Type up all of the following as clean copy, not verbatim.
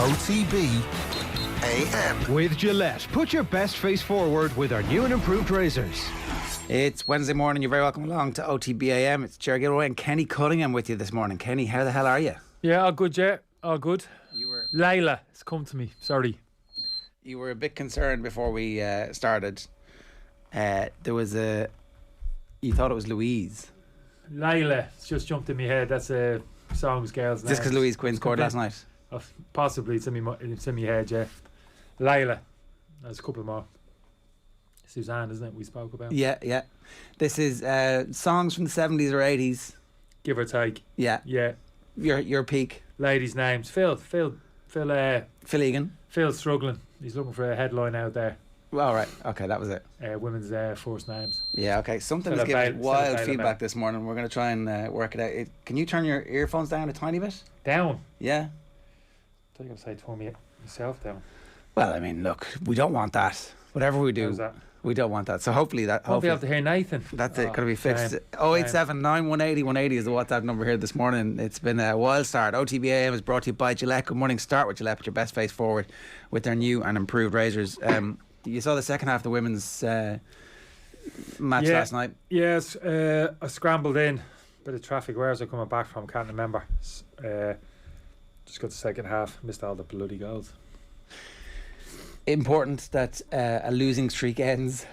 OTB AM. With Gillette, put your best face forward with our new and improved razors. It's Wednesday morning. You're very welcome along to OTB AM. It's Jerry Gilroy and Kenny Cunningham with you this morning. Kenny, how the hell are you? Yeah, all good, yeah. All good. You were Layla has come to me. Sorry. You were a bit concerned before we started. There was a... You thought it was Louise. Layla, it's just jumped in my head. That's a song's girl's name. Just because Louise Quinn scored last night? Possibly, it's in my head, yeah. Layla. There's a couple more. Suzanne, isn't it, we spoke about? Yeah. This is songs from the 70s or 80s. Give or take. Yeah. Your peak. Ladies' names. Phil Egan. Phil's struggling. He's looking for a headline out there. Well, all right. Okay, that was it. Women's first names. Yeah, okay. Something is giving wild feedback this morning. We're going to try and work it out. Can you turn your earphones down a tiny bit? Down? Yeah. I think I've turn myself down. Well, I mean, look, we don't want that. Whatever we do, we don't want that. So hopefully that... Won't be able to hear Nathan. That's it. Got to be fixed. 087 9180 180 is the WhatsApp number here this morning. It's been a wild start. OTB AM is brought to you by Gillette. Good morning. Start with Gillette. Put your best face forward with their new and improved razors. You saw the second half of the women's match last night. Yes, I scrambled in. Bit of traffic. Where was I coming back from? Can't remember. Just got the second half. Missed all the bloody goals. Important that a losing streak ends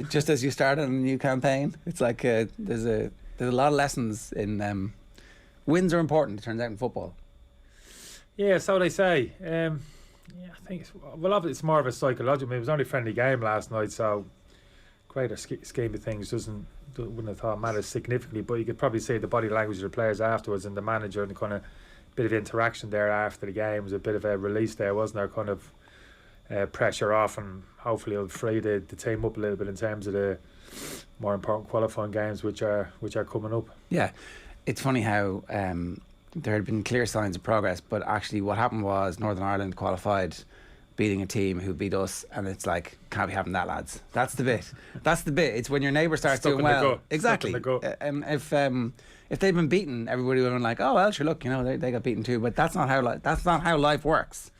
just as you start on a new campaign. It's like there's a lot of lessons in wins are important, it turns out, in football. Yeah, so they say. I think it's more of a psychological. I mean, it was only a friendly game last night, so greater scheme of things wouldn't have thought matters significantly. But you could probably see the body language of the players afterwards and the manager, and the kind of bit of interaction there after the game was a bit of a release there, wasn't there? Kind of pressure off, and hopefully it'll free the team up a little bit in terms of the more important qualifying games which are coming up. Yeah, it's funny how there had been clear signs of progress, but actually what happened was Northern Ireland qualified beating a team who beat us, and it's like, can't be having that, lads. That's the bit. It's when your neighbour starts doing well. Exactly. And if they'd been beaten, everybody would have been like, oh well, sure, look, they got beaten too. But that's not how life works.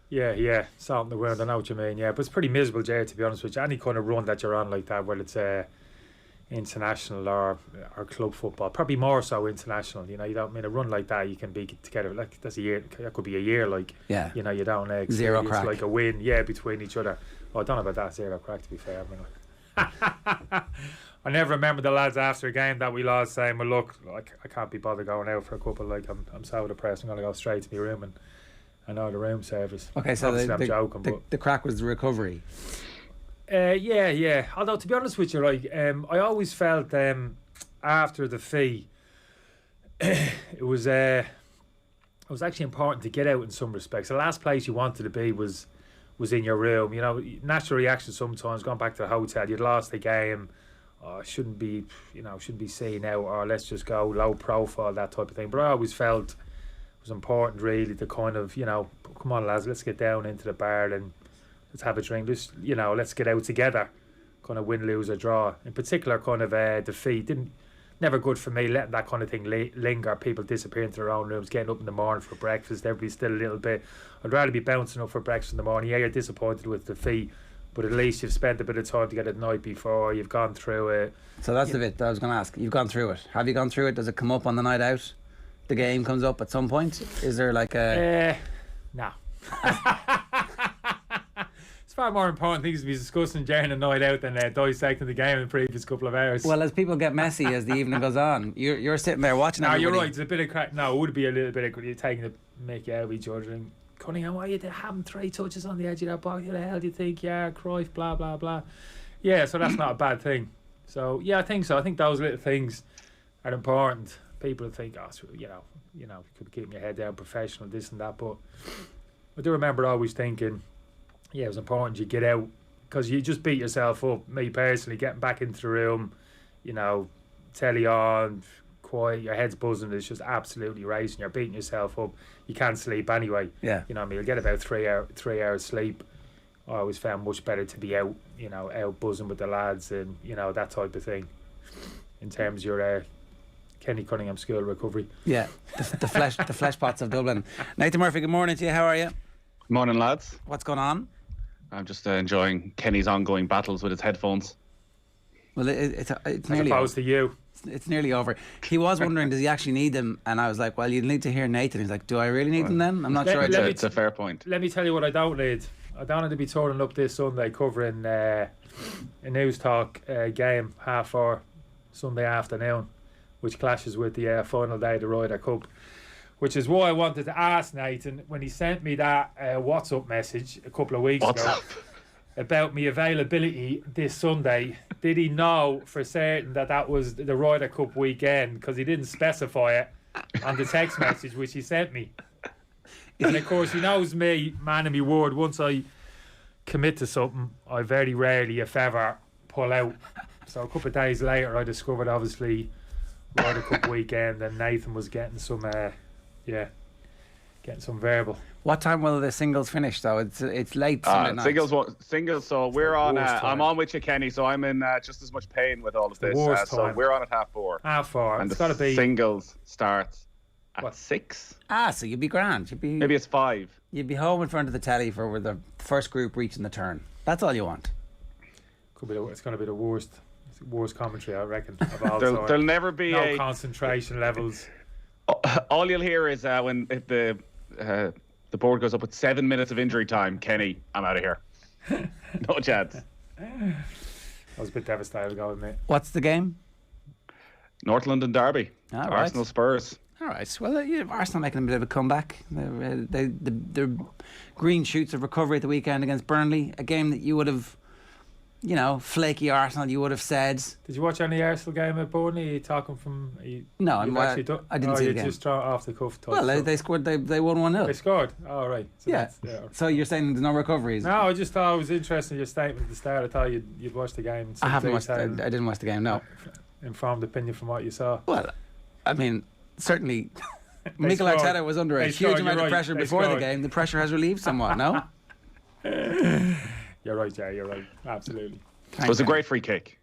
Yeah, salt in the wound, I know what you mean, yeah. But it's pretty miserable, Jay, to be honest with you. Any kind of run that you're on like that, whether it's international or club football, probably more so international, you don't mean a run like that you can be together, like that's a year, that could be a year, like, yeah, you don't zero crack, like a win, between each other. I don't know about that zero crack, to be fair. I never remember the lads after a game that we lost saying, well look, like, I can't be bothered going out for a couple, like I'm so depressed, I'm going to go straight to my room and I know the room service. Okay, so I'm joking, but the crack was the recovery. Yeah. Although, to be honest with you, right, I always felt after the fee, it was actually important to get out in some respects. The last place you wanted to be was in your room. Natural reaction sometimes, going back to the hotel, you'd lost the game. Shouldn't be seen out, or let's just go low profile, that type of thing. But I always felt it was important, really, to kind of, come on lads, let's get down into the bar and let's have a drink. Just, let's get out together. Kind of win, lose or draw. In particular, kind of defeat. Never good for me, letting that kind of thing linger. People disappear into their own rooms, getting up in the morning for breakfast. Everybody's still a little bit. I'd rather be bouncing up for breakfast in the morning. Yeah, you're disappointed with defeat, but at least you've spent a bit of time to get it the night before. You've gone through it. So that's the bit that I was going to ask. You've gone through it. Have you gone through it? Does it come up on the night out? The game comes up at some point? Is there like a... No. It's far more important things to be discussing during the night out than dissecting the game in the previous couple of hours. Well, as people get messy as the evening goes on, you're sitting there watching everybody. You're right, it's a bit of crack. No, it would be a little bit of, you're taking the mickey out of each other. And Cunningham, why are you having 3 touches on the edge of that box? Who the hell do you think? Yeah, Cruyff, blah, blah, blah. Yeah, so that's not a bad thing. So, yeah, I think so. I think those little things are important. People think, you could be keeping your head down, professional, this and that. But I do remember always thinking, it was important you get out, because you just beat yourself up. Me personally, getting back into the room, telly on, quiet, your head's buzzing, it's just absolutely racing. You're beating yourself up. You can't sleep anyway. Yeah. You'll get about 3 hours sleep. I always found much better to be out, out buzzing with the lads and, that type of thing. In terms of your Kenny Cunningham School of Recovery. Yeah, the flesh pots of Dublin. Nathan Murphy, good morning to you. How are you? Morning, lads. What's going on? I'm just enjoying Kenny's ongoing battles with his headphones. Well, it's As nearly opposed to you. It's nearly over. He was wondering, does he actually need them? And I was like, well, you need to hear Nathan. He's like, do I really need them then? I'm not sure. It's a fair point. Let me tell you what I don't need. I don't need to be turning up this Sunday covering a News Talk game 4:30 Sunday afternoon, which clashes with the final day of the Ryder Cup. Which is why I wanted to ask Nathan, when he sent me that WhatsApp message a couple of weeks ago about my availability this Sunday, did he know for certain that was the Ryder Cup weekend? Because he didn't specify it on the text message which he sent me. And of course, he knows me, man of my word. Once I commit to something, I very rarely, if ever, pull out. So a couple of days later, I discovered, obviously, Ryder Cup weekend, and Nathan was getting some, getting some verbal. What time will the singles finish, though? It's late Sunday night. Singles. So we're on. I'm on with you, Kenny. So I'm in just as much pain with all of this. So we're on at 4:30. 4:30. And It's got to be. Singles starts at 6. So you'd be grand. Maybe it's 5. You'd be home in front of the telly for the first group reaching the turn. That's all you want. It's going to be the worst commentary, I reckon, of all time. There'll never be no concentration levels. All you'll hear is if the board goes up with 7 minutes of injury time, Kenny, I'm out of here. No chance. I was a bit devastated going, mate. What's the game? North London Derby. Arsenal Spurs. All right. Well, Arsenal making a bit of a comeback. They're green shoots of recovery at the weekend against Burnley. A game that you would have, flaky Arsenal, you would have said. Did you watch any Arsenal game at Burnley? Are you talking from? No, I didn't see the game. Just draw off the cuff. Well, they scored. They won 1-0. They scored. Oh, right. So yeah. So you're saying there's no recoveries? No, I just thought it was interesting your statement at the start. I thought you'd watched the game. I haven't watched. I didn't watch the game. No. Informed opinion from what you saw. Well, I mean, certainly, Mikel Arteta was under a huge amount of pressure before the game. The pressure has relieved somewhat. No. You're right, Jay. You're right. Absolutely. It was a great free kick.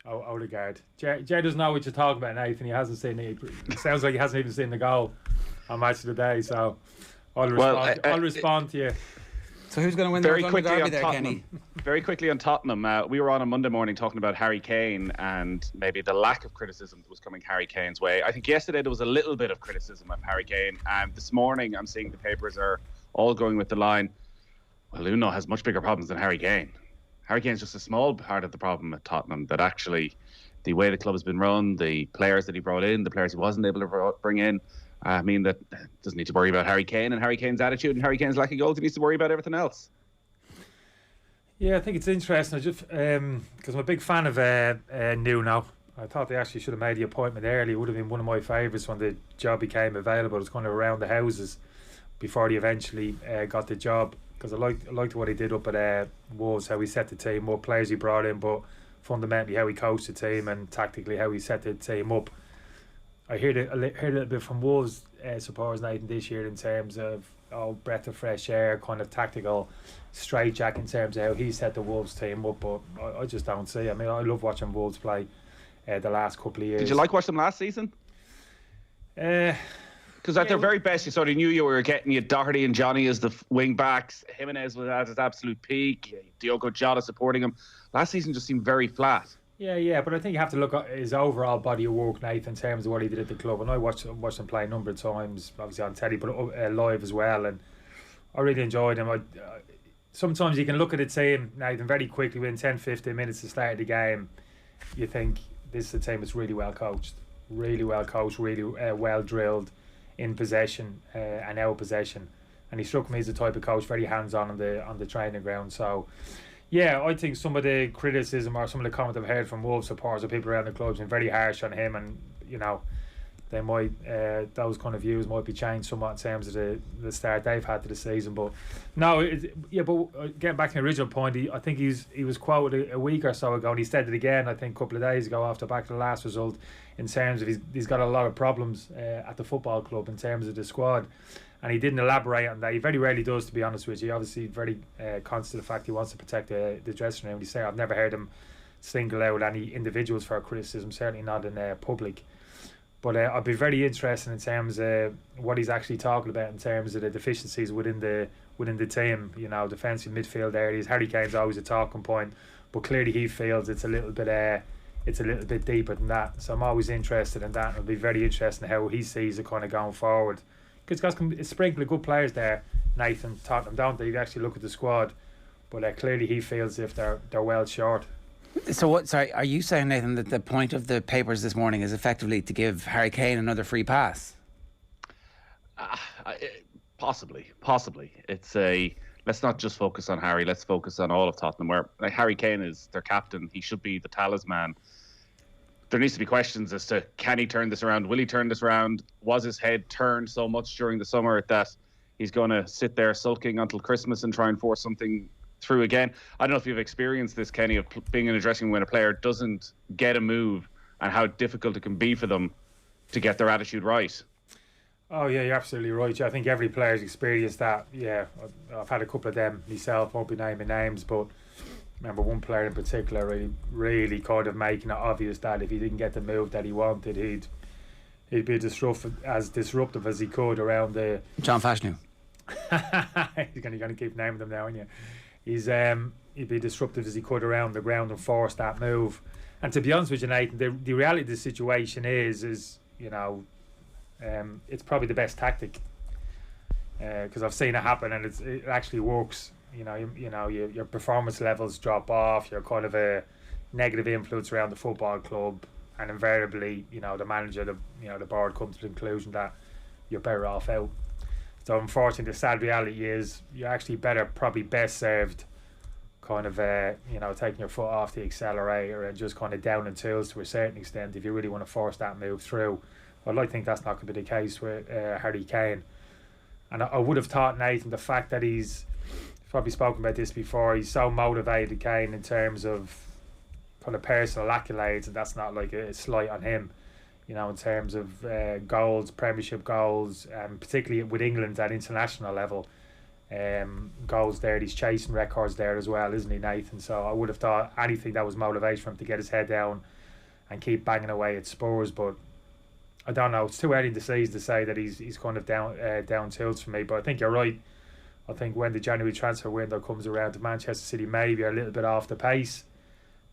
Odegaard. Jay doesn't know what you're talking about, Nathan. He hasn't seen it. It sounds like he hasn't even seen the goal on Match of the Day. So I'll respond to you. So who's going to win very the quickly derby on there, Tottenham? Kenny? Very quickly on Tottenham. We were on a Monday morning talking about Harry Kane and maybe the lack of criticism that was coming Harry Kane's way. I think yesterday there was a little bit of criticism of Harry Kane, and this morning I'm seeing the papers are all going with the line, well, Uno has much bigger problems than Harry Kane. Harry Kane's just a small part of the problem at Tottenham, that actually the way the club has been run, the players that he brought in, the players he wasn't able to bring in, that doesn't need to worry about Harry Kane and Harry Kane's attitude and Harry Kane's lack of goals. He needs to worry about everything else. Yeah, I think it's interesting. Just because I'm a big fan of Nuno. I thought they actually should have made the appointment early. It would have been one of my favourites when the job became available. It was kind of around the houses before he eventually got the job. Because I liked what he did up at Wolves, how he set the team, more players he brought in, but fundamentally how he coached the team and tactically how he set the team up. I heard a little bit from Wolves supporters, Nathan, this year in terms of breath of fresh air, kind of tactical straightjack in terms of how he set the Wolves team up, but I just don't see. I mean, I love watching Wolves play the last couple of years. Did you like watching them last season? Because at their very best, you sort of knew you were getting Doherty and Johnny as the wing backs. Jimenez was at his absolute peak. Diogo Jota supporting him. Last season just seemed very flat. Yeah, but I think you have to look at his overall body of work, Nathan, in terms of what he did at the club. And I watched him play a number of times, obviously on telly, but live as well. And I really enjoyed him. Sometimes you can look at a team, Nathan, very quickly, within 10-15 minutes to start the game. You think this is a team that's really well coached, really well drilled in possession and out of possession. And he struck me as the type of coach very hands-on on the training ground. So yeah, I think some of the criticism or some of the comments I've heard from Wolves supporters or people around the club have been very harsh on him, and they might those kind of views might be changed somewhat in terms of the start they've had to the season. But no, but getting back to the original point, I think he was quoted a week or so ago, and he said it again, I think a couple of days ago after back to the last result, in terms of he's got a lot of problems at the football club in terms of the squad. And he didn't elaborate on that. He very rarely does, to be honest with you. He obviously very conscious of the fact he wants to protect the dressing room. He said, I've never heard him single out any individuals for criticism, certainly not in public. But I'd be very interested in terms of what he's actually talking about in terms of the deficiencies within the team. You know, defensive midfield areas. Harry Kane's always a talking point, but clearly he feels it's a little bit deeper than that. So I'm always interested in that. It'll be very interesting how he sees it kind of going forward. Because guys can sprinkle of good players there. Nathan, Tottenham, don't they? You actually look at the squad, but clearly he feels if they're well short. So what? Sorry, are you saying, Nathan, that the point of the papers this morning is effectively to give Harry Kane another free pass? Possibly. It's let's not just focus on Harry. Let's focus on all of Tottenham. Where Harry Kane is their captain, he should be the talisman. There needs to be questions as to, can he turn this around? Will he turn this around? Was his head turned so much during the summer that he's going to sit there sulking until Christmas and try and force something through again? I don't know if you've experienced this, Kenny, of being in a dressing room when a player doesn't get a move and how difficult it can be for them to get their attitude right. Oh yeah, you're absolutely right. I think every player's experienced that. Yeah, I've had a couple of them myself. Won't be naming names, but remember one player in particular really kind of making it obvious that if he didn't get the move that he wanted, he'd be disruptive as he could around the. John Fashanu. You're going to keep naming them now, aren't you? He'd be disruptive as he could around the ground and force that move. And to be honest with you, Nathan, the reality of the situation is you know, it's probably the best tactic because I've seen it happen and it actually works. You know, your performance levels drop off. You're kind of a negative influence around the football club, and invariably, you know, the manager, the board comes to the conclusion that you're better off out. So unfortunately, the sad reality is you're actually probably best served kind of, you know, taking your foot off the accelerator and just kind of down in tools to a certain extent if you really want to force that move through. I'd like to think that's not going to be the case with Harry Kane. And I would have thought, Nathan, the fact that he's probably spoken about this before, he's so motivated, Kane, in terms of kind of personal accolades, and that's not like a slight on him. You know, in terms of goals, Premiership goals, particularly with England at international level, goals there. He's chasing records there as well, isn't he, Nathan? So I would have thought anything that was motivation for him to get his head down and keep banging away at Spurs. But I don't know. It's too early in the season to say that he's kind of down tools for me. But I think you're right. I think when the January transfer window comes around to Manchester City, maybe a little bit off the pace.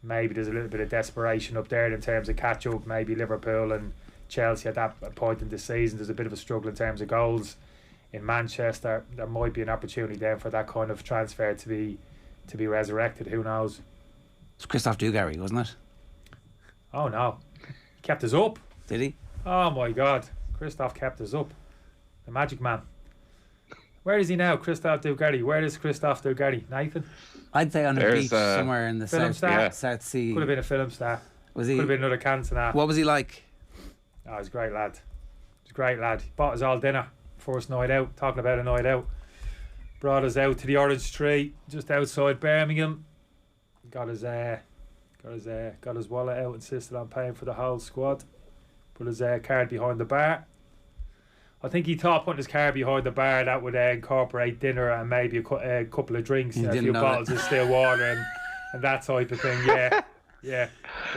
Maybe there's a little bit of desperation up there in terms of catch up. Maybe Liverpool and Chelsea at that point in the season, there's a bit of a struggle in terms of goals. In Manchester, there might be an opportunity then for that kind of transfer to be resurrected. Who knows? It's Christophe Dugarry, wasn't it? Oh no, he kept us up. Did he? Oh my God, Christophe kept us up. The magic man. Where is he now, Christophe Dugarry? Where is Christophe Dugarry, Nathan? I'd say on a beach somewhere in the South Sea. Could have been a film star. Was he? Could have been another Cantona. What was he like? Oh, he's a great lad. He's a great lad. He bought us all dinner. First night out. Talking about a night out. Brought us out to the Orange Tree, just outside Birmingham. Got his wallet out. Insisted on paying for the whole squad. Put his card behind the bar. I think he thought putting his car behind the bar that would incorporate dinner and maybe a couple of drinks, and a few bottles of still water and that type of thing. Yeah.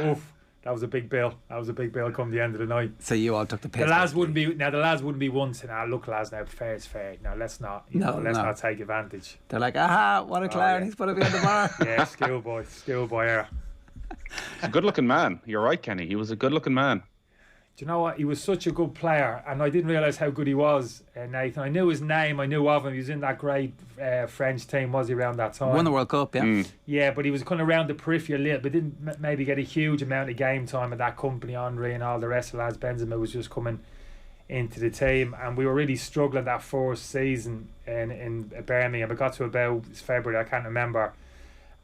Oof, that was a big bill. Come the end of the night. So you all took the piss. The lads wouldn't be once. Look, lads, now fair is fair. Now let's not. Let's not take advantage. They're like, aha, what a clown! He's put it behind the bar. Yeah, schoolboy era. He's a good-looking man. You're right, Kenny. He was a good-looking man. Do you know what? He was such a good player, and I didn't realise how good he was, Nathan. I knew his name, I knew of him. He was in that great French team, was he, around that time? Won the World Cup, yeah. Yeah, but he was kind of around the periphery a little, but didn't maybe get a huge amount of game time at that company. Henry and all the rest of the lads. Benzema was just coming into the team, and we were really struggling that first season in Birmingham. It got to about February, I can't remember.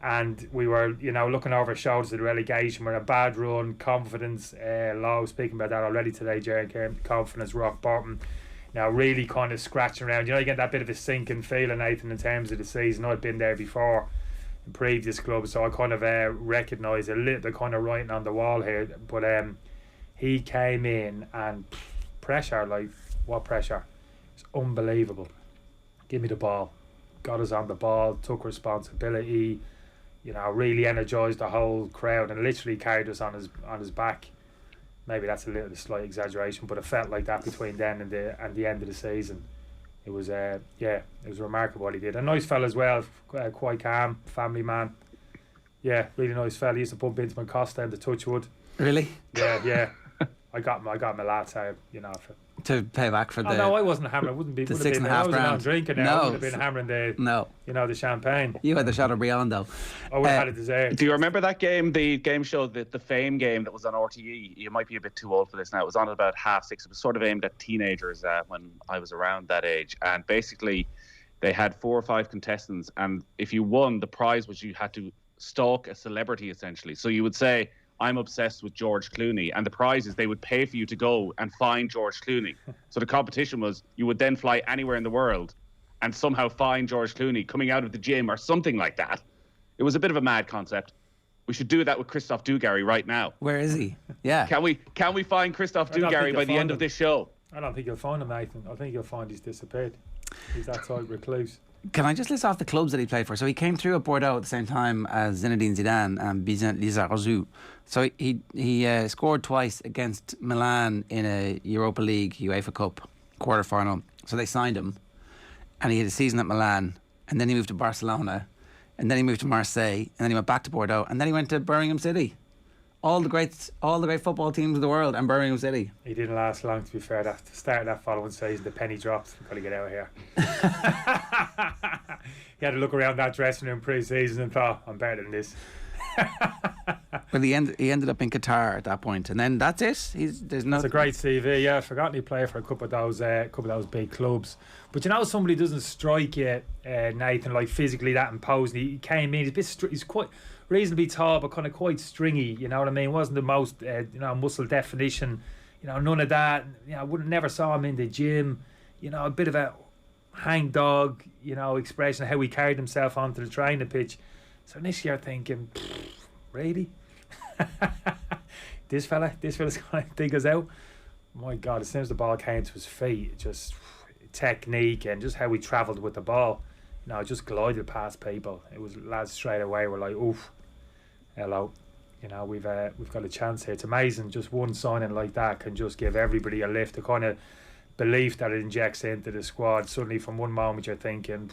And we were, looking over our shoulders at the relegation. We're in a bad run, confidence low. Speaking about that already today, Jerry, confidence rock bottom. Now really kind of scratching around. You get that bit of a sinking feeling, Nathan, in terms of the season. I'd been there before in previous clubs, so I kind of recognise a little bit kind of writing on the wall here. But he came in and pressure, like what pressure? It's unbelievable. Give me the ball. Got us on the ball, took responsibility. really energised the whole crowd and literally carried us on his back. Maybe that's a slight exaggeration, but it felt like that between then and the end of the season. It was it was remarkable what he did. A nice fella as well, quite calm, family man. Yeah, really nice fella. He used to bump into my Costa and the Touchwood. Really? Yeah. I got my lads out, To pay back for the... no, I wasn't hammering. I wouldn't be... The would have been, £6.5 I wasn't grand. out drinking now. No. I would have been hammering the champagne. You had the shot of Brian, though. I would have had a dessert. Do you remember that game, the game show, the Fame game that was on RTE? You might be a bit too old for this now. It was on at about 6:30. It was sort of aimed at teenagers when I was around that age. And basically, they had 4 or 5 contestants. And if you won, the prize was you had to stalk a celebrity, essentially. So you would say, I'm obsessed with George Clooney, and the prize is they would pay for you to go and find George Clooney. So the competition was you would then fly anywhere in the world and somehow find George Clooney coming out of the gym or something like that. It was a bit of a mad concept. We should do that with Christophe Dugarry right now. Where is he? Yeah. Can we find Christophe Dugarry by the end of this show? I don't think you'll find him, Nathan. I think you'll find he's disappeared. He's that type recluse. Can I just list off the clubs that he played for? So he came through at Bordeaux at the same time as Zinedine Zidane and Bizet Lizarazu. So he scored twice against Milan in a Europa League, UEFA Cup quarter-final. So they signed him, and he had a season at Milan, and then he moved to Barcelona, and then he moved to Marseille, and then he went back to Bordeaux, and then he went to Birmingham City. All the great football teams of the world and Birmingham City. He didn't last long, to be fair. At the start of that following season, the penny dropped. We've got to get out of here. He had to look around that dressing room pre-season and thought, I'm better than this. Well, he ended up in Qatar at that point, and then that's it. It's a great CV. Yeah, I've forgotten he played for a couple of those big clubs. But somebody doesn't strike you, Nathan, like physically that imposing. He came in. He's quite reasonably tall, but kind of quite stringy. You know what I mean? Wasn't the most muscle definition. None of that. I never saw him in the gym. A bit of a hangdog. Expression of how he carried himself onto the training pitch. So initially you're thinking, really? This fella's going to dig us out? My God, as soon as the ball came to his feet, just technique and just how he travelled with the ball, just glided past people. It was lads straight away were like, oof, hello. We've got a chance here. It's amazing just one signing like that can just give everybody a lift, the kind of belief that it injects into the squad. Suddenly from one moment you're thinking,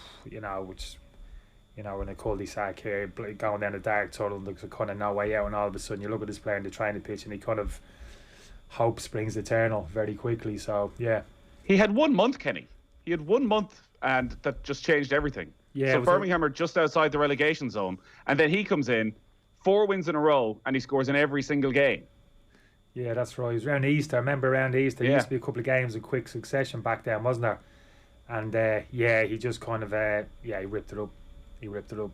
we're in a cul-de-sac here, going down a dark tunnel, there's kind of no way out, and all of a sudden you look at this player in the training pitch and he kind of hope springs eternal very quickly. So yeah, he had 1 month, Kenny. He had 1 month, and that just changed everything. Yeah, so Birmingham are just outside the relegation zone, and then he comes in, 4 wins in a row, and he scores in every single game. Yeah, that's right. It was around Easter. I remember around Easter, there used to be a couple of games in quick succession back then, wasn't there? And he just kind of he ripped it up.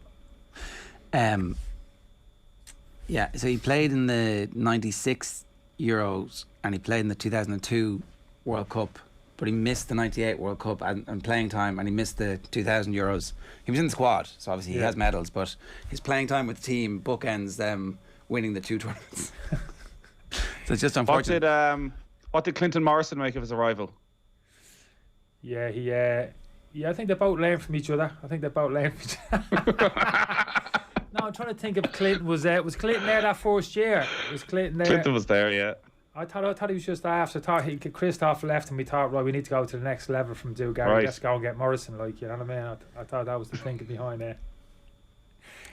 So he played in the 96 Euros and he played in the 2002 World Cup, but he missed the 98 World Cup and playing time, and he missed the 2000 Euros. He was in the squad, so obviously he has medals, but his playing time with the team bookends them winning the 2 tournaments. So it's just unfortunate. What did Clinton Morrison make of his arrival? Yeah, I think they both learned from each other. No, I'm trying to think if Clinton was there. Was Clinton there that first year? Was Clinton there? Clinton was there, yeah. I thought he was just after. Christophe left and we thought, right, we need to go to the next level from Dugarry. Right. Let's go and get Morrison, you know what I mean? I thought that was the thinking behind there.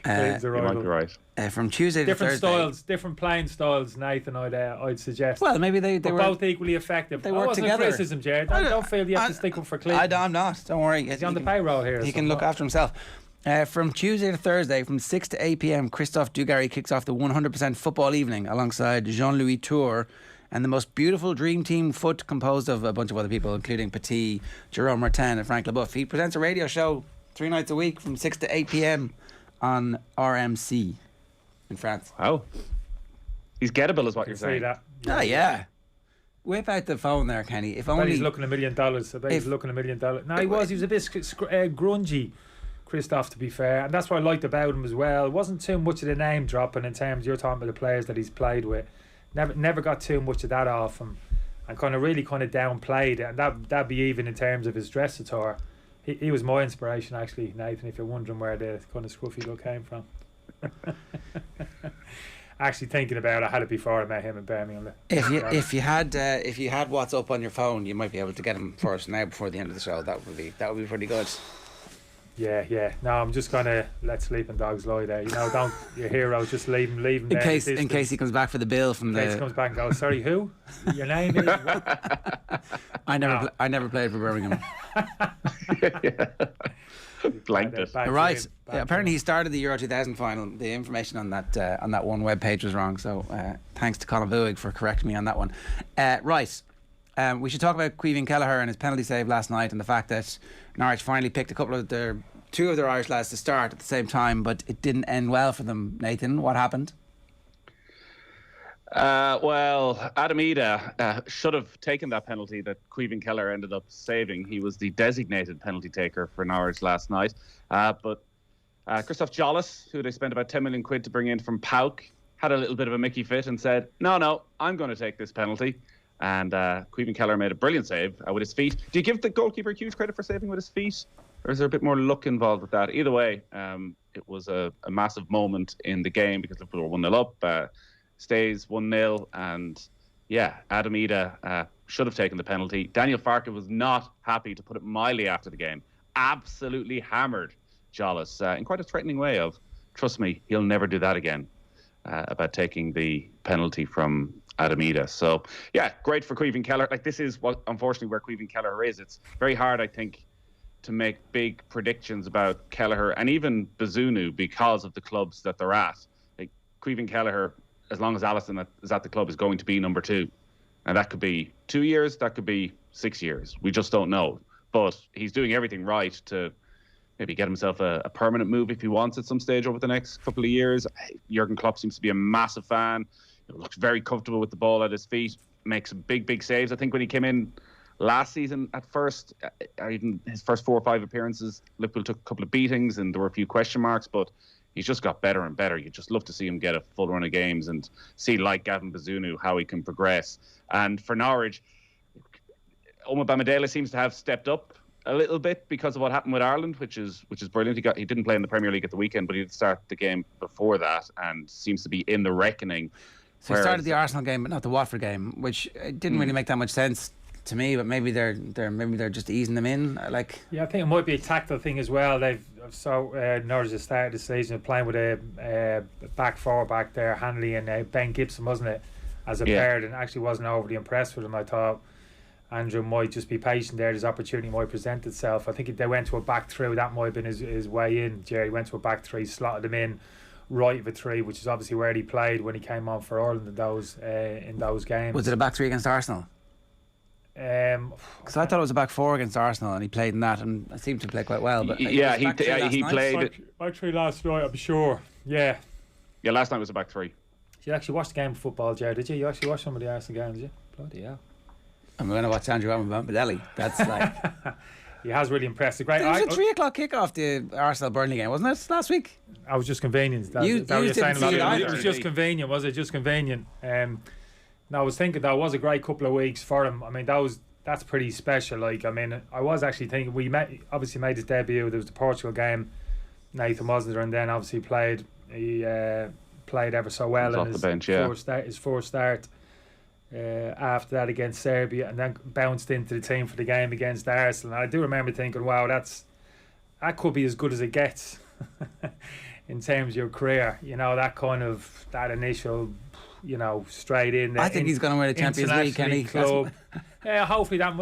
You might be right. From Tuesday to Thursday. Different playing styles, Nathan, I'd suggest. Well, maybe they were both equally effective. They work together. Criticism, Jared. Don't feel you have to stick up for Clinton. I'm not. Don't worry. He's on the payroll here. He can look after himself. From Tuesday to Thursday, from 6 to 8 p.m, Christophe Dugarry kicks off the 100% football evening alongside Jean-Louis Tour and the most beautiful dream team foot composed of a bunch of other people, including Petit, Jerome Martin and Frank Leboeuf. He presents a radio show 3 nights a week from 6 to 8 p.m. on RMC in France. Wow. He's gettable is what you're saying. That. Oh, yeah. Whip out the phone there, Kenny. If only he's looking $1 million. He's looking $1 million. No, he was a bit grungy, Christophe, to be fair, and that's what I liked about him as well. It wasn't too much of the name dropping in terms, you're talking about the players that he's played with. Never got too much of that off him, and really downplayed it, and that'd be even in terms of his dress attire. He was my inspiration, actually, Nathan, if you're wondering where the kind of scruffy look came from. Actually, thinking about it, I had it before I met him in Birmingham. If you had what's up on your phone, you might be able to get him first now before the end of the show. That would be pretty good. Yeah. No, I'm just gonna let sleeping dogs lie there. Don't your hero, just leave him in there. In case he comes back for the bill from in case he comes back and goes, sorry, who? Your name is what? I never played for Birmingham. Blanked it. Right. Apparently he started the Euro 2000 final. The information on that one web page was wrong. So thanks to Colin Buig for correcting me on that one. Right. We should talk about Caoimhín Kelleher and his penalty save last night, and the fact that Norwich finally picked two of their Irish lads to start at the same time, but it didn't end well for them. Nathan, what happened? Well, Adam Ida should have taken that penalty that Caoimhín Kelleher ended up saving. He was the designated penalty taker for Norwich last night. But Christophe Dugarry, who they spent about 10 million quid to bring in from PAOK, had a little bit of a Mickey fit and said, no, I'm going to take this penalty. And Caoimhín Kelleher made a brilliant save with his feet. Do you give the goalkeeper huge credit for saving with his feet? Or is there a bit more luck involved with that? Either way, it was a massive moment in the game because Liverpool were 1-0 up. Stays 1-0, and Adam Ida should have taken the penalty. Daniel Farke was not happy, to put it mildly, after the game. Absolutely hammered Jollis in quite a threatening way of, trust me, he'll never do that again, about taking the penalty from Adam Ida. So great for Caoimhín Kelleher. Like, this is what, unfortunately, where Caoimhín Kelleher is. It's very hard, I think, to make big predictions about Kelleher and even Bazunu because of the clubs that they're at. Like, Caoimhín Kelleher, as long as Allison is at the club, is going to be number 2. And that could be 2 years, that could be 6 years. We just don't know. But he's doing everything right to maybe get himself a permanent move if he wants at some stage over the next couple of years. Jurgen Klopp seems to be a massive fan. He looks very comfortable with the ball at his feet, makes some big saves. I think when he came in last season at first, or even his first 4 or 5 appearances, Liverpool took a couple of beatings and there were a few question marks, but he's just got better and better. You just love to see him get a full run of games and see, like Gavin Bazunu, how he can progress. And for Norwich, Omar Bamidele seems to have stepped up a little bit because of what happened with Ireland, which is brilliant. He didn't play in the Premier League at the weekend, but he did start the game before that and seems to be in the reckoning. So he started the Arsenal game, but not the Watford game, which didn't really make that much sense to me. But maybe they're just easing them in. I think it might be a tactical thing as well. Norwich has started the season playing with a back four back there, Hanley and Ben Gibson, wasn't it, as a pair, and actually wasn't overly impressed with him. I thought Andrew might just be patient there. His opportunity might present itself. I think they went to a back three. That might have been his way in. Jerry went to a back three, slotted him in right of a three, which is obviously where he played when he came on for Ireland in those games. Was it a back three against Arsenal? Because I thought it was a back four against Arsenal, and he played in that, and I seemed to play quite well. But he played back three last night, I'm sure. Yeah, last night was a back three. You actually watched the game of football, Jerry? Did you? You actually watched some of the Arsenal games, did you? Bloody hell! I'm going to watch Andrew Bamidele. That's like. He has really impressed. It was a 3 o'clock kickoff, the Arsenal Burnley game, wasn't it, last week? I was just convenient. It was just convenient, was it? Just convenient. No, I was thinking that was a great couple of weeks for him. I mean, that's pretty special. Like, I mean, I was actually thinking obviously made his debut. There was the Portugal game. Nathan wasn't there, and then obviously played. He played ever so well in his first start. After that against Serbia, and then bounced into the team for the game against Arsenal. And I do remember thinking, wow, that could be as good as it gets in terms of your career. That initial, straight in. I think he's going to win a Champions League, Kenny. Club. Hopefully that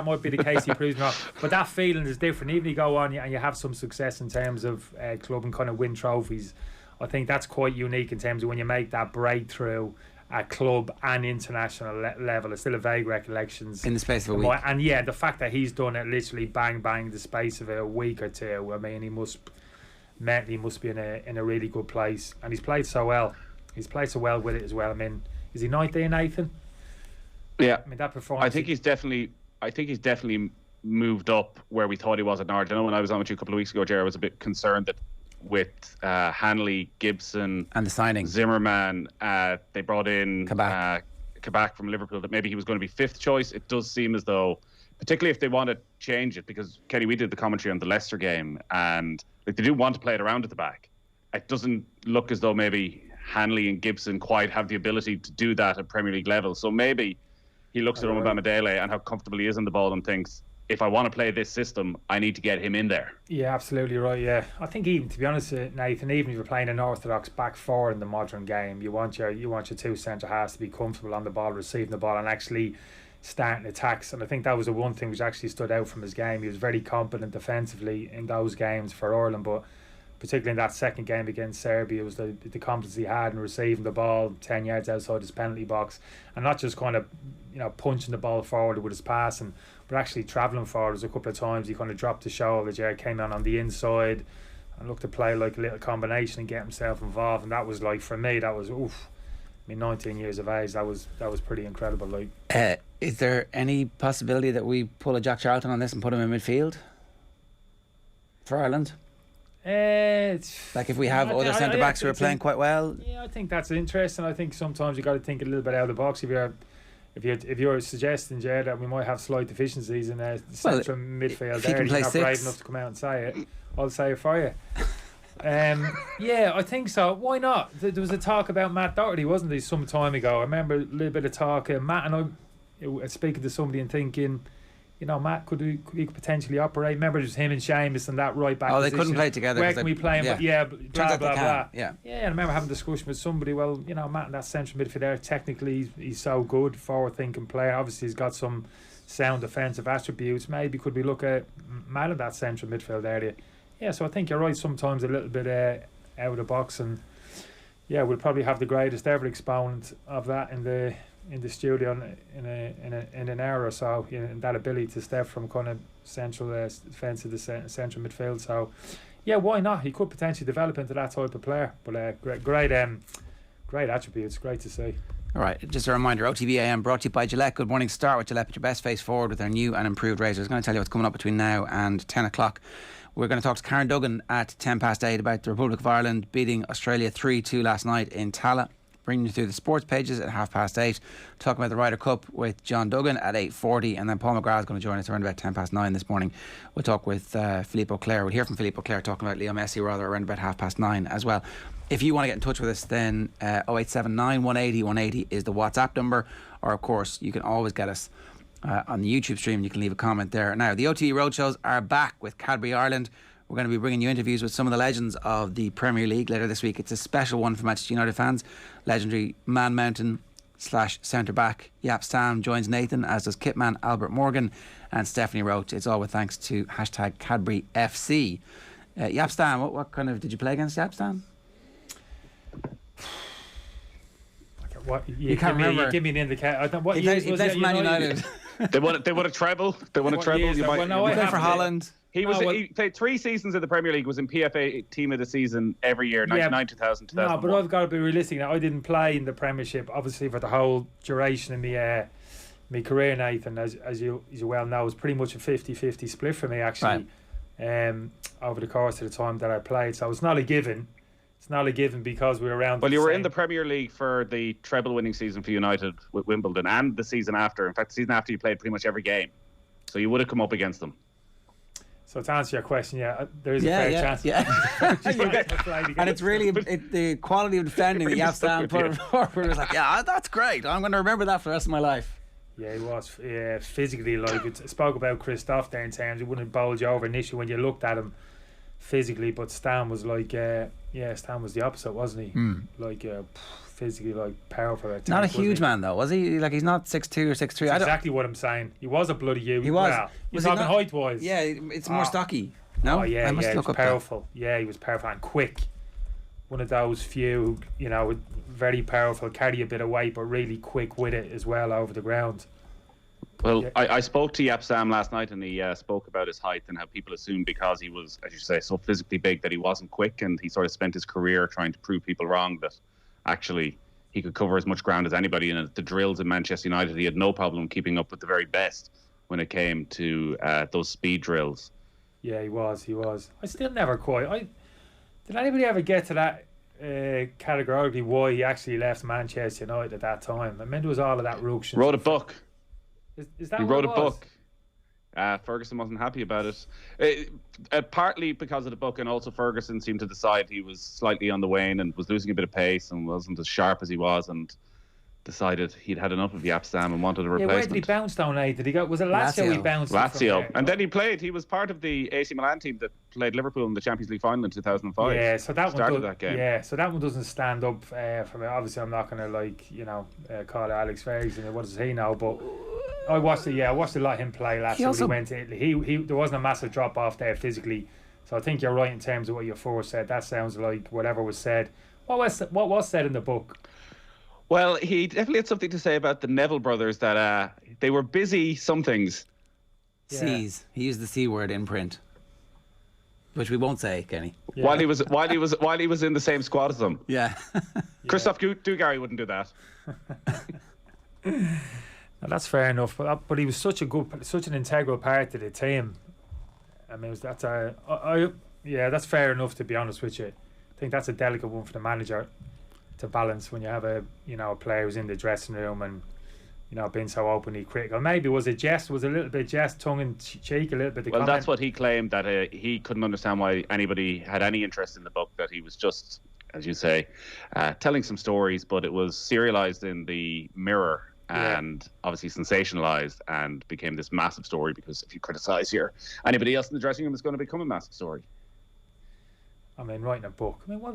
might be the case. He proves not. But that feeling is different. Even if you go on and you have some success in terms of club and kind of win trophies, I think that's quite unique in terms of when you make that breakthrough at club and international level. It's still a vague recollections in the space of a week. And the fact that he's done it literally bang the space of a week or two. I mean, he must be in a really good place, and he's played so well. He's played so well with it as well. I mean, is he 19, Nathan? Yeah. I mean, that performance. I think he's definitely moved up where we thought he was at Norwich. I know when I was on with you a couple of weeks ago, Jerry, I was a bit concerned that with Hanley, Gibson and the signing Zimmerman, they brought in Kabak from Liverpool, that maybe he was going to be 5th choice. It does seem as though, particularly if they want to change it, because Kenny, we did the commentary on the Leicester game, and they do want to play it around at the back, it doesn't look as though maybe Hanley and Gibson quite have the ability to do that at Premier League level. So maybe he looks at Omobamidele and how comfortable he is on the ball and thinks, if I want to play this system, I need to get him in there. Yeah, absolutely right. Yeah, I think even, to be honest, Nathan, even if you're playing an orthodox back four in the modern game, you want your two centre halves to be comfortable on the ball, receiving the ball, and actually starting attacks. And I think that was the one thing which actually stood out from his game. He was very competent defensively in those games for Ireland, but particularly in that second game against Serbia, it was the competence he had in receiving the ball 10 yards outside his penalty box, and not just kind of punching the ball forward with his passing, but actually travelling forward. There's a couple of times he kind of dropped the shoulder, came on the inside and looked to play like a little combination and get himself involved. And that was like, for me, that was 19 years of age, that was pretty incredible. Like, is there any possibility that we pull a Jack Charlton on this and put him in midfield for Ireland? Like if we have other centre backs who are playing quite well. Yeah, I think that's interesting. I think sometimes you got to think a little bit out of the box. If you're suggesting, Jay, that we might have slight deficiencies in the central midfield, there, you're not brave enough to come out and say it. I'll say it for you. Yeah, I think so. Why not? There was a talk about Matt Doherty, wasn't there, some time ago? I remember a little bit of talk. Matt and I speaking to somebody and thinking, Matt could potentially operate. Remember, it was him and Seamus and that right back. Oh, they position. couldn't play together. Where can we play him? Yeah, blah blah blah. Yeah. Yeah, I remember having a discussion with somebody. Well, Matt in that central midfield there, technically he's so good, forward-thinking player. Obviously, he's got some sound defensive attributes. Maybe could we look at Matt in that central midfield area? Yeah, so I think you're right. Sometimes a little bit out of the box, and yeah, we'll probably have the greatest ever exponent of that in the studio in an hour or so. And that ability to step from kind of central defence to the central midfield. So yeah, why not? He could potentially develop into that type of player. But great attributes. Great to see. All right, just a reminder, OTB AM brought to you by Gillette. Good morning. Start with Gillette. Put your best face forward with their new and improved razors. I was going to tell you what's coming up between now and 10 o'clock. We're going to talk to Karen Duggan at 8:10 about the Republic of Ireland beating Australia 3-2 last night in Tala. Bringing you through the sports pages at 8:30. Talking about the Ryder Cup with John Duggan at 8:40, and then Paul McGrath is going to join us around about 9:10 this morning. We'll talk with Philippe Auclair. We'll hear from Philippe Auclair talking about Leo Messi rather around about 9:30 as well. If you want to get in touch with us, then 0879 180 180 is the WhatsApp number, or of course you can always get us on the YouTube stream. You can leave a comment there. Now, the OTB Roadshows are back with Cadbury Ireland. We're going to be bringing you interviews with some of the legends of the Premier League later this week. It's a special one for Manchester United fans. Legendary Man Mountain / centre back Jaap Stam joins Nathan, as does Kitman Albert Morgan and Stephanie Roach. It's all with thanks to #CadburyFC. Jaap Stam, what kind of did you play against Jaap Stam? You can't remember. Give me an indicator. What years was it? Man United. They won a treble. They won a treble. He played for Holland. He played 3 seasons in the Premier League, was in PFA Team of the Season every year, 99, 2000, 2001. No, but I've got to be realistic now. I didn't play in the Premiership, obviously, for the whole duration of my career, Nathan. As you well know, it was pretty much a 50-50 split for me, actually, over the course of the time that I played. So it's not a given. It's not a given because we were around. Well, you were in the Premier League for the treble-winning season for United with Wimbledon, and the season after. In fact, the season after you played pretty much every game. So you would have come up against them. So to answer your question, there is a fair chance. Yeah. And it's really the quality of defending that Jaap Stam put forward was like, that's great. I'm going to remember that for the rest of my life. Yeah, he was physically, like, it spoke about Christophe there in terms he wouldn't bulge over initially when you looked at him physically, but Stam was like Stam was the opposite, wasn't he? Like physically, like, powerful. Not a huge man though, was he? Like, he's not 6'2" or 6'3". That's exactly what I'm saying. He was a bloody huge. He was. Well, you're talking height wise. Yeah, it's more stocky. No, he was powerful. Yeah, he was powerful and quick. One of those few, very powerful, carry a bit of weight, but really quick with it as well over the ground. Well, I spoke to Jaap Stam last night, and he spoke about his height and how people assumed because he was, as you say, so physically big that he wasn't quick, and he sort of spent his career trying to prove people wrong that actually he could cover as much ground as anybody. And at the drills in Manchester United, he had no problem keeping up with the very best when it came to those speed drills. Yeah, he was. I still never quite. Did anybody ever get to that categorically why he actually left Manchester United at that time? I mean, there was all of that ruction. Wrote a book. Is that he what wrote it a was? book. Ferguson wasn't happy about it. Partly because of the book, and also Ferguson seemed to decide he was slightly on the wane and was losing a bit of pace and wasn't as sharp as he was, and decided he'd had enough of Jaap Stam and wanted a replacement. Where did he bounce down, Did he go? Was it Lazio he bounced? Lazio. And then he was part of the AC Milan team that played Liverpool in the Champions League final in 2005. Yeah, so that started one that game. Yeah, so that one doesn't stand up for me. Obviously, I'm not going to call Alex Ferguson. What does he know? But I watched it. Yeah, I watched a lot of him play last year. When he went to Italy. He there wasn't a massive drop off there physically. So I think you're right in terms of what you first said. That sounds like whatever was said. What was said in the book? Well, he definitely had something to say about the Neville brothers, that they were busy somethings. Yeah. C's. He used the C word in print, which we won't say, Kenny. Yeah. While he was in the same squad as them. Yeah. Christophe Dugarry wouldn't do that. Now, that's fair enough, but he was such an integral part of the team. I mean, that's fair enough, to be honest with you. I think that's a delicate one for the manager to balance when you have a player who's in the dressing room and being so openly critical. Maybe was a little bit jest, tongue in cheek, a little bit. Well, that's what he claimed, that he couldn't understand why anybody had any interest in the book. That he was just, as you say, telling some stories, but it was serialized in the Mirror and obviously sensationalized and became this massive story. Because if you criticize anybody else in the dressing room, it's going to become a massive story. I mean, writing a book. I mean, how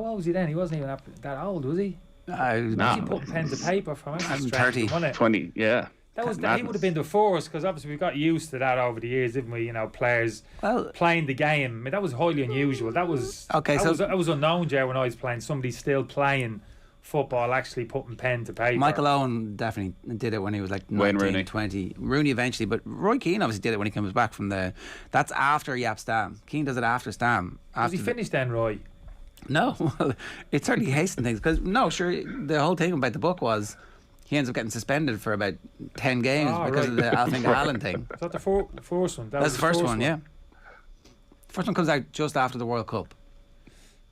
old was he then? He wasn't even that old, was he? No. Was he putting pen to paper from it? I'm 30. 20, yeah. He would have been the force, because obviously we've got used to that over the years, didn't we? Players playing the game. I mean, that was highly unusual. That was unknown, Jerry, when I was playing. Somebody still playing football, actually putting pen to paper. Michael Owen definitely did it when he was like 19, 20. Rooney eventually, but Roy Keane obviously did it when he comes back from that's after Jaap Stam. Keane does it after Stam. Was he finished then, Roy? No, well, it certainly hastened things, because the whole thing about the book was he ends up getting suspended for about 10 games because of the Alfing Allen thing. Is that the first one? That's the first one, yeah. The first one comes out just after the World Cup.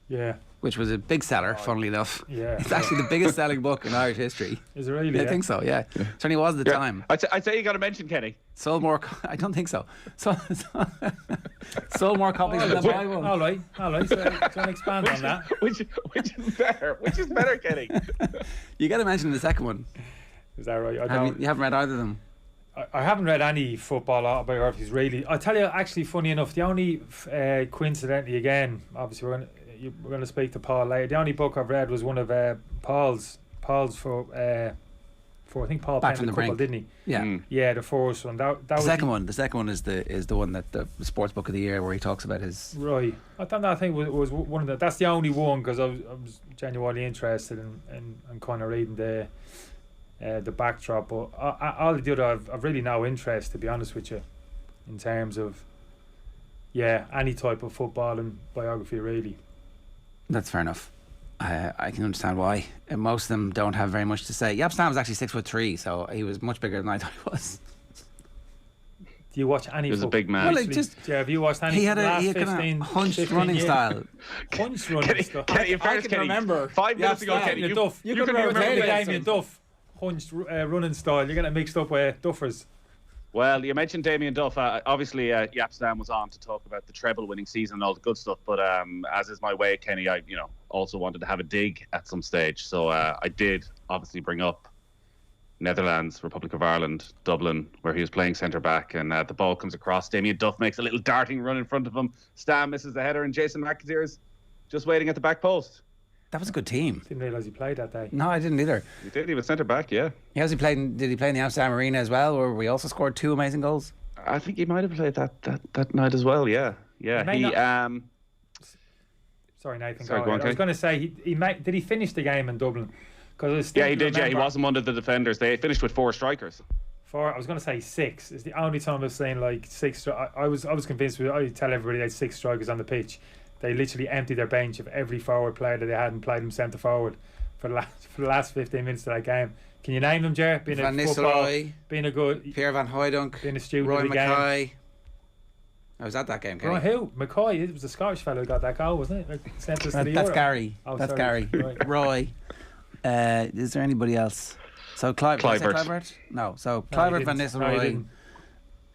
Yeah. Which was a big seller, funnily enough. Yeah. It's actually the biggest selling book in Irish history. Is it really? I think so, yeah. Certainly was at the time. I'd say you got to mention Kenny. Sold more... I don't think so. Sold more copies than the Bible. All right. So can I expand on that? Which is better? Which is better, Kenny? You got to mention the second one. Is that right? You haven't read either of them? I haven't read any football autobiographies, really. I tell you, actually, funny enough, the only coincidentally, again, obviously we're going to speak to Paul later. The only book I've read was one of Paul's for I think Paul Back penned from a the couple, brink. didn't he? Yeah. Yeah, the first one. That the was second one. The second one is the one that the sports book of the year, where he talks about his. Right. I thought that thing was one of the. That's the only one, because I was genuinely interested in kind of reading the backdrop. But all the other, I've really no interest, to be honest with you, in terms of any type of football and biography, really. That's fair enough. I can understand why. Most of them don't have very much to say. Jaap Stam was actually 6'3", so he was much bigger than I thought he was. Do you watch any? He was a big man. Well, have you watched any? He had a 15, hunched running style. Hunched running style. I can remember 5 minutes ago, Kenny. You can remember Damien Duff. Hunched running style. You're getting mixed up with Duffers. Well, you mentioned Damien Duff. Obviously, Jaap Stam was on to talk about the treble-winning season and all the good stuff. But as is my way, Kenny, I also wanted to have a dig at some stage. So I did obviously bring up Netherlands, Republic of Ireland, Dublin, where he was playing centre back, and the ball comes across. Damien Duff makes a little darting run in front of him. Stam misses the header, and Jason McAteer's just waiting at the back post. That was a good team. Didn't realise he played that day. No, I didn't either. He did. He was centre back, yeah. Did he play in the Jaap Stam Arena as well, where we also scored 2 amazing goals? I think he might have played that night as well. Yeah. Sorry, Nathan. Sorry, go on, I was going to say, did he finish the game in Dublin? Yeah, he did. Yeah, he wasn't one of the defenders. They finished with 4 strikers. I was going to say 6. It's the only time I've seen like 6. I was convinced. I tell everybody they had 6 strikers on the pitch. They literally emptied their bench of every forward player that they had and played them centre forward for the last 15 minutes of that game. Can you name them, Jaap? Being Van a football, Nistelrooy, being a good, Pierre Van Hooijdonk, being a student Roy of the Mackay. game. I was at that game, Kenny. Right, who? Mackay. It was the Scottish fellow who got that goal, wasn't it? Like, sent us to the That's Euro. Gary. Oh, that's sorry. Gary. Right. Roy. Is there anybody else? So Clivert. Clivert. No. So No, Clivert, he Van didn't. No, he Nistelrooy, didn't.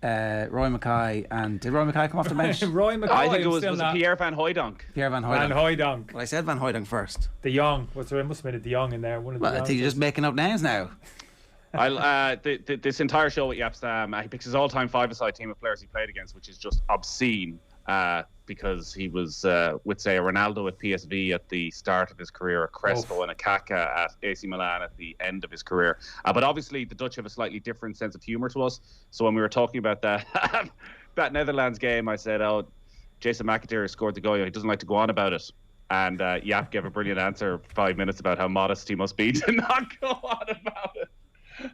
Roy Mackay, and did Roy Mackay come off the bench? Roy Mackay. I think it was still not. Pierre Van Hooijdonk. Pierre Van Van Hooijdonk. Hooijdonk. Well, I said Van Hooijdonk first. De Jong. There must have been a De Jong in there. One of the Well, I think you're just making up names now. This entire show with Jaap Stam, he picks his all-time five-a-side team of players he played against, which is just obscene. Because he was with, say, a Ronaldo at PSV at the start of his career, a Crespo and a Kaká at AC Milan at the end of his career. But obviously, the Dutch have a slightly different sense of humour to us. So when we were talking about that that Netherlands game, I said, "Oh, Jason McAteer scored the goal. He doesn't like to go on about it." And Jaap gave a brilliant answer, 5 minutes, about how modest he must be to not go on about it.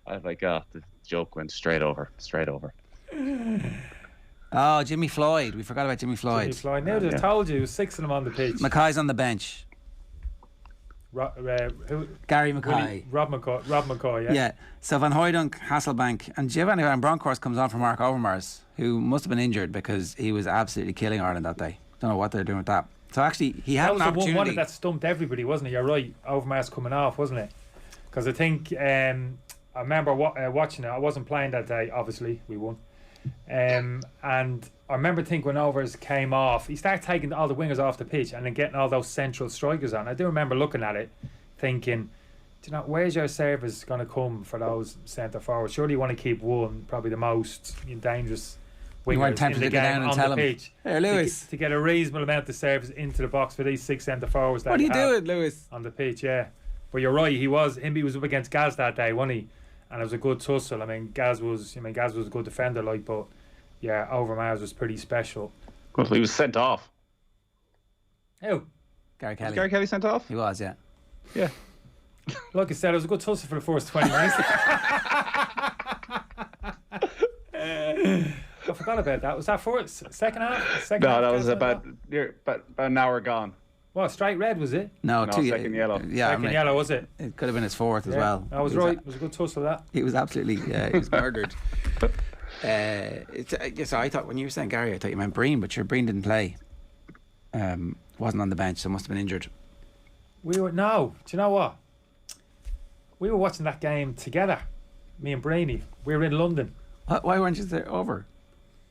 I was like, "Oh, the joke went straight over." Oh, Jimmy Floyd. We forgot about Jimmy Floyd. Jimmy Floyd. Now I told you, 6 of them on the pitch. Mackay's on the bench. Gary Mackay. Rob McCoy, yeah. Yeah. So Van Hooijdonk, Hasselbank, and Giovanni Van Bronckhorst comes on for Mark Overmars, who must have been injured because he was absolutely killing Ireland that day. Don't know what they're doing with that. So actually, he had an opportunity. That was the one that stumped everybody, wasn't it? You're right. Overmars coming off, wasn't it? Because I think I remember watching it. I wasn't playing that day. Obviously, we won. And I remember thinking when Overs came off, he started taking all the wingers off the pitch and then getting all those central strikers on. I do remember looking at it, thinking, do you know, where's your service going to come for those centre forwards? Surely you want to keep one, probably the most dangerous wingers you weren't tempted in the to go game down and on tell the him, pitch. "Hey, Lewis, to get a reasonable amount of service into the box for these 6 centre forwards. What are you doing, Lewis?" On the pitch, yeah. But you're right, he was up against Gaz that day, wasn't he? And it was a good tussle. I mean, Gaz was a good defender, but yeah, Overmars was pretty special. Well, he was sent off. Who? Gary Kelly. Was Gary Kelly sent off? He was, yeah. Yeah. Like I said, it was a good tussle for the first 20 minutes. I forgot about that. Was that second half? No, that was about an hour gone. What, straight red, was it? No, second yellow. Yeah, second yellow, was it? It could have been his fourth as well. I was right. It was a good tussle, that. He was absolutely, he was murdered. So I thought when you were saying Gary, I thought you meant Breen, but sure, Breen didn't play. Wasn't on the bench, so must have been injured. Do you know what? We were watching that game together, me and Brainy. We were in London. Why weren't you there over?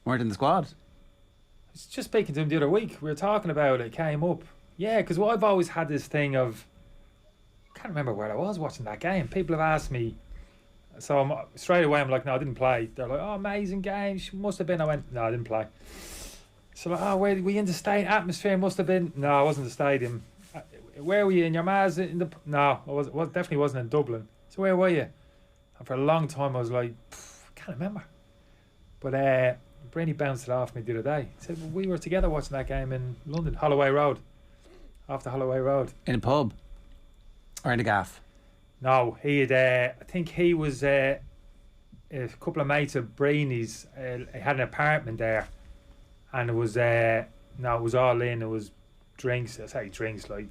Weren't in the squad? I was just speaking to him the other week. We were talking about it. It came up. Yeah, because I've always had this thing of, I can't remember where I was watching that game. People have asked me, so straight away I'm like, no, I didn't play. They're like, oh, amazing game. Must have been. I went, no, I didn't play. So like, oh, where were you in the stadium? Atmosphere must have been. No, I wasn't in the stadium. Where were you in your Mars? No, I definitely wasn't in Dublin. So where were you? And for a long time I was like, I can't remember. But Brainy bounced it off me the other day. He said, well, we were together watching that game in London, Holloway Road. Off the Holloway Road. In a pub? Or in a gaff? No, he had, I think he was a couple of mates of Brainy's. He had an apartment there. And it was, it was all in. It was drinks. I say drinks, like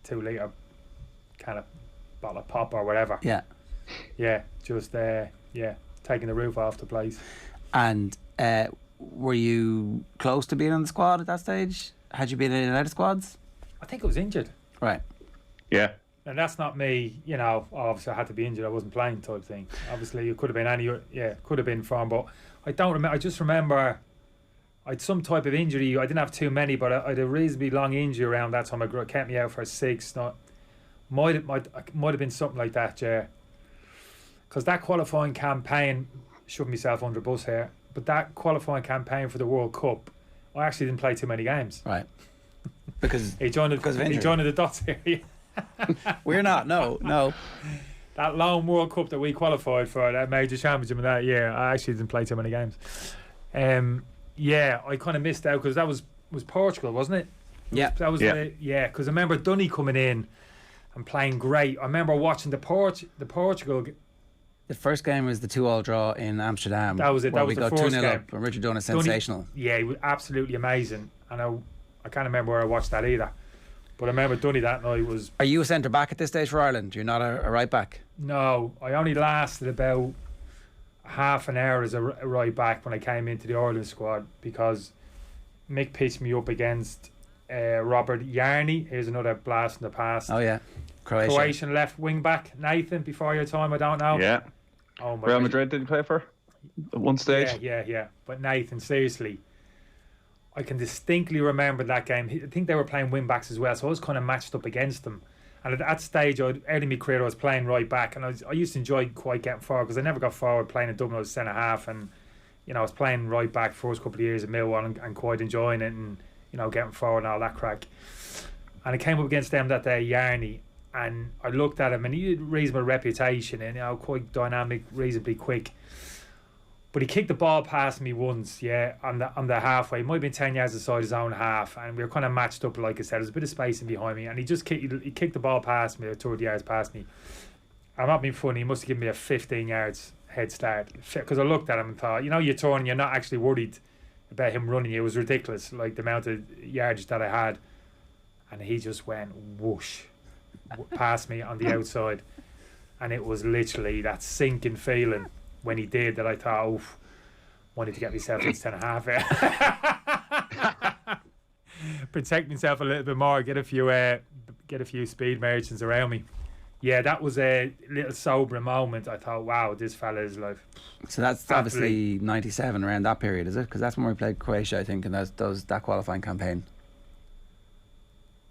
2 litre kind of bottle of pop or whatever. Yeah. Yeah, just, taking the roof off the place. And were you close to being on the squad at that stage? Had you been in and out of squads? I think I was injured. Right. Yeah. And that's not me, obviously I had to be injured, I wasn't playing type thing. Obviously it could have been could have been from, but I don't remember. I just remember I had some type of injury. I didn't have too many, but I had a reasonably long injury around that time. It kept me out for 6. Might have been something like that, yeah. Because that qualifying campaign, shoving myself under a bus here, but that qualifying campaign for the World Cup, I actually didn't play too many games. Right. Because he joined the dots here. We're not. No. That lone World Cup that we qualified for, that major championship in that year, I actually didn't play too many games. I kind of missed out because that was Portugal, wasn't it? Yeah. That was because I remember Dunny coming in and playing great. I remember watching the Portugal. The first game was the 2-2 draw in Amsterdam. That was it. That was the first game. 2-0 up, and Richard Dunn is sensational. He was absolutely amazing. And I can't remember where I watched that either. But I remember Dunny that night was... Are you a centre back at this stage for Ireland? You're not a right back? No, I only lasted about half an hour as a right back when I came into the Ireland squad because Mick pitched me up against Robert Yarney. Here's another blast in the past. Oh yeah, Croatian left wing back. Nathan, before your time, I don't know. Yeah. Oh my Real God. Madrid did you play for? at one stage. Yeah. But Nathan, seriously, I can distinctly remember that game. I think they were playing wing-backs as well, so I was kind of matched up against them. And at that stage, early in my career, I was playing right back, and I used to enjoy quite getting forward because I never got forward playing in Dublin. I was centre half, and I was playing right back first couple of years at Millwall and quite enjoying it, and getting forward and all that crack. And I came up against them that day, Yarney, and I looked at him, and he had a reasonable reputation, and quite dynamic, reasonably quick. But he kicked the ball past me once, on the halfway. It might have been 10 yards aside his own half, and we were kind of matched up, like I said. There's a bit of spacing behind me, and he kicked the ball past me, or 30 yards past me. I'm not being funny, he must have given me a 15 yards head start. Because I looked at him and thought, you turn and you're not actually worried about him running you. It was ridiculous, like the amount of yardage that I had. And he just went whoosh past me on the outside. And it was literally that sinking feeling when he did that I thought, oof, wanted to get myself into 10.5 here. Protect myself a little bit more, get a few speed merchants around me. Yeah, that was a little sobering moment. I thought, wow, this fella is like... So that's obviously 97, around that period, is it? Because that's when we played Croatia, I think, and that qualifying campaign.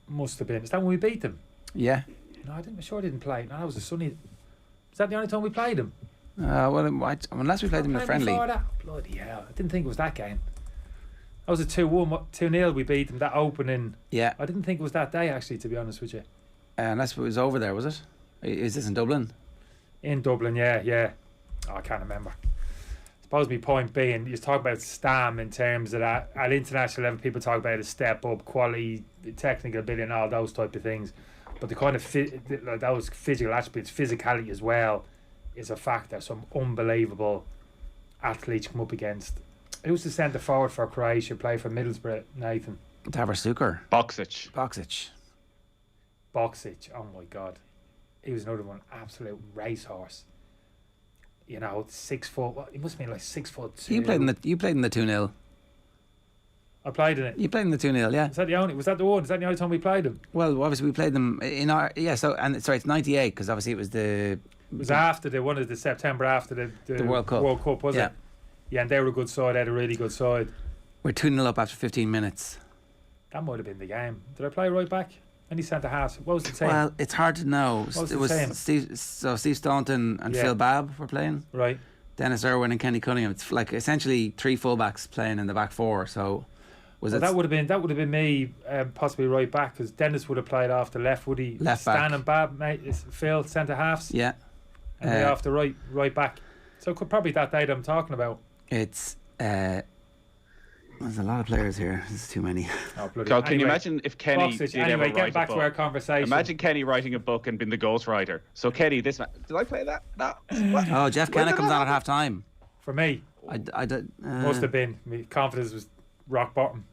Must have been. Is that when we beat them? Yeah. No, I didn't play. No, that was a sunny... Is that the only time we played them? Well, unless we played them in a friendly. Bloody hell. I didn't think it was that game. That was a 2-0 we beat them, that opening. Yeah. I didn't think it was that day, actually, to be honest with you. Unless it was over there, was it? Is this in Dublin? In Dublin, yeah. Oh, I can't remember. I suppose my point being, you talk about Stam in terms of that. At international level, people talk about a step up, quality, technical ability, and all those type of things. But the kind of those physical attributes, physicality as well, is a factor. Some unbelievable athletes come up against. Who's the centre forward for Croatia? Play for Middlesbrough, Nathan. Tavor Boksic. Oh my God. He was another one, absolute racehorse. 6 foot. He must have been like 6'2". You played in the 2-0. I played in it. You played in the 2-0, yeah. Was that the only time we played them? Well, obviously we played them in our it's 98 because obviously it was It was after the September after the World Cup. World Cup, was it? Yeah, and they were a good side. They had a really good side. We're 2-0 up after 15 minutes. That might have been the game. Did I play right back? Any centre halves? What was the team? Well, it's hard to know. What was it was Steve Staunton and Phil Babb were playing. Right. Dennis Irwin and Kenny Cunningham. It's like essentially 3 fullbacks playing in the back 4. So that would have been me, possibly right back, because Dennis would have played off the left, would he? Left Stan back. and Babb, mate, centre halves. Yeah. And they off the right back. So it could probably that day that I'm talking about. It's there's a lot of players here. There's too many. Oh, so can you imagine if Kenny did ever write get back a book? to our conversation. Imagine Kenny writing a book and being the ghostwriter. So Kenny, did I play that? No. What? Oh, Jeff Kenna comes on at half time. For me, must have been. My confidence was rock bottom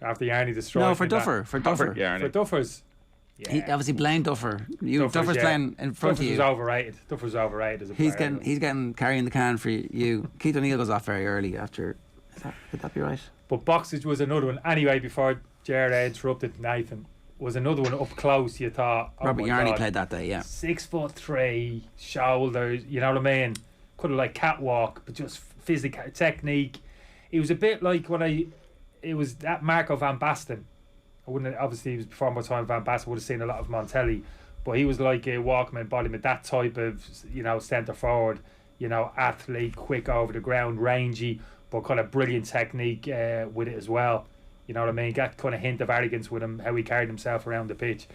after Yarney destroyed. No, for Duffer. For Duffers. Yeah. He obviously blamed Duffer. Duffer's playing in front of you. Duffer's overrated as a player. He's getting carrying the can for you. Keith O'Neill goes off very early after. Could that be right? But Boksic was another one. Anyway, before Jared interrupted Nathan, was another one up close. You thought Robert Yarney played that day, yeah. 6'3", shoulders. You know what I mean? Could have like catwalk, but just physical technique. He was a bit like it was that Marco van Basten. I wouldn't obviously he was before my time. Van Basten would have seen a lot of Montelli, but he was like a walkman embodiment. That type of centre forward. Athlete, quick over the ground, rangy, but kind of brilliant technique with it as well. You know what I mean? Got kind of hint of arrogance with him, how he carried himself around the pitch.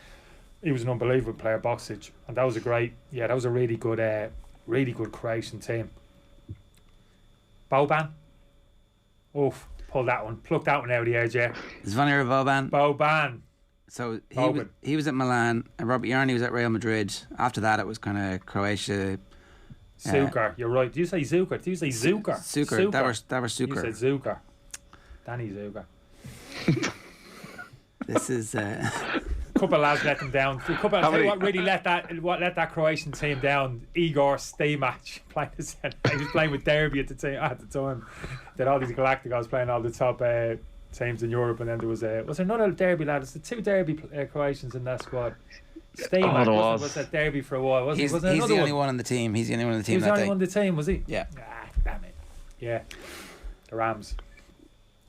He was an unbelievable player, Boksic, and that was a really good Croatian team. Boban, pluck that one out of the air, Jay. Zvonimir Boban. Boban. So he was at Milan, and Robert Yarney was at Real Madrid. After that, it was kind of Croatia. Zucker, you're right. Do you say Zucker? Do you say Zucker? Zucker. That was Zucker. You said Zucker. Danny Zucker. This is. Couple of lads let them down. What really let that Croatian team down? Igor Stimac playing the centre. He was playing with Derby at the time. That all these Galacticos playing all the top teams in Europe, and then there was another Derby lad. It's the 2 Derby Croatians in that squad. Stimac was at Derby for a while. He's the only one on the team. He's the only one on the team. He was the only one on the team, was he? Yeah. Damn it. Yeah, the Rams.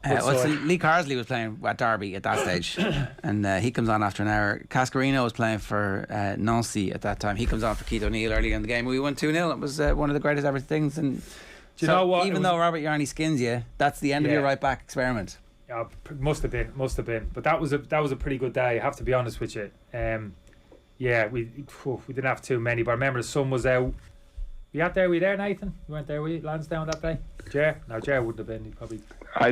So Lee Carsley was playing at Derby at that stage, and he comes on after an hour. Cascarino was playing for Nancy at that time. He comes on for Keith O'Neill early in the game. We won 2-0. It was one of the greatest ever things. And do you know what? Even though Robert Yarney skins you, that's the end of your right back experiment. Yeah, must have been. But that was a pretty good day. I have to be honest with you. Yeah, we didn't have too many, but I remember the sun was out. Were you there, Nathan? You weren't there, were you? Lansdowne that day? Jer? No, Jer wouldn't have been. He probably. I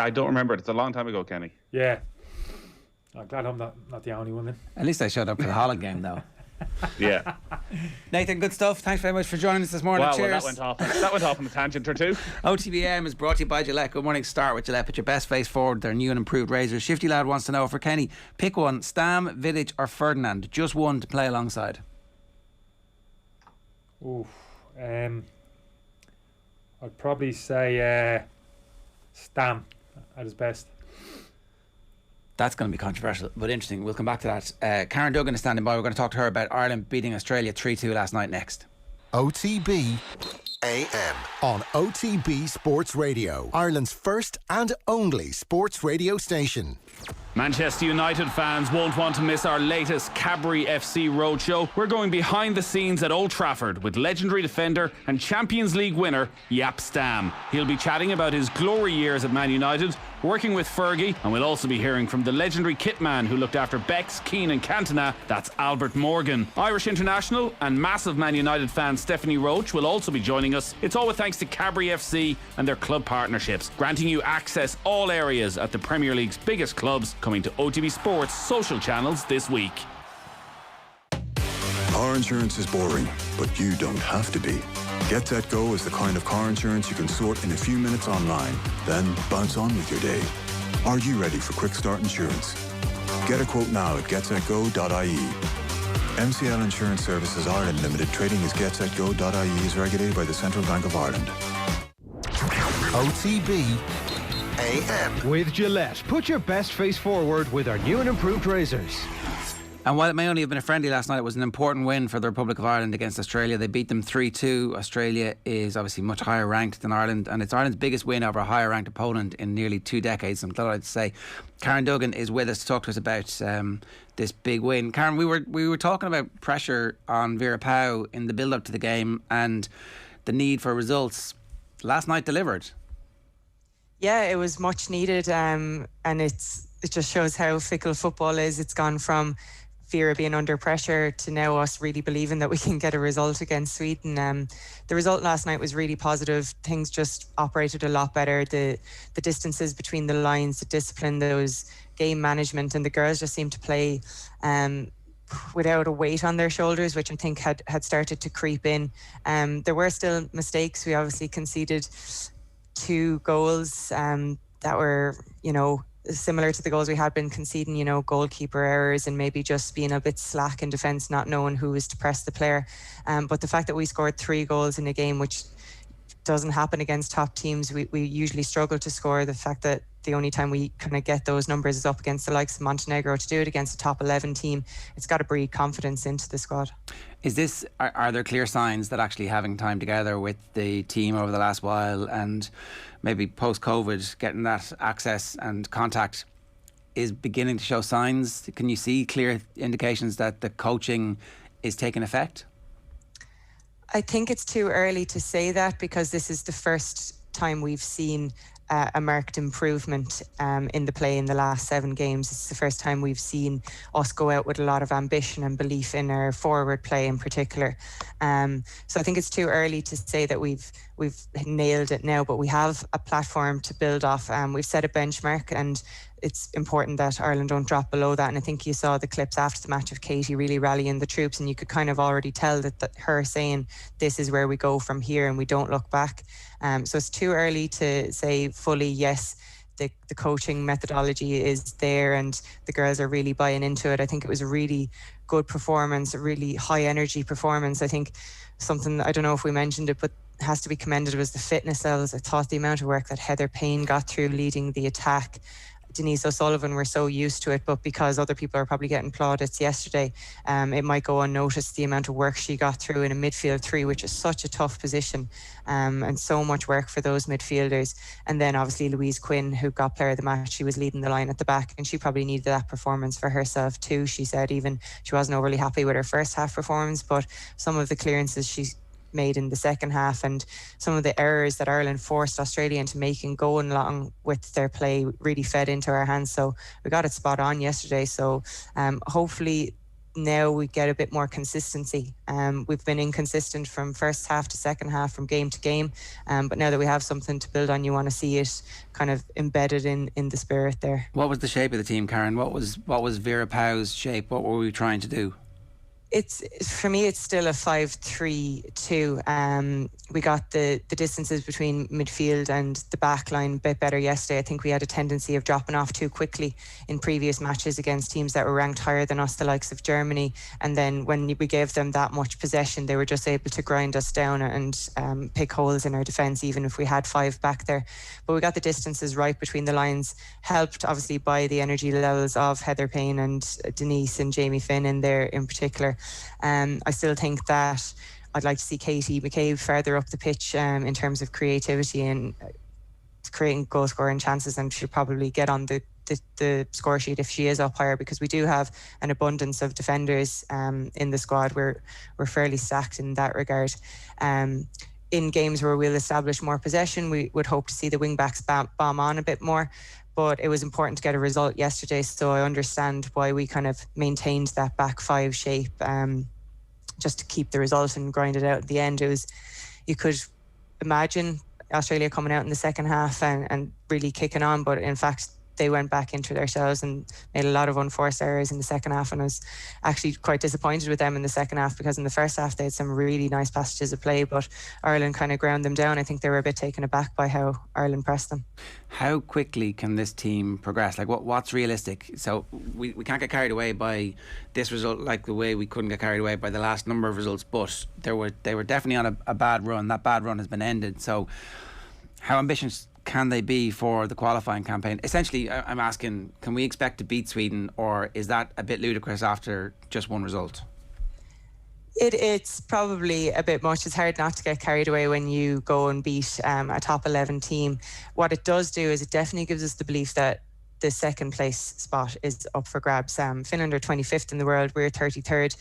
don't remember it. It's a long time ago, Kenny. Yeah. I'm glad I'm not the only one then. At least I showed up for the Holland game, though. Yeah. Nathan, good stuff. Thanks very much for joining us this morning. Wow, Cheers. well, that went off on a tangent or two. OTB AM is brought to you by Gillette. Good morning. Start with Gillette. Put your best face forward. Their new and improved razors. Shifty Lad wants to know, for Kenny, pick one: Stam, Vidic or Ferdinand. Just one to play alongside. Oof. I'd probably say Stam at his best. That's going to be controversial, but interesting. We'll come back to that. Karen Duggan is standing by. We're going to talk to her about Ireland beating Australia 3-2 last night next. OTB AM on OTB Sports Radio, Ireland's first and only sports radio station. Manchester United fans won't want to miss our latest Cadbury FC roadshow. We're going behind the scenes at Old Trafford with legendary defender and Champions League winner Jaap Stam. He'll be chatting about his glory years at Man United, working with Fergie, and we'll also be hearing from the legendary kitman who looked after Bex, Keane and Cantona. That's Albert Morgan. Irish international and massive Man United fan Stephanie Roach will also be joining us. It's all with thanks to Cadbury FC and their club partnerships, granting you access all areas at the Premier League's biggest clubs, coming to OTB Sports social channels this week. Car insurance is boring, but you don't have to be. Get Set Go is the kind of car insurance you can sort in a few minutes online, then bounce on with your day. Are you ready for Quick Start Insurance? Get a quote now at getsetgo.ie. MCL Insurance Services Ireland Limited, trading as getsetgo.ie, is regulated by the Central Bank of Ireland. OTB AM. With Gillette, put your best face forward with our new and improved razors. And while it may only have been a friendly last night, it was an important win for the Republic of Ireland against Australia. They beat them 3-2. Australia is obviously much higher ranked than Ireland, and it's Ireland's biggest win over a higher ranked opponent in nearly 2 decades. I'm delighted to say Karen Duggan is with us to talk to us about this big win. Karen, we were talking about pressure on Vera Pauw in the build up to the game and the need for results. Last night delivered. Yeah, it was much needed, and it just shows how fickle football is. It's gone from Vera being under pressure to now us really believing that we can get a result against Sweden. The result last night was really positive. Things just operated a lot better. The distances between the lines, the discipline, those game management, and the girls just seemed to play without a weight on their shoulders, which I think had started to creep in. There were still mistakes. We obviously conceded 2 goals that were, similar to the goals we had been conceding, goalkeeper errors and maybe just being a bit slack in defence, not knowing who was to press the player. But the fact that we scored 3 goals in a game, which doesn't happen against top teams, we usually struggle to score. The fact that the only time we kind of get those numbers is up against the likes of Montenegro. To do it against a top 11 team, it's got to breed confidence into the squad. Are there clear signs that actually having time together with the team over the last while and maybe post-COVID getting that access and contact is beginning to show signs? Can you see clear indications that the coaching is taking effect? I think it's too early to say that, because this is the first time we've seen a marked improvement in the play in the last 7 games. It's the first time we've seen us go out with a lot of ambition and belief in our forward play in particular. So I think it's too early to say that we've nailed it now, but we have a platform to build off. We've set a benchmark, and it's important that Ireland don't drop below that. And I think you saw the clips after the match of Katie really rallying the troops, and you could kind of already tell that her saying this is where we go from here and we don't look back. So it's too early to say fully yes, the coaching methodology is there and the girls are really buying into it. I think it was a really good performance, a really high energy performance. I think something, I don't know if we mentioned it, but has to be commended was the fitness levels. I thought the amount of work that Heather Payne got through leading the attack, Denise O'Sullivan were so used to it, but because other people are probably getting plaudits yesterday, it might go unnoticed the amount of work she got through in a midfield three, which is such a tough position, and so much work for those midfielders. And then obviously Louise Quinn, who got player of the match, she was leading the line at the back, and she probably needed that performance for herself too. She said even she wasn't overly happy with her first half performance, but some of the clearances she made in the second half and some of the errors that Ireland forced Australia into making going along with their play really fed into our hands. So we got it spot on yesterday. So hopefully now we get a bit more consistency. We've been inconsistent from first half to second half, from game to game, but now that we have something to build on, you want to see it kind of embedded in the spirit there. What was the shape of the team, Karen? What was Vera Pauw's shape? What were we trying to do? For me, it's still a 5-3-2. We got the distances between midfield and the back line a bit better yesterday. I think we had a tendency of dropping off too quickly in previous matches against teams that were ranked higher than us, the likes of Germany. And then when we gave them that much possession, they were just able to grind us down and pick holes in our defence, even if we had 5 back there. But we got the distances right between the lines, helped obviously by the energy levels of Heather Payne and Denise and Jamie Finn in there in particular. I still think that I'd like to see Katie McCabe further up the pitch in terms of creativity and creating goal scoring chances, and she'll probably get on the score sheet if she is up higher, because we do have an abundance of defenders in the squad. We're fairly stacked in that regard. In games where we'll establish more possession, we would hope to see the wing backs bomb on a bit more. But it was important to get a result yesterday, so I understand why we kind of maintained that back 5 shape, just to keep the result and grind it out at the end. You could imagine Australia coming out in the second half and really kicking on, but in fact they went back into themselves and made a lot of unforced errors in the second half, and I was actually quite disappointed with them in the second half, because in the first half they had some really nice passages of play, but Ireland kind of ground them down. I think they were a bit taken aback by how Ireland pressed them. How quickly can this team progress? Like what's realistic? So we can't get carried away by this result like the way we couldn't get carried away by the last number of results, but they were definitely on a bad run. That bad run has been ended. So how ambitious can they be for the qualifying campaign? Essentially, I'm asking, can we expect to beat Sweden, or is that a bit ludicrous after just one result? It's probably a bit much. It's hard not to get carried away when you go and beat a top 11 team. What it does do is it definitely gives us the belief that the second place spot is up for grabs. Finland are 25th in the world, we're 33rd.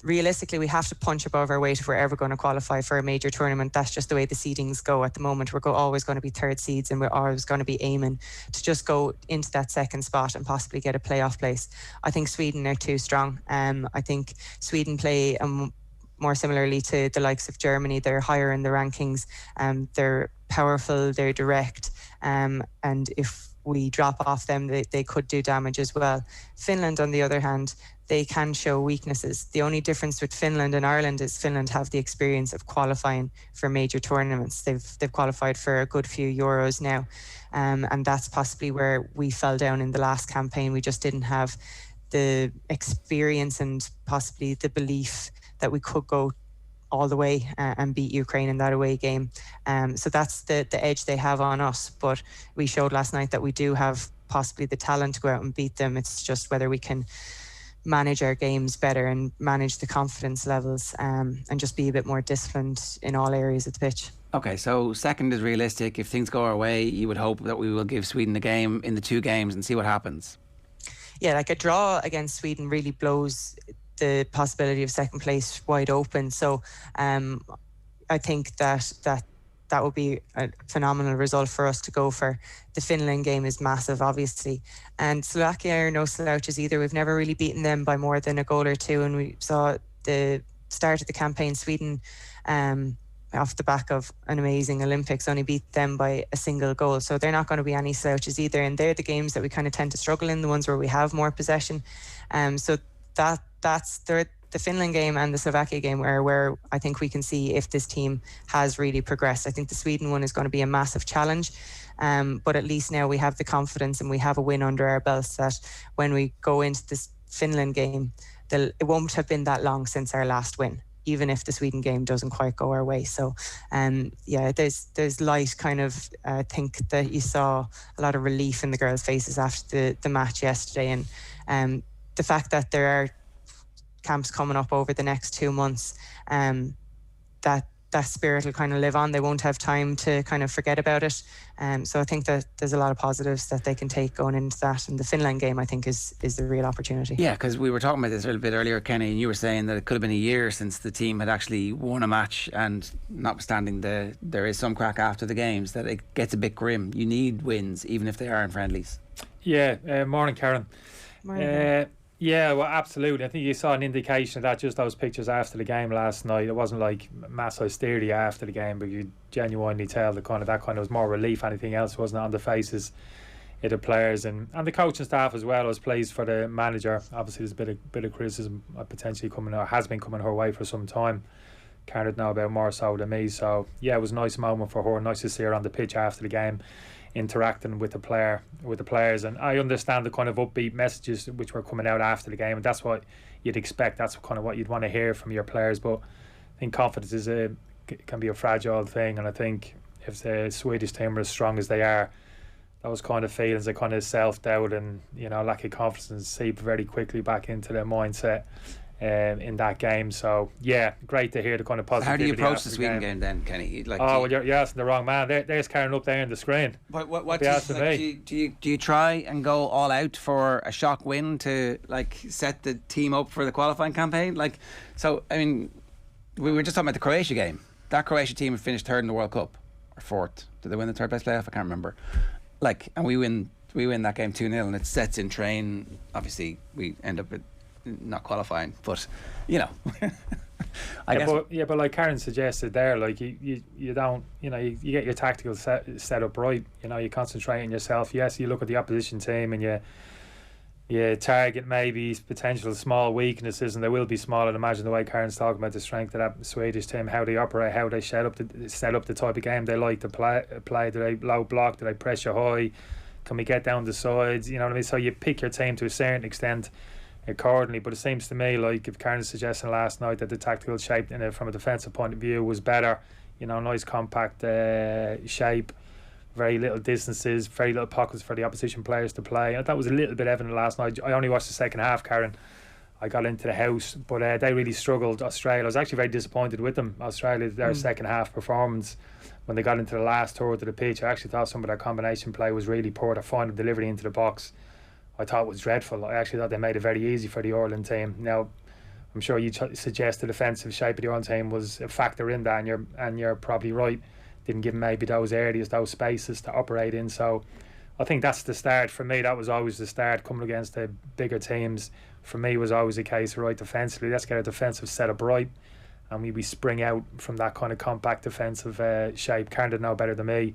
Realistically, we have to punch above our weight if we're ever going to qualify for a major tournament. That's just the way the seedings go at the moment. We're always going to be third seeds, and we're always going to be aiming to just go into that second spot and possibly get a playoff place. I think Sweden are too strong. I think Sweden play more similarly to the likes of Germany. They're higher in the rankings. They're powerful, they're direct, and if we drop off them, they could do damage as well. Finland, on the other hand, they can show weaknesses. The only difference with Finland and Ireland is Finland have the experience of qualifying for major tournaments. They've qualified for a good few Euros now, and that's possibly where we fell down in the last campaign. We just didn't have the experience and possibly the belief that we could go all the way and beat Ukraine in that away game. So that's the edge they have on us. But we showed last night that we do have possibly the talent to go out and beat them. It's just whether we can manage our games better and manage the confidence levels and just be a bit more disciplined in all areas of the pitch. Okay, so second is realistic. If things go our way, you would hope that we will give Sweden a game in the 2 games and see what happens. Yeah, like a draw against Sweden really blows the possibility of second place wide open. So I think that would be a phenomenal result for us to go for. The Finland game is massive, obviously. And Slovakia are no slouches either. We've never really beaten them by more than a goal or 2. And we saw the start of the campaign, Sweden, off the back of an amazing Olympics, only beat them by a single goal. So they're not going to be any slouches either. And they're the games that we kind of tend to struggle in, the ones where we have more possession. So that's the Finland game and the Slovakia game where I think we can see if this team has really progressed. I think the Sweden one is going to be a massive challenge, but at least now we have the confidence and we have a win under our belts that when we go into this Finland game, it won't have been that long since our last win. even if the Sweden game doesn't quite go our way. So, there's light kind of. I think that you saw a lot of relief in the girls' faces after the match yesterday, and the fact that there are camps coming up over the next 2 months, that spirit will kind of live on. They won't have time to kind of forget about it. So I think that there's a lot of positives that they can take going into that. And the Finland game, I think, is the real opportunity. Yeah, because we were talking about this a little bit earlier, Kenny, and you were saying that it could have been a year since the team had actually won a match, and notwithstanding there is some crack after the games, that it gets a bit grim. You need wins, even if they are in friendlies. Yeah, morning, Karen. Morning. Yeah, well, absolutely. I think you saw an indication of that, just those pictures after the game last night. It wasn't like mass hysteria after the game, but you could genuinely tell that kind of was more relief. Anything else wasn't on the faces of the players and the coaching staff as well. I was pleased for the manager. Obviously, there's a bit of criticism potentially coming, or has been coming her way for some time. Karen know about more so than me. So yeah, it was a nice moment for her. Nice to see her on the pitch after the game, interacting with the players, and I understand the kind of upbeat messages which were coming out after the game, and that's what you'd expect. That's kind of what you'd want to hear from your players. But I think confidence can be a fragile thing, and I think if the Swedish team are as strong as they are, those kind of feelings of kind of self-doubt and lack of confidence seep very quickly back into their mindset in that game. So yeah, great to hear the kind of positivity. How do you approach the Sweden game then, Kenny? You're asking the wrong man. There's Karen up there on the screen. What do you try and go all out for a shock win to set the team up for the qualifying campaign? So I mean, we were just talking about the Croatia game. That Croatia team had finished third in the World Cup, or fourth. Did they win the third place playoff? I can't remember. And we win that game 2-0, and it sets in train. Obviously, we end up with not qualifying, but I guess. But like Karen suggested there, you don't, you get your tactical set up right. You concentrate on yourself. Yes, you look at the opposition team and you target maybe potential small weaknesses, and they will be small. I'd imagine the way Karen's talking about the strength of that Swedish team, how they operate, how they set up the type of game they like to play. Do they low block? Do they pressure high? Can we get down the sides? You know what I mean? So you pick your team to a certain extent accordingly, but it seems to me like if Karen's suggesting last night that the tactical shape from a defensive point of view was better, nice compact shape, very little distances, very little pockets for the opposition players to play. That was a little bit evident last night. I only watched the second half, Karen. I got into the house, but they really struggled. Australia, I was actually very disappointed with them. Australia, their second half performance, when they got into the last third of the pitch, I actually thought some of their combination play was really poor. Their final delivery into the box, I thought was dreadful. I actually thought they made it very easy for the Ireland team. Now, I'm sure you suggest the defensive shape of the Ireland team was a factor in that, and you're probably right. Didn't give maybe those areas, those spaces to operate in. So I think that's the start for me. That was always the start, coming against the bigger teams. For me, was always a case, right, defensively, let's get a defensive setup right, and we spring out from that kind of compact defensive shape. Karen didn't know better than me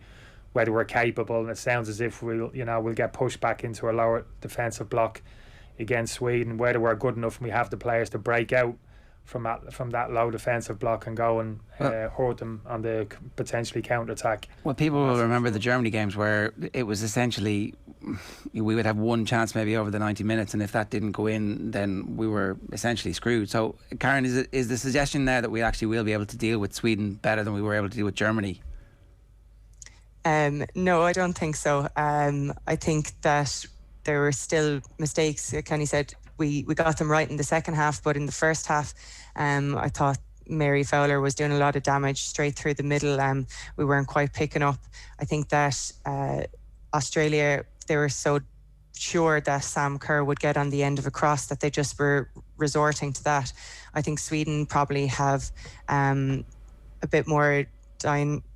whether we're capable, and it sounds as if we'll get pushed back into a lower defensive block against Sweden, whether we're good enough and we have the players to break out from that low defensive block and go and hurt them on the potentially counter-attack. Well, people will remember the Germany games where it was essentially we would have one chance maybe over the 90 minutes, and if that didn't go in, then we were essentially screwed. So, Karen, is the suggestion there that we actually will be able to deal with Sweden better than we were able to deal with Germany? No, I don't think so. I think that there were still mistakes. Kenny said we got them right in the second half, but in the first half, I thought Mary Fowler was doing a lot of damage straight through the middle. We weren't quite picking up. I think that Australia, they were so sure that Sam Kerr would get on the end of a cross that they just were resorting to that. I think Sweden probably have a bit more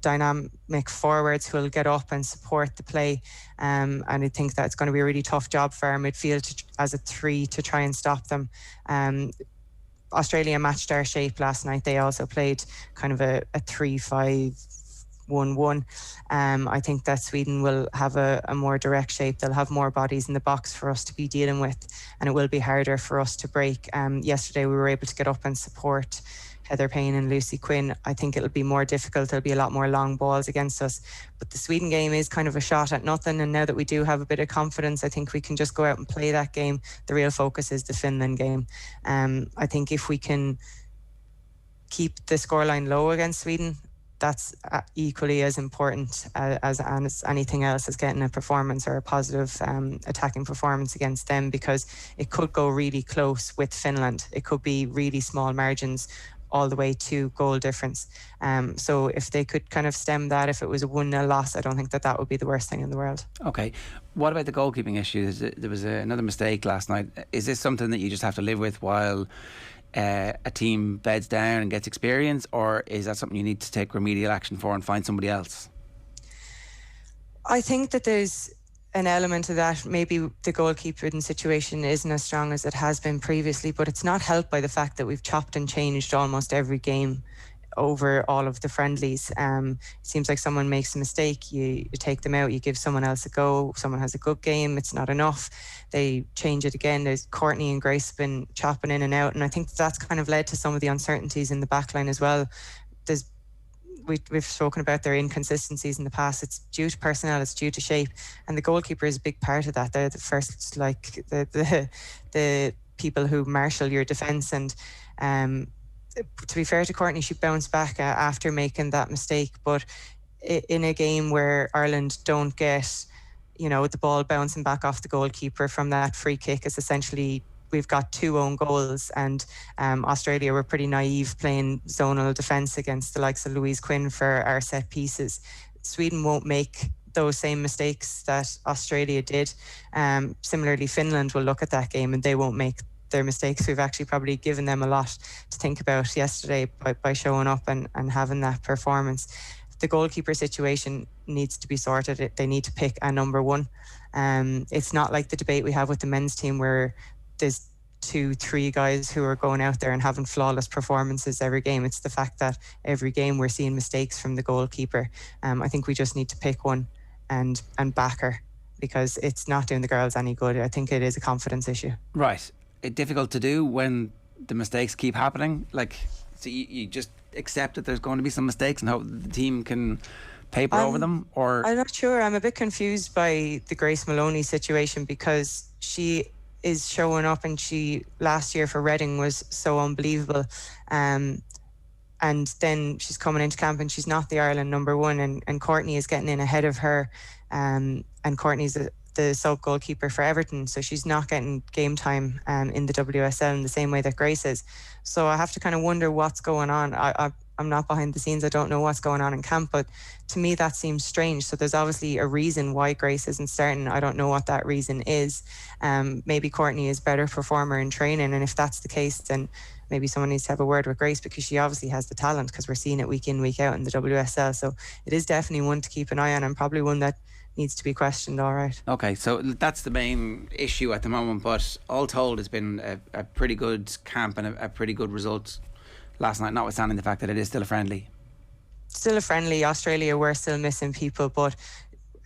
dynamic forwards who will get up and support the play, and I think that's going to be a really tough job for our midfield as a three to try and stop them. Australia matched our shape last night. They also played kind of a 3-5-1-1. I think that Sweden will have a more direct shape. They'll have more bodies in the box for us to be dealing with, and it will be harder for us to break. Yesterday we were able to get up and support Heather Payne and Lucy Quinn. I think it'll be more difficult. There'll be a lot more long balls against us. But the Sweden game is kind of a shot at nothing. And now that we do have a bit of confidence, I think we can just go out and play that game. The real focus is the Finland game. I think if we can keep the scoreline low against Sweden. That's equally as important as anything else, as getting a performance or a positive attacking performance against them, because it could go really close with Finland. It could be really small margins all the way to goal difference. So if they could kind of stem that, if it was a 1-0 loss, I don't think that would be the worst thing in the world. Okay. What about the goalkeeping issue? There was another mistake last night. Is this something that you just have to live with while a team beds down and gets experience, or is that something you need to take remedial action for and find somebody else? I think that there's an element of that. Maybe the goalkeeping situation isn't as strong as it has been previously, but it's not helped by the fact that we've chopped and changed almost every game over all of the friendlies. It seems like someone makes a mistake, you take them out, you give someone else a go. Someone has a good game, it's not enough, they change it again. There's Courtney and Grace have been chopping in and out, and I think that's kind of led to some of the uncertainties in the backline as well. We've spoken about their inconsistencies in the past. It's due to personnel, it's due to shape, and the goalkeeper is a big part of that. They're the first, like the people who marshal your defence. And to be fair to Courtney, she bounced back after making that mistake. But in a game where Ireland don't get, the ball bouncing back off the goalkeeper from that free kick, is essentially, we've got 2 own goals, and Australia were pretty naive playing zonal defence against the likes of Louise Quinn for our set pieces. Sweden won't make those same mistakes that Australia did. Similarly, Finland will look at that game and they won't make their mistakes. We've actually probably given them a lot to think about yesterday by showing up and having that performance. The goalkeeper situation needs to be sorted. They need to pick a number one. It's not like the debate we have with the men's team where there's 2-3 guys who are going out there and having flawless performances every game. It's the fact that every game we're seeing mistakes from the goalkeeper. I think we just need to pick one and back her, because it's not doing the girls any good. I think it is a confidence issue. Right. It's difficult to do when the mistakes keep happening. So you just accept that there's going to be some mistakes and hope the team can paper over them? Or I'm not sure. I'm a bit confused by the Grace Maloney situation, because she is showing up, and she last year for Reading was so unbelievable, and then she's coming into camp and she's not the Ireland number one, and Courtney is getting in ahead of her, and Courtney's the sub goalkeeper for Everton, so she's not getting game time in the WSL in the same way that Grace is. So I have to kind of wonder what's going on. I'm not behind the scenes, I don't know what's going on in camp, but to me that seems strange. So there's obviously a reason why Grace isn't starting. I don't know what that reason is. Maybe Courtney is a better performer in training, and if that's the case, then maybe someone needs to have a word with Grace, because she obviously has the talent, because we're seeing it week in, week out in the WSL. So it is definitely one to keep an eye on, and probably one that needs to be questioned. All right. Okay, so that's the main issue at the moment, but all told, it's been a pretty good camp and a pretty good result last night, notwithstanding the fact that it is still a friendly. Still a friendly. Australia were still missing people, but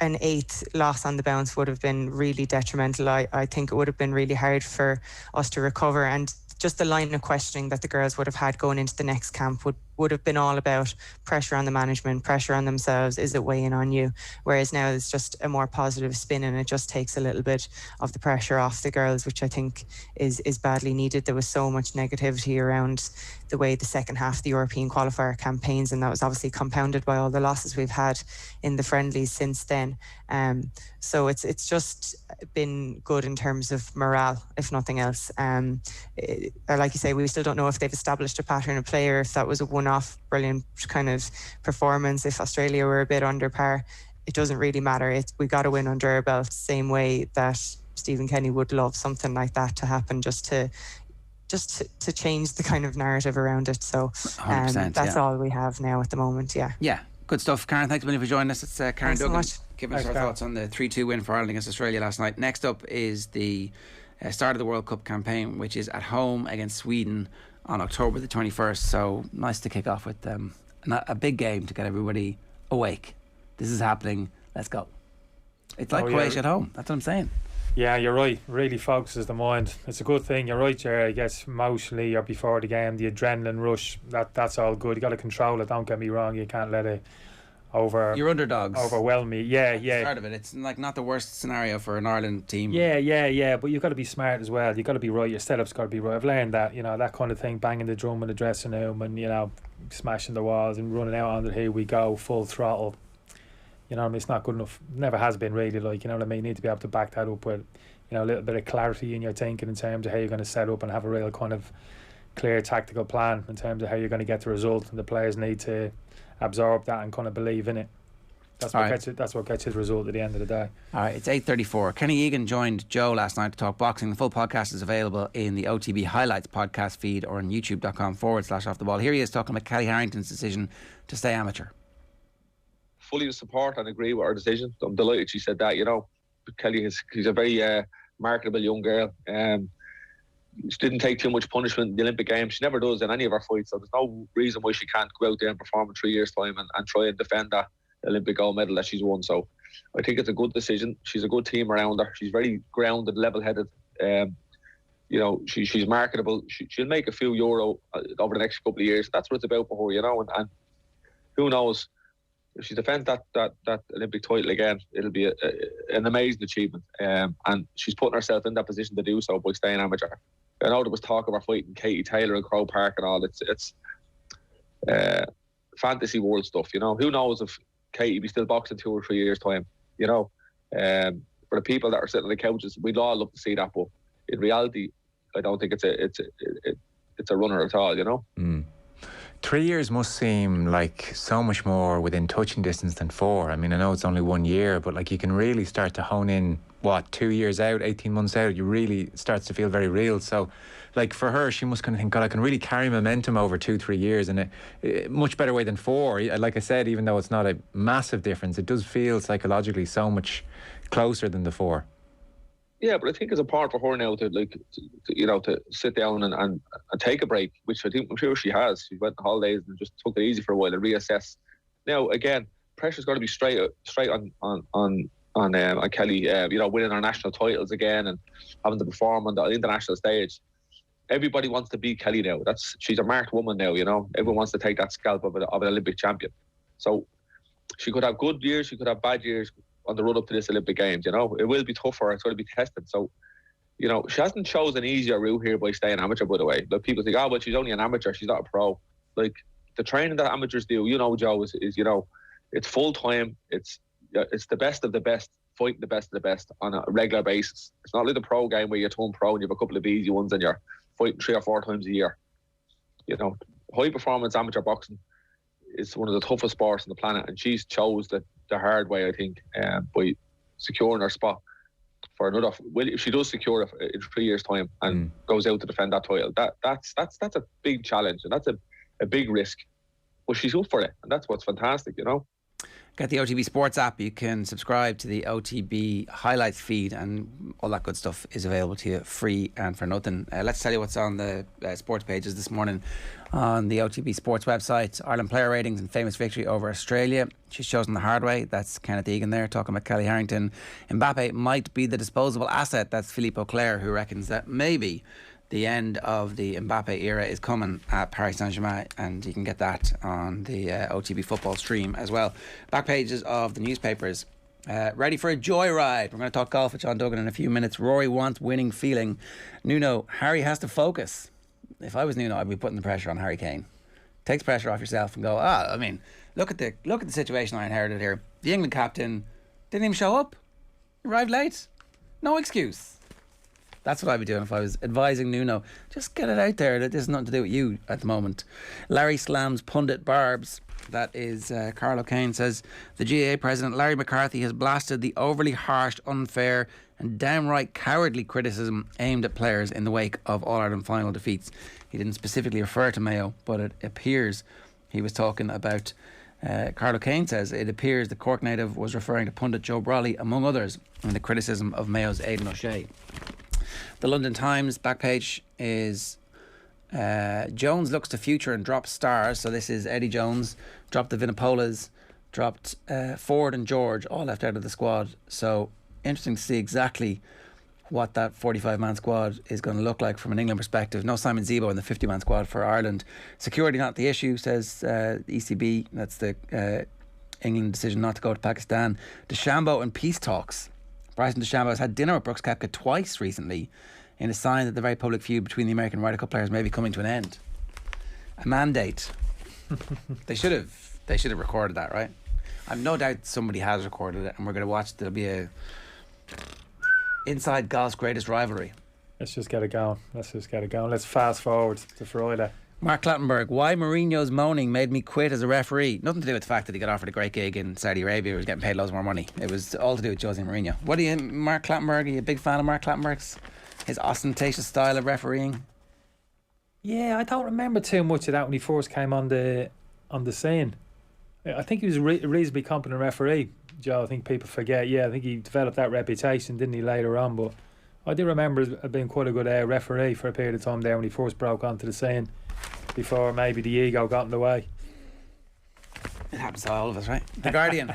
an 8th loss on the bounce would have been really detrimental. I think it would have been really hard for us to recover, and just the line of questioning that the girls would have had going into the next camp would have been all about pressure on the management, pressure on themselves. Is it weighing on you? Whereas now it's just a more positive spin, and it just takes a little bit of the pressure off the girls, which I think is badly needed. There was so much negativity around the way the second half of the European qualifier campaigns, and that was obviously compounded by all the losses we've had in the friendlies since then. So it's just been good in terms of morale, if nothing else. Like you say, we still don't know if they've established a pattern of play, or if that was a one-off brilliant kind of performance. If Australia were a bit under par, it doesn't really matter. We got to win under our belt, same way that Stephen Kenny would love something like that to happen, just to change the kind of narrative around it. So that's all we have now at the moment. Yeah, good stuff. Karen, thanks a million for joining us. It's Karen Duggan giving us her thoughts on the 3-2 win for Ireland against Australia last night. Next up is the start of the World Cup campaign, which is at home against Sweden on October the 21st. So nice to kick off with a big game to get everybody awake. This is happening, let's go. It's like Croatia at home, that's what I'm saying. Yeah, you're right. Really focuses the mind. It's a good thing. You're right, Jerry. I guess emotionally or before the game, the adrenaline rush, that's all good. You got to control it. Don't get me wrong. You can't let it Your underdogs overwhelm me. Yeah. Start of it. It's like not the worst scenario for an Ireland team. Yeah. But you've got to be smart as well. You've got to be right. Your setup's got to be right. I've learned that, that kind of thing, banging the drum in the dressing room and, smashing the walls and running out on it. Here we go, full throttle. It's not good enough. Never has been really. Like, you need to be able to back that up with, a little bit of clarity in your thinking in terms of how you're going to set up and have a real kind of clear tactical plan in terms of how you're going to get the result. And the players need to absorb that and kind of believe in it. That's what gets you the result at the end of the day. All right, it's 8:34. Kenny Egan joined Joe last night to talk boxing. The full podcast is available in the OTB Highlights podcast feed or on youtube.com/off the ball. Here he is talking about Kelly Harrington's decision to stay amateur. Fully support and agree with her decision. I'm delighted she said that. Kelly she's a very marketable young girl. She didn't take too much punishment in the Olympic Games. She never does in any of her fights, so there's no reason why she can't go out there and perform in 3 years' time and try and defend that Olympic gold medal that she's won. So I think it's a good decision. She's a good team around her. She's very grounded, level-headed. She's marketable. She'll make a few euro over the next couple of years. That's what it's about for her, and who knows, if she defends that Olympic title again, it'll be an amazing achievement. And she's putting herself in that position to do so by staying amateur. I know there was talk of her fighting Katie Taylor in Croke Park and all. It's fantasy world stuff, Who knows if Katie be still boxing 2 or 3 years' time, For the people that are sitting on the couches, we'd all love to see that, but in reality, I don't think it's a runner at all, Mm. 3 years must seem like so much more within touching distance than 4. I mean, I know it's only 1 year, but you can really start to hone in, 2 years out, 18 months out, you really starts to feel very real. So, for her, she must kind of think, God, I can really carry momentum over 2-3 years in a much better way than 4. Like I said, even though it's not a massive difference, it does feel psychologically so much closer than the 4. Yeah, but I think it's a part for her now to sit down and take a break, which I'm sure she has. She went on holidays and just took it easy for a while and reassess. Now, again, pressure's got to be straight on Kelly. Winning our national titles again and having to perform on the international stage. Everybody wants to beat Kelly now. She's a marked woman now. Everyone wants to take that scalp of an Olympic champion. So she could have good years, she could have bad years on the run up to this Olympic Games. It will be tough for her. It's going to be tested. So, she hasn't chosen an easier route here by staying amateur, by the way. People think, she's only an amateur, she's not a pro. The training that amateurs do, Joe, is it's full time. It's the best of the best, fighting the best of the best on a regular basis. It's not like the pro game where you turn pro and you have a couple of easy ones and you're fighting 3 or 4 times a year. High performance amateur boxing is one of the toughest sports on the planet, and she's chose the hard way, I think, by securing her spot for another. Well, if she does secure it in 3 years' time and goes out to defend that title, that's a big challenge and that's a big risk. But she's up for it, and that's what's fantastic, Get the OTB Sports app. You can subscribe to the OTB Highlights feed, and all that good stuff is available to you free and for nothing. Let's tell you what's on the sports pages this morning on the OTB Sports website. Ireland player ratings and famous victory over Australia. She's chosen the hard way. That's Kenneth Egan there talking about Kelly Harrington. Mbappe might be the disposable asset. That's Philippe Auclair, who reckons that maybe the end of the Mbappe era is coming at Paris Saint-Germain, and you can get that on the OTB football stream as well. Back pages of the newspapers. Ready for a joyride. We're going to talk golf with John Duggan in a few minutes. Rory wants winning feeling. Nuno, Harry has to focus. If I was Nuno, I'd be putting the pressure on Harry Kane. Takes pressure off yourself and go, look at the situation I inherited here. The England captain didn't even show up. Arrived late. No excuse. That's what I'd be doing if I was advising Nuno. Just get it out there. That has nothing to do with you at the moment. Larry slams pundit barbs. That is Carlo Kane says the GAA president Larry McCarthy has blasted the overly harsh, unfair and downright cowardly criticism aimed at players in the wake of All-Ireland final defeats. He didn't specifically refer to Mayo, but it appears he was talking about Carlo Kane says it appears the Cork native was referring to pundit Joe Brolly among others in the criticism of Mayo's Aidan O'Shea. The London Times back page is Jones looks to future and drops stars. So this is Eddie Jones, dropped the Vinipolas, dropped Ford and George, all left out of the squad. So interesting to see exactly what that 45-man squad is going to look like from an England perspective. No Simon Zebo in the 50-man squad for Ireland. Security not the issue, says the ECB. That's the England decision not to go to Pakistan. DeChambeau and peace talks. Bryson DeChambeau has had dinner with Brooks Koepka twice recently in a sign that the very public feud between the American Ryder Cup players may be coming to an end. A mandate. They should have recorded that, right? I've no doubt somebody has recorded it, and we're going to watch. There'll be a inside golf's greatest rivalry. Let's just get it going. Let's fast forward to Friday. Mark Clattenburg, why Mourinho's moaning made me quit as a referee. Nothing to do with the fact that he got offered a great gig in Saudi Arabia. He was getting paid loads more money. It was all to do with Jose Mourinho. What do you, Mark Clattenburg? Are you a big fan of Mark Clattenburg's? His ostentatious style of refereeing? Yeah, I don't remember too much of that when he first came on the scene. I think he was a reasonably competent referee, Joe. I think people forget. Yeah, I think he developed that reputation, didn't he, later on? But I do remember being quite a good referee for a period of time there when he first broke onto the scene, before maybe the ego got in the way. It happens to all of us, right? The Guardian.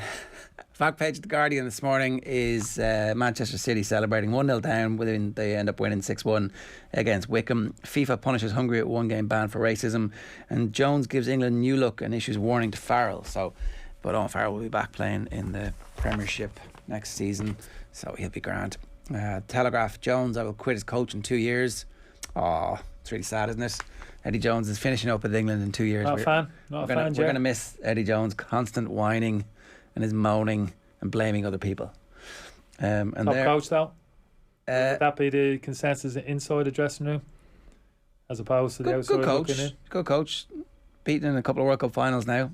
Back page of The Guardian this morning is Manchester City celebrating 1-0 down. They end up winning 6-1 against Wickham. FIFA punishes Hungary at 1-game ban for racism. And Jones gives England new look and issues warning to Farrell. But Owen Farrell will be back playing in the Premiership next season, so he'll be grand. Telegraph, Jones, I will quit as coach in 2 years. Oh, it's really sad, isn't it? Eddie Jones is finishing up with England in 2 years. Not a fan, We're going to miss Eddie Jones' constant whining and his moaning and blaming other people. And top coach though? Would that be the consensus inside the dressing room as opposed to the outside looking in? Good coach. Beaten in a couple of World Cup finals now.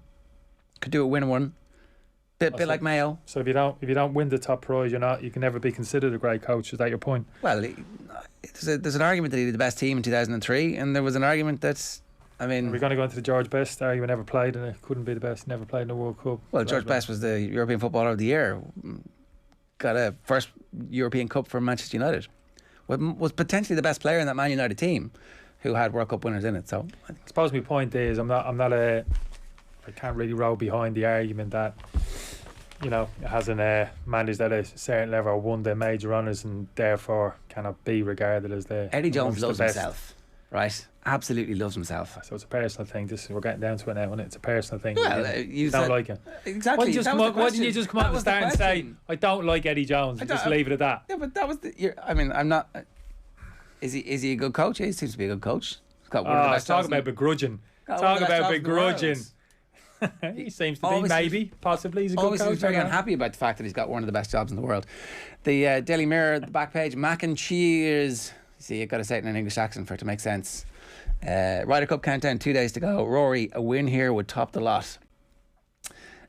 Could do a win one. Bit like Mayo. So if you don't win the top prize, you can never be considered a great coach. Is that your point? Well, there's an argument that he did the best team in 2003, and there was an argument that, I mean, are we going to go into the George Best argument? Never played, and it couldn't be the best. Never played in the World Cup. Well, George Best was the European Footballer of the Year. Got a first European Cup for Manchester United. Was potentially the best player in that Man United team, who had World Cup winners in it. So I suppose my point is, I can't really roll behind the argument that, it hasn't managed at a certain level or won the major honours and therefore cannot be regarded as the Eddie Jones loves himself, right? Absolutely loves himself. So it's a personal thing. We're getting down to it now, and it's a personal thing. Well, you don't like it. Exactly. Why didn't you just come out at the start and say, I don't like Eddie Jones, and just leave it at that? Yeah, but that was I'm not. Is he a good coach? He seems to be a good coach. He's got one of the best. Talk about begrudging. He seems to be, possibly. He's a good coach. He's very unhappy about the fact that he's got one of the best jobs in the world. The Daily Mirror, the back page, Mac and Cheers. See, you've got to say it in an English accent for it to make sense. Ryder Cup countdown, 2 days to go. Rory, a win here would top the lot.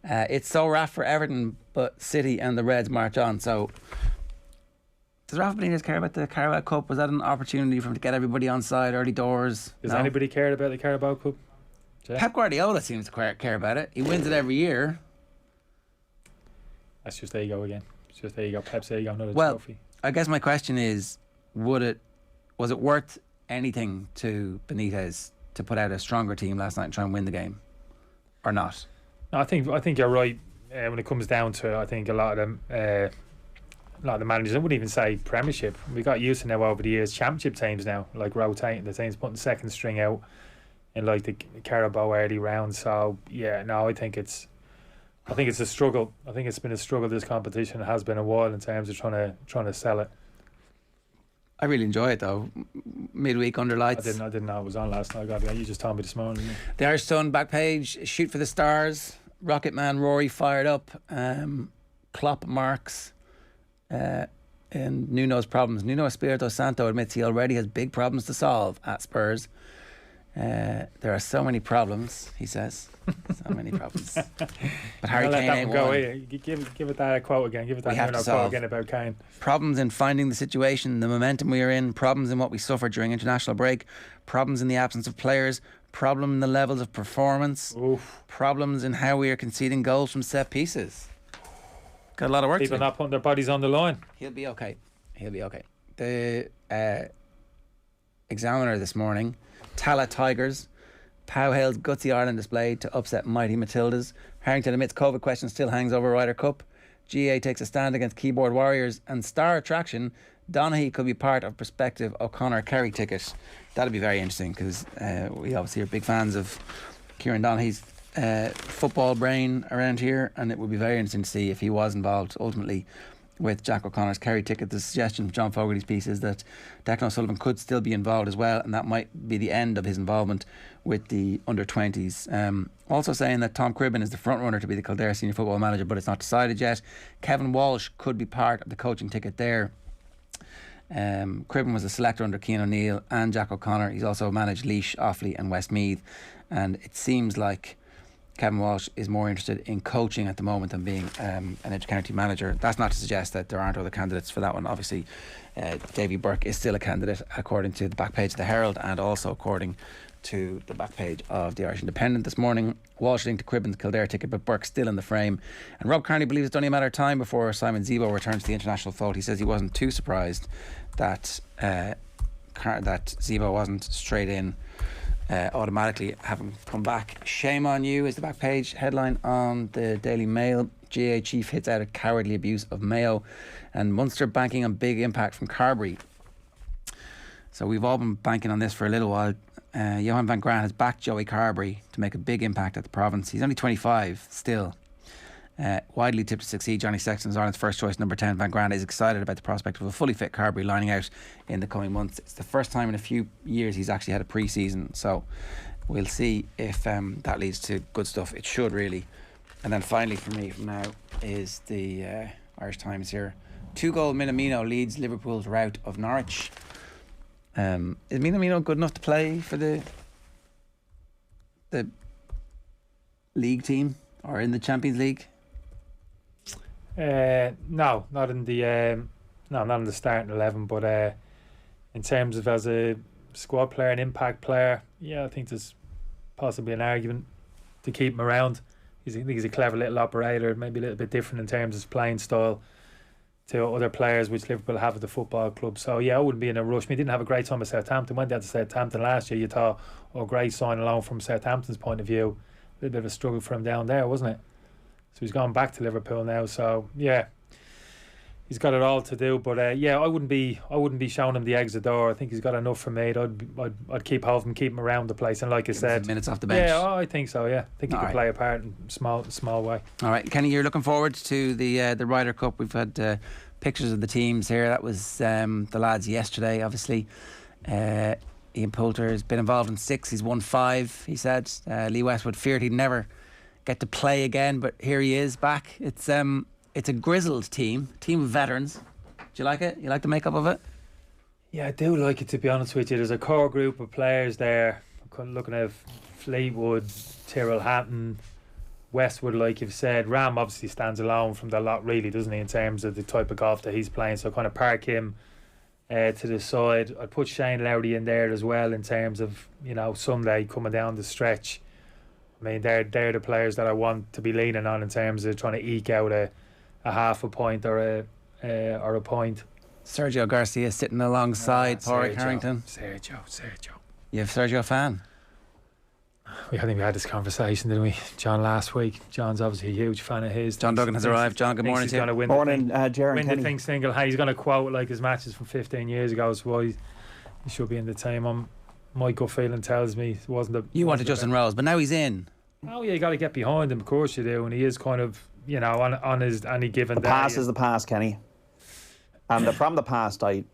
It's so raff for Everton, but City and the Reds march on. So, does Rafa Benitez care about the Carabao Cup? Was that an opportunity for him to get everybody on side early doors? Does anybody care about the Carabao Cup? Yeah. Pep Guardiola seems to care about it. He wins it every year. That's just ego again. It's just ego. Pep's ego, not a trophy. I guess my question is, was it worth anything to Benitez to put out a stronger team last night and try and win the game, or not? No, I think you're right. When it comes down to it, I think a lot of the managers, I wouldn't even say Premiership. We got used to now over the years. Championship teams now, like rotating the teams, putting the second string out in like the Carabao early rounds. So yeah, no, I think it's a struggle. I think it's been a struggle. This competition has been a while in terms of trying to sell it. I really enjoy it though. Midweek under lights. I didn't know it was on last night. You just told me this morning. The Irish Sun back page. Shoot for the stars. Rocket Man Rory fired up. Klopp marks. And Nuno's problems. Nuno Espirito Santo admits he already has big problems to solve at Spurs. There are so many problems, he says. So many problems. But Harry Kane ain't one. Give it that quote again. Give it that quote again about Kane. Problems in finding the situation, the momentum we are in, problems in what we suffered during international break, problems in the absence of players, problem in the levels of performance, problems in how we are conceding goals from set pieces. Got a lot of work to do. People not putting their bodies on the line. He'll be okay. The Examiner this morning, Tala Tigers, Pow hails gutsy Ireland display to upset mighty Matildas. Harrington admits COVID question still hangs over Ryder Cup. GAA takes a stand against keyboard warriors. And star attraction, Donaghy could be part of prospective O'Connor Kerry ticket. That'll be very interesting because we obviously are big fans of Kieran Donaghy's football brain around here, and it would be very interesting to see if he was involved ultimately with Jack O'Connor's Kerry ticket. The suggestion from John Fogarty's piece is that Declan O'Sullivan could still be involved as well, and that might be the end of his involvement with the under-20s. Also saying that Tom Cribben is the front runner to be the Kildare senior football manager, but it's not decided yet. Kevin Walsh could be part of the coaching ticket there. Cribben was a selector under Cian O'Neill and Jack O'Connor. He's also managed Laois, Offaly and Westmeath, and it seems like Kevin Walsh is more interested in coaching at the moment than being an inter-county manager. That's not to suggest that there aren't other candidates for that one. Obviously, Davy Burke is still a candidate according to the back page of the Herald, and also according to the back page of the Irish Independent this morning. Walsh linked to Cribben's Kildare ticket, but Burke still in the frame. And Rob Kearney believes it's only a matter of time before Simon Zebo returns to the international fold. He says he wasn't too surprised that that Zebo wasn't straight in automatically having come back. Shame on you is the back page headline on the Daily Mail. GAA chief hits out at cowardly abuse of Mayo, and Munster banking on big impact from Carberry. So we've all been banking on this for a little while. Johan van Graan has backed Joey Carberry to make a big impact at the province. He's only 25 still. Widely tipped to succeed, Johnny Sexton is Ireland's first choice number 10. Van Graan is excited about the prospect of a fully fit Carberry lining out in the coming months. It's the first time in a few years he's actually had a pre-season, so we'll see if that leads to good stuff. It should, really. And then finally for me from now is the Irish Times here. 2-goal Minamino leads Liverpool's rout of Norwich. Is Minamino good enough to play for the league team or in the Champions League? No, not in the starting 11, but in terms of as a squad player, an impact player, yeah, I think there's possibly an argument to keep him around. I think he's a clever little operator, maybe a little bit different in terms of his playing style to other players which Liverpool have at the football club. So yeah, I wouldn't be in a rush. He didn't have a great time at Southampton. Went down to Southampton last year. You thought, great sign along from Southampton's point of view. A little bit of a struggle for him down there, wasn't it? So he's gone back to Liverpool now. So yeah, he's got it all to do. But yeah, I wouldn't be showing him the exit door. I think he's got enough for me. I'd keep hold of him, keep him around the place. And like I said, minutes off the bench. Yeah, I think so. Yeah, I think he could play a part in small way. All right, Kenny, you're looking forward to the Ryder Cup. We've had pictures of the teams here. That was the lads yesterday, obviously. Ian Poulter has been involved in 6. He's won 5, he said. Lee Westwood feared he'd never get to play again, but here he is back. It's a grizzled team of veterans. Do you like it? You like the makeup of it? Yeah, I do like it, to be honest with you. There's a core group of players there. I'm looking at Fleetwood, Tyrrell Hatton, Westwood, like you've said. Ram obviously stands alone from the lot, really, doesn't he, in terms of the type of golf that he's playing. So kind of park him to the side. I'd put Shane Lowry in there as well in terms of, Sunday coming down the stretch. I mean, they're the players that I want to be leaning on in terms of trying to eke out a half a point or a point. Sergio Garcia sitting alongside Pádraig Harrington. Sergio. You have Sergio a fan? I think we had this conversation, didn't we, John, last week? John's obviously a huge fan of his. John Duggan has arrived. John, good morning to you. Morning, Jared. Win the thing single. He's going to quote like his matches from 15 years ago. So he should be in the team. My gut feeling tells me it wasn't. You wanted Justin Rose, but now he's in. Oh yeah, you got to get behind him. Of course you do, and he is kind of on his any given day. The past is the past, Kenny. And from the past, I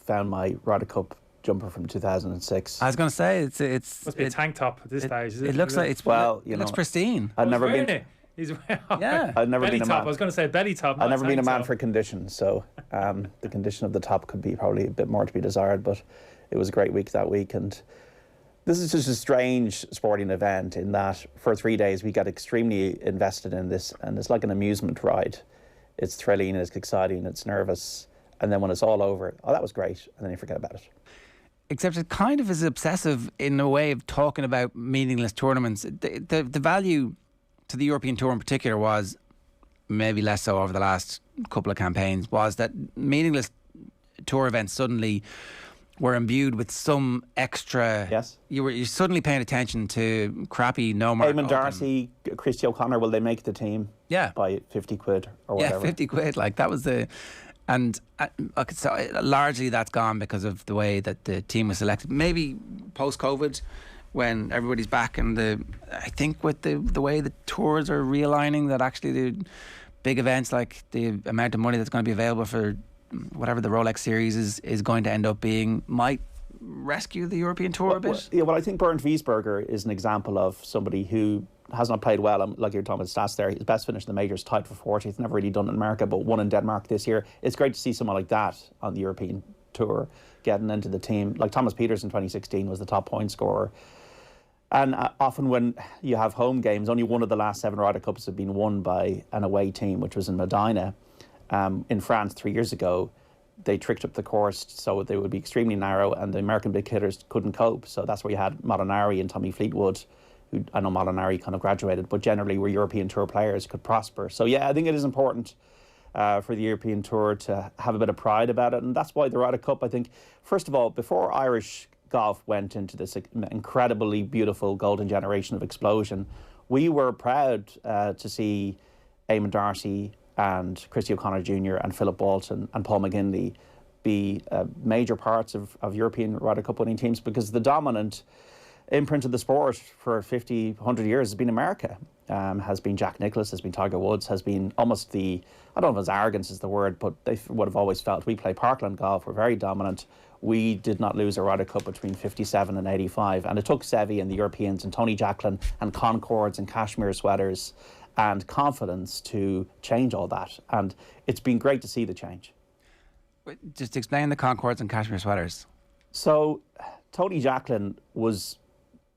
found my Ryder Cup jumper from 2006. I was going to say it's must be a tank top at this stage. It looks like it's it looks pristine. I've never been. Yeah, I've never belly been a top. man. I was going to say belly top. I've never been a man for condition, so the condition of the top could be probably a bit more to be desired. But it was a great week that week, and this is just a strange sporting event in that for 3 days we got extremely invested in this, and it's like an amusement ride. It's thrilling, it's exciting, it's nervous, and then when it's all over, that was great, and then you forget about it. Except it kind of is obsessive in a way of talking about meaningless tournaments. The value to the European Tour in particular was, maybe less so over the last couple of campaigns, was that meaningless tour events suddenly were imbued with some extra. Yes. You're suddenly paying attention to crappy no-mark. Eamon Darcy, Christy O'Connor, will they make the team? Yeah. By 50 quid or whatever. Yeah, 50 quid. Like that was the. And so largely that's gone because of the way that the team was selected. Maybe post-COVID, when everybody's back, and I think with the way the tours are realigning, that actually the big events, like the amount of money that's going to be available for whatever the Rolex series is going to end up being, might rescue the European tour a bit. I think Bernd Wiesberger is an example of somebody who has not played well. Like you're talking about stats there, his best finish in the majors, tied for 40th, never really done in America, but won in Denmark this year. It's great to see someone like that on the European tour getting into the team. Like Thomas Peters in 2016 was the top point scorer. And often when you have home games, only one of the last 7 Ryder Cups have been won by an away team, which was in Medina in France 3 years ago. They tricked up the course so they would be extremely narrow, and the American big hitters couldn't cope. So that's where you had Molinari and Tommy Fleetwood, who I know Molinari kind of graduated, but generally were European Tour players, could prosper. So yeah, I think it is important for the European Tour to have a bit of pride about it. And that's why the Ryder Cup, I think, first of all, before Irish golf went into this incredibly beautiful golden generation of explosion, we were proud to see Eamon Darcy and Christy O'Connor Jr. and Philip Walton and Paul McGinley be major parts of European Ryder Cup winning teams, because the dominant imprint of the sport for 50, 100 years has been America. Has been Jack Nicklaus, has been Tiger Woods, has been almost I don't know if it's arrogance is the word, but they would have always felt we play Parkland golf, we're very dominant. We did not lose a Ryder Cup between 57 and 85. And it took Seve and the Europeans and Tony Jacklin and Concords and cashmere sweaters and confidence to change all that. And it's been great to see the change. Just explain the Concords and cashmere sweaters. So Tony Jacklin was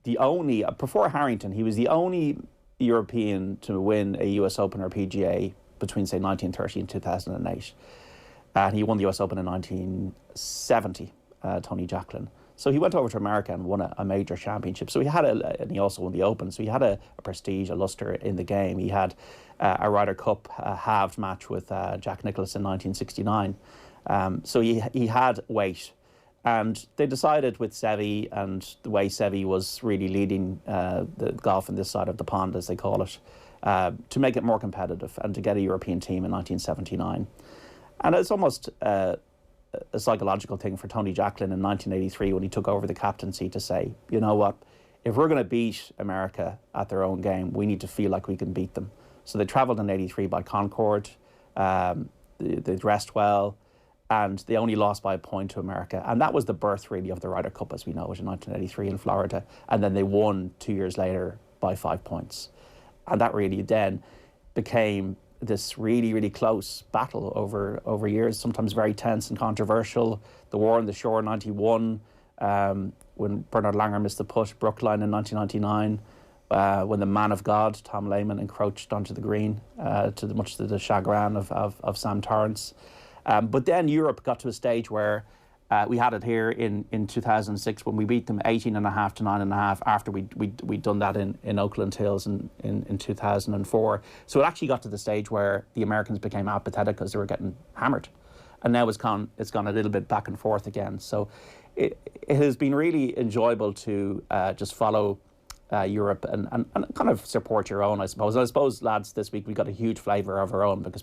the only, before Harrington, he was the only European to win a US Open or PGA between, say, 1930 and 2008. And he won the US Open in 1970, Tony Jacklin. So he went over to America and won a major championship. So he had and he also won the Open. So he had a prestige, a luster in the game. He had a Ryder Cup halved match with Jack Nicklaus in 1969. So he had weight. And they decided with Seve and the way Seve was really leading the golf on this side of the pond, as they call it, to make it more competitive and to get a European team in 1979. And it's almost a psychological thing for Tony Jacklin in 1983 when he took over the captaincy to say, you know what, if we're going to beat America at their own game, we need to feel like we can beat them. So they travelled in 83 by Concorde, they dressed well, and they only lost by a point to America. And that was the birth, really, of the Ryder Cup as we know it in 1983 in Florida. And then they won 2 years later by 5 points. And that really then became this really, really close battle over years, sometimes very tense and controversial. The War on the Shore, 91, when Bernard Langer missed the putt, Brookline in 1999, when the man of God, Tom Lehman, encroached onto the green, much to the chagrin of Sam Torrance. But then Europe got to a stage where we had it here in 2006 when we beat them 18.5 to 9.5 after we'd done that in Oakland Hills in 2004. So it actually got to the stage where the Americans became apathetic because they were getting hammered. And now it's gone a little bit back and forth again. So it has been really enjoyable to just follow Europe and kind of support your own, I suppose. And I suppose, lads, this week we got a huge flavour of our own because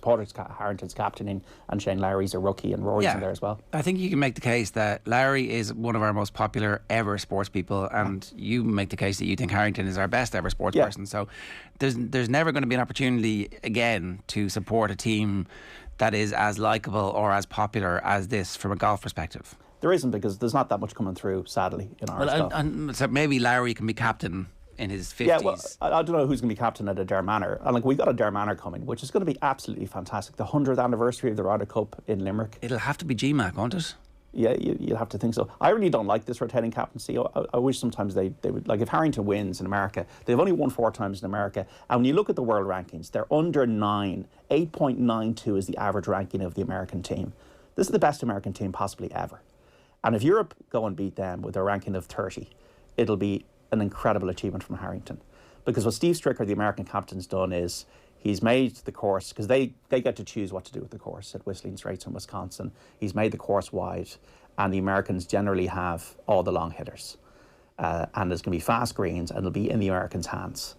Harrington's captaining and Shane Lowry's a rookie and Rory's in there as well. I think you can make the case that Lowry is one of our most popular ever sports people, and you make the case that you think Harrington is our best ever sports person. So there's never going to be an opportunity again to support a team that is as likeable or as popular as this from a golf perspective. There isn't, because there's not that much coming through, sadly, in Irish golf. And so maybe Lowry can be captain in his 50s. Yeah, well, I don't know who's going to be captain at a Dare Manor. And we got a Dare Manor coming, which is going to be absolutely fantastic. The 100th anniversary of the Ryder Cup in Limerick. It'll have to be GMAC, won't it? Yeah, you'll have to think so. I really don't like this rotating captaincy. I wish sometimes they would, like if Harrington wins in America, they've only won 4 times in America. And when you look at the world rankings, they're under 9. 8.92 is the average ranking of the American team. This is the best American team possibly ever. And if Europe go and beat them with a ranking of 30, it'll be an incredible achievement from Harrington. Because what Steve Stricker, the American captain's done is he's made the course, because they get to choose what to do with the course at Whistling Straits in Wisconsin. He's made the course wide, and the Americans generally have all the long hitters. And there's going to be fast greens, and it'll be in the Americans' hands.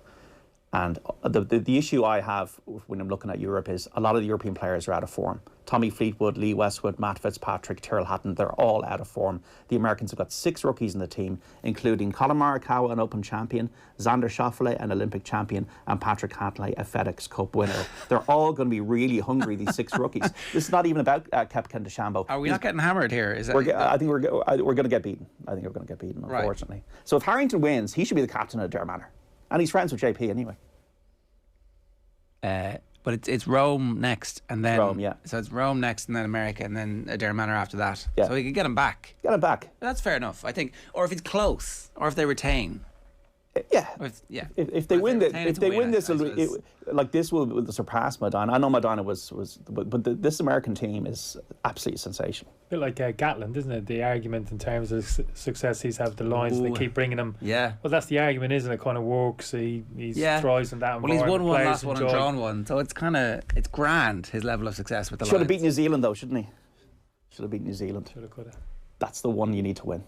And the issue I have when I'm looking at Europe is a lot of the European players are out of form. Tommy Fleetwood, Lee Westwood, Matt Fitzpatrick, Tyrrell Hatton, they're all out of form. The Americans have got 6 rookies in the team, including Colin Morikawa, an Open champion, Xander Schauffele, an Olympic champion, and Patrick Cantlay, a FedEx Cup winner. They're all going to be really hungry, these 6 rookies. This is not even about Kepken DeChambeau. Are we not getting hammered here? Is that, I think we're going to get beaten. I think we're going to get beaten, unfortunately. Right. So if Harrington wins, he should be the captain of Derry Manor. And he's friends with JP anyway. But it's Rome next, and then Rome, yeah. So it's Rome next, and then America, and then Derry Manor after that. Yeah. So we could get him back. Get him back. That's fair enough, I think. Or if it's close, or if they retain. Yeah. If they win this, like this will surpass Medina. I know Medina but this American team is absolutely sensational. A bit like Gatland, isn't it? The argument in terms of success he's had with the lines, they keep bringing him. Yeah. Well, that's the argument, isn't it? Kind of works. He thrives in that environment. Well, he's won one, last one, and drawn one, so it's grand, his level of success with the lines. Should have beat New Zealand though, shouldn't he? Should have beat New Zealand. Should have, could have. That's the one you need to win.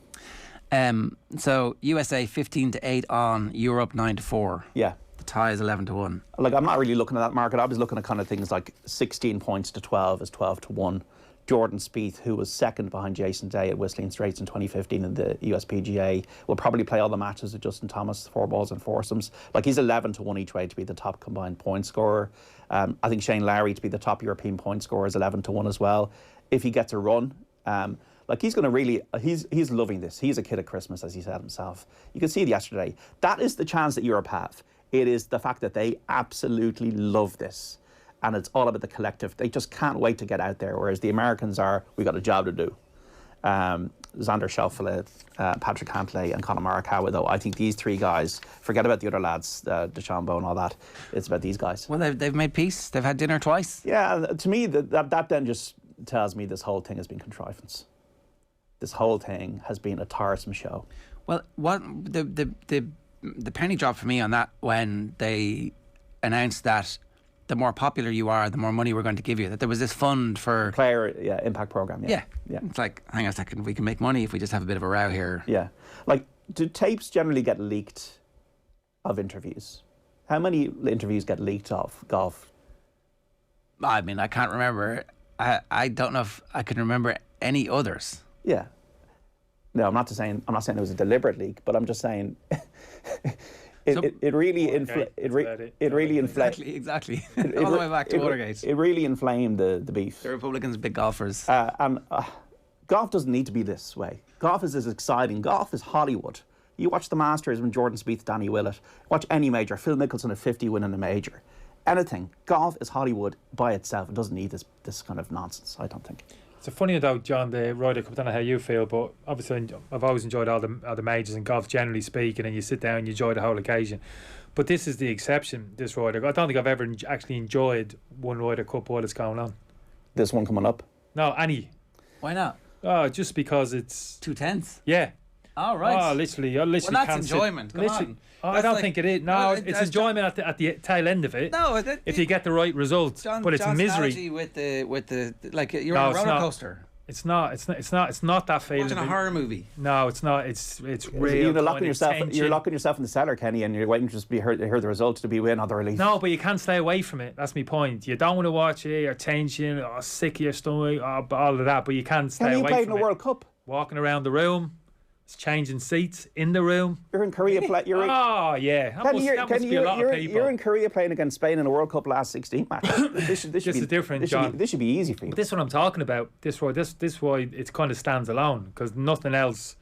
So USA 15-8 on, Europe 9-4. Yeah. The tie is 11-1. Like, I'm not really looking at that market. I was looking at kind of things like 16 points to 12 is 12-1. Jordan Spieth, who was second behind Jason Day at Whistling Straits in 2015 in the USPGA, will probably play all the matches with Justin Thomas, 4 balls and foursomes. Like, he's 11-1 each way to be the top combined point scorer. I think Shane Lowry to be the top European point scorer is 11-1 as well. If he gets a run, like, he's going to really, he's loving this. He's a kid at Christmas, as he said himself. You can see it yesterday. That is the chance that Europe have. It is the fact that they absolutely love this. And it's all about the collective. They just can't wait to get out there, whereas the Americans we got a job to do. Xander Schauffele, Patrick Cantlay and Conor Morikawa, though, I think these 3 guys, forget about the other lads, DeChambeau and all that, it's about these guys. Well, they've made peace. They've had dinner twice. Yeah, to me, that then just tells me this whole thing has been contrivance. This whole thing has been a tiresome show. Well, what the penny dropped for me on that when they announced that the more popular you are, the more money we're going to give you. That there was this fund for player impact program. Yeah. It's like, hang on a second, we can make money if we just have a bit of a row here. Yeah, like, do tapes generally get leaked of interviews? How many interviews get leaked of golf? I mean, I can't remember. I don't know if I can remember any others. Yeah. No, I'm not saying it was a deliberate leak, but I'm just saying it really inflamed. Exactly. All the way back to Watergate. It really inflamed the beef. The Republicans, big golfers. And golf doesn't need to be this way. Golf is as exciting. Golf is Hollywood. You watch the Masters when Jordan Spieth, Danny Willett. Watch any major. Phil Mickelson at 50 winning a major. Anything. Golf is Hollywood by itself. It doesn't need this kind of nonsense, I don't think. It's funny though, John, the Ryder Cup. I don't know how you feel, but obviously I've always enjoyed all the majors in golf, generally speaking, and you sit down and you enjoy the whole occasion. But this is the exception, this Ryder Cup. I don't think I've ever actually enjoyed one Ryder Cup while it's going on. This one coming up? No, any. Why not? Oh, just because it's 2 tenths. Yeah. Oh, right. Oh, literally. Well, that's enjoyment. Come on. I don't think it is. No, it's enjoyment at the tail end of it. No, if you get the right results. But it's John's misery. With the like you're on a roller coaster. It's not that feeling. Watching a horror movie. No, it's not. It's real. You're locking yourself in the cellar, Kenny, and you're waiting to just hear the results to be win or the release. No, but you can't stay away from it. That's my point. You don't want to watch it. You're tension, or sick of your stomach, or all of that. But you can't stay away from it. You played in the World Cup. Walking around the room. It's changing seats in the room. You're in Korea. Oh, yeah. That must be a lot of people. You're in Korea playing against Spain in a World Cup last 16 match. This is different, John. This should be easy for you. This is what I'm talking about. This why it kind of stands alone, because nothing else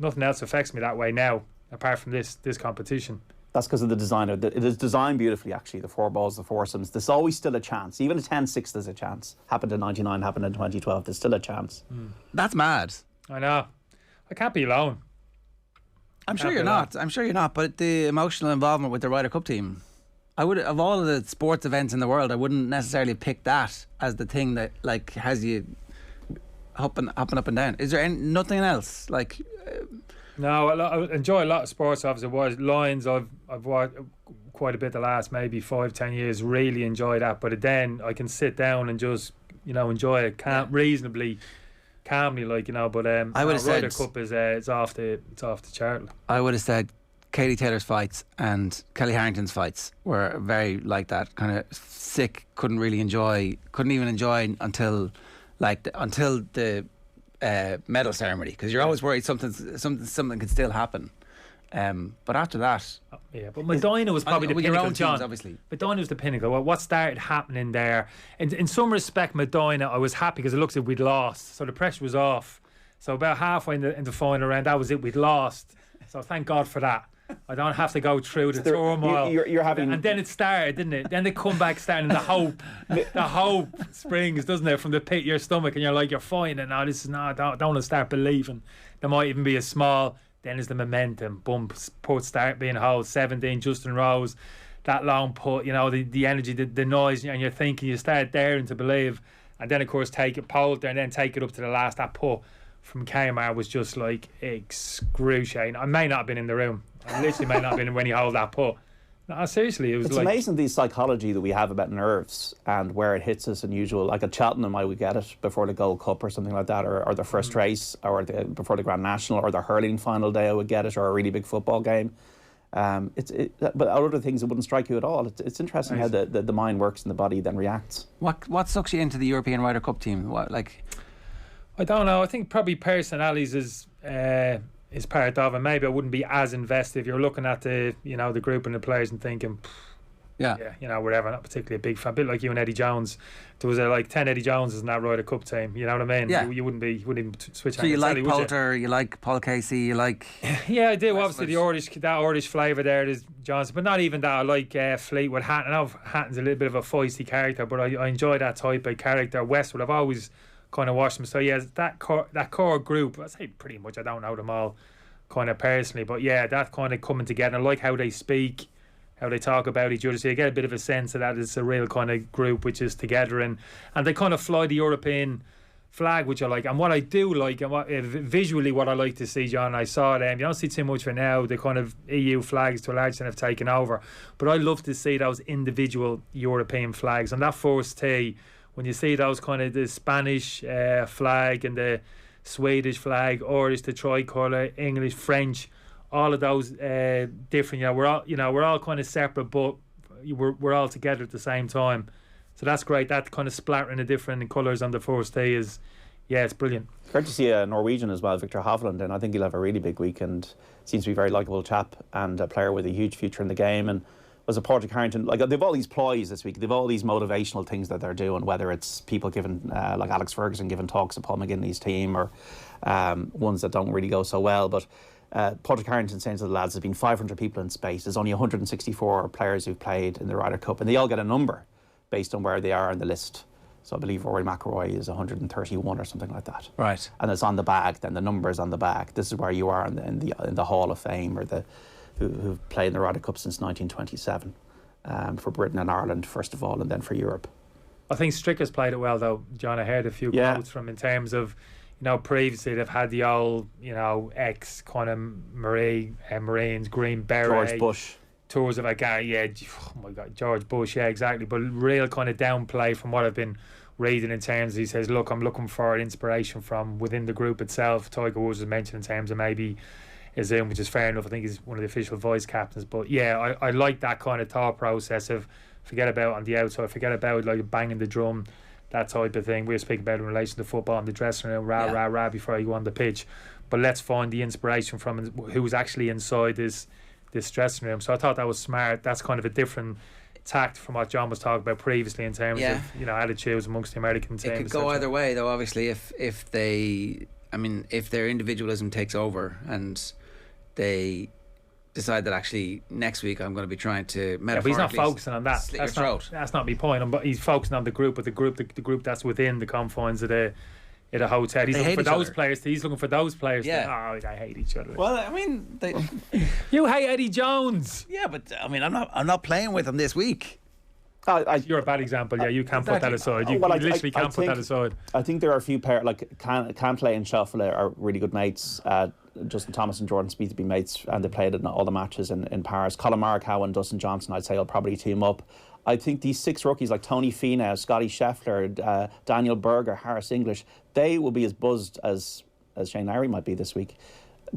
affects me that way now, apart from this competition. That's because of the design. It is designed beautifully, actually. The 4 balls, the foursomes. There's always still a chance. Even a 10-6, there's a chance. Happened in '99, happened in 2012. There's still a chance. That's mad. I know. I can't be alone. I'm sure you're not. But the emotional involvement with the Ryder Cup team, I would, of all of the sports events in the world, I wouldn't necessarily pick that as the thing that like has you hopping up and down. Is there nothing else like? No, I enjoy a lot of sports. Obviously, Lions. I've watched quite a bit the last maybe 5-10 years. Really enjoy that. But then I can sit down and just enjoy it reasonably calmly, but I would have Ryder Cup is it's off the chart. I would have said Katie Taylor's fights and Kelly Harrington's fights were very like that, kind of sick. Couldn't even enjoy until the medal ceremony, because you're always worried something could still happen. But after that, but Medina was probably the pinnacle. Your own John, teams, obviously. Medina was the pinnacle. Well, what started happening there, and in some respect, Medina, I was happy because it looks like we'd lost, so the pressure was off. So about halfway in the final round, that was it. We'd lost. So thank God for that. I don't have to go through the turmoil. You're having, and then it started, didn't it? Then the comeback started, and the hope springs, doesn't it, from the pit of your stomach, and you're like, you're fine, and now this is I don't want to start believing. There might even be a small. Then there's the momentum. Boom, put start being held. 17, Justin Rose, that long put. You know, the energy, the noise, and you're thinking. You start daring to believe, and then of course take it pole there, and then take it up to the last. That put from Kmart was just like excruciating. I may not have been in the room. I literally may not have been when he held that putt. No, seriously, it was it's like... amazing the psychology that we have about nerves and where it hits us unusual. Like at Charlton, I would get it before the Gold Cup or something like that, or the first race, or before the Grand National, or the hurling final day, I would get it, or a really big football game. But other things, it wouldn't strike you at all. It's interesting how the mind works and the body then reacts. What sucks you into the European Ryder Cup team? I don't know. I think probably personalities is part of it. Maybe I wouldn't be as invested if you're looking at the group and the players and thinking, whatever. Not particularly a big fan. A bit like you and Eddie Jones. There was like 10 Eddie Joneses in that Ryder Cup team. You know what I mean? Yeah. You wouldn't even switch. So you like Poulter, you like Paul Casey, you like. Yeah, I do. Obviously, that Irish flavour there is Johnson, but not even that. I like Fleetwood. Hatton. I know Hatton's a little bit of a feisty character, but I enjoy that type of character. Westwood, I've always kind of watched them. So yeah, that core group, I say pretty much, I don't know them all kind of personally, but yeah, that kind of coming together. I like how they speak, how they talk about each other, so you get a bit of a sense of that it's a real kind of group which is together, and they kind of fly the European flag, which I like. And what I do like, and visually what I like to see, John, I saw them, you don't see too much for now, the kind of EU flags to a large extent have taken over, but I love to see those individual European flags. On that first tee, when you see those kind of the Spanish flag and the Swedish flag, Irish, the tricolour, English, French, all of those different. We're all kind of separate, but we're all together at the same time. So that's great. That kind of splattering the different colours on the first day it's brilliant. Great to see a Norwegian as well, Victor Hovland, and I think he'll have a really big weekend. Seems to be a very likeable chap and a player with a huge future in the game. And was a Patrick Harrington, like they've all these ploys this week, they've all these motivational things that they're doing, whether it's people giving like Alex Ferguson giving talks at Paul McGinley's team, or ones that don't really go so well. But Patrick Harrington saying to the lads, there's been 500 people in space, there's only 164 players who've played in the Ryder Cup, and they all get a number based on where they are on the list. So I believe Rory McIlroy is 131 or something like that. Right. And it's on the bag, then the number is on the bag. This is where you are in the Hall of Fame, or who've played in the Ryder Cup since 1927, for Britain and Ireland first of all, and then for Europe. I think Stricker's played it well though, John. I heard a few quotes from in terms of, previously they've had the old, ex kind of Marines, Green Beret, George Bush tours of a guy. Yeah, oh my God, George Bush. Yeah, exactly. But real kind of downplay from what I've been reading in terms. He says, look, I'm looking for inspiration from within the group itself. Tiger Woods was mentioned in terms of maybe Zoom, which is fair enough. I think he's one of the official vice captains. But yeah, I like that kind of thought process of forget about on the outside, forget about like banging the drum, that type of thing. We were speaking about in relation to football in the dressing room, rah before you go on the pitch. But let's find the inspiration from who's actually inside this dressing room. So I thought that was smart. That's kind of a different tact from what John was talking about previously in terms of attitudes amongst the American team. It could go either way though, obviously, if their individualism takes over and they decide that actually next week I'm going to be trying to metaphorically but he's not focusing on that. That's not my point. But he's focusing on the group, but the group that's within the confines of the hotel. He's looking for those players. He's looking for those players. Yeah. They hate each other. Well, I mean, you hate Eddie Jones. Yeah, but I mean, I'm not playing with him this week. You're a bad example. Yeah, you can't put that aside. You literally can't put that aside. I think there are a few pairs like Cantlay and Shuffle are really good mates. Justin Thomas and Jordan Spieth have been mates, and they played in all the matches in Paris. Colin Morikawa and Dustin Johnson, I'd say, will probably team up. I think these 6 rookies like Tony Finau, Scotty Scheffler, Daniel Berger, Harris English, they will be as buzzed as Shane Lowry might be this week.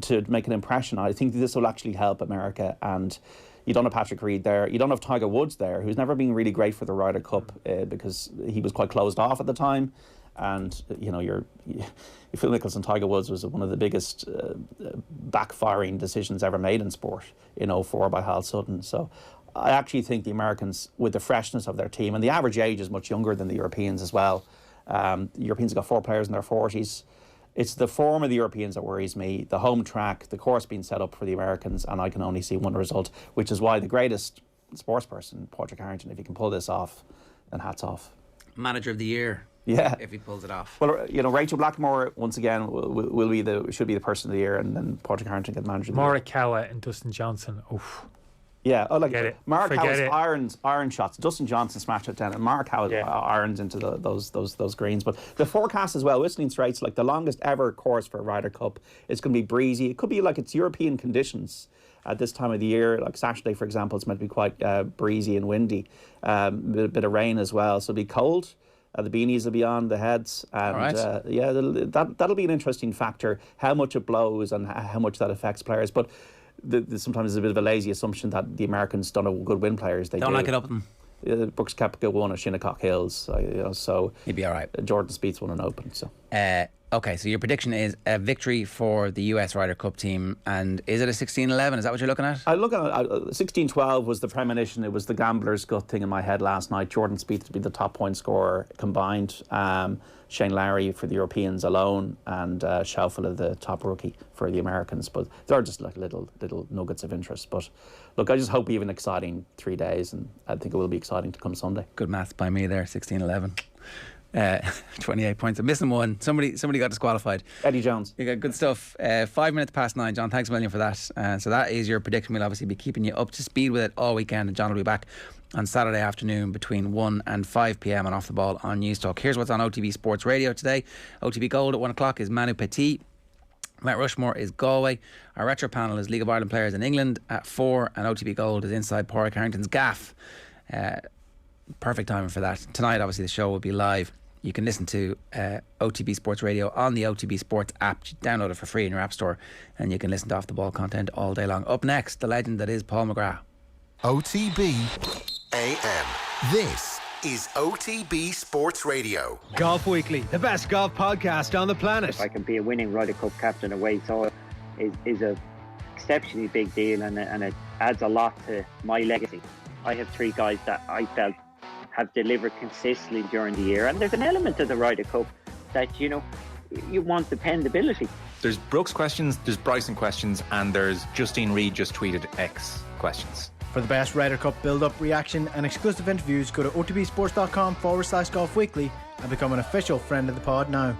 to make an impression. I think this will actually help America. And you don't have Patrick Reed there. You don't have Tiger Woods there, who's never been really great for the Ryder Cup because he was quite closed off at the time. And, you know, Phil Mickelson, Tiger Woods was one of the biggest backfiring decisions ever made in sport in 2004 by Hal Sutton. So I actually think the Americans, with the freshness of their team, and the average age is much younger than the Europeans as well. The Europeans have got 4 players in their 40s. It's the form of the Europeans that worries me. The home track, the course being set up for the Americans, and I can only see one result, which is why the greatest sports person, Patrick Harrington, if he can pull this off, then hats off. Manager of the year. Yeah, if he pulls it off. Well, you know, Rachel Blackmore once again should be the person of the year, and then Patrick Harrington get manager of the year. Morikawa and Dustin Johnson. Oof. Yeah, Forget Morikawa's iron shots. Dustin Johnson smashed it down, and Morikawa irons into those greens. But the forecast as well, Whistling Straits, like the longest ever course for a Ryder Cup. It's going to be breezy. It could be like it's European conditions at this time of the year. Like Saturday, for example, it's meant to be quite breezy and windy. A bit of rain as well, so it'll be cold. The beanies will be on the heads, and that'll be an interesting factor. How much it blows and how much that affects players, but sometimes there's a bit of a lazy assumption that the Americans don't have good win players. They don't like it up them. Brooks Koepka won at Shinnecock Hills, so he'd be all right. Jordan Spieth won an Open. So okay, so your prediction is a victory for the US Ryder Cup team, and is it a 16-11? Is that what you're looking at? I look at 16-12 was the premonition. It was the gambler's gut thing in my head last night. Jordan Spieth to be the top point scorer combined. Shane Lowry for the Europeans alone, and Schaufele the top rookie for the Americans. But they're just like little nuggets of interest. But look, I just hope we have an exciting 3 days, and I think it will be exciting to come Sunday. Good maths by me there, 16-11. 28 points. I'm missing one. Somebody got disqualified. Eddie Jones. You got good stuff. 5 minutes past 9. John, thanks a million for that. So that is your prediction. We'll obviously be keeping you up to speed with it all weekend, and John will be back on Saturday afternoon between 1 and 5 p.m. on Off the Ball on Newstalk. Here's what's on OTB Sports Radio today. OTB Gold at 1 o'clock is Manu Petit. Mount Rushmore is Galway. Our retro panel is League of Ireland players in England at 4, and OTB Gold is inside Pádraig Harrington's gaff. Perfect timing for that. Tonight, obviously, the show will be live. You can listen to OTB Sports Radio on the OTB Sports app. Download it for free in your app store, and you can listen to Off the Ball content all day long. Up next, the legend that is Paul McGrath. OTB AM. This is OTB Sports Radio. Golf Weekly, the best golf podcast on the planet. If I can be a winning Ryder Cup captain away, so is a exceptionally big deal, and it adds a lot to my legacy. I have 3 guys that I felt have delivered consistently during the year, and there's an element of the Ryder Cup that you want dependability. There's Brooks questions, there's Bryson questions, and there's Justine Reed just tweeted X questions. For the best Ryder Cup build-up, reaction and exclusive interviews, go to otbsports.com/Golf Weekly and become an official friend of the pod now.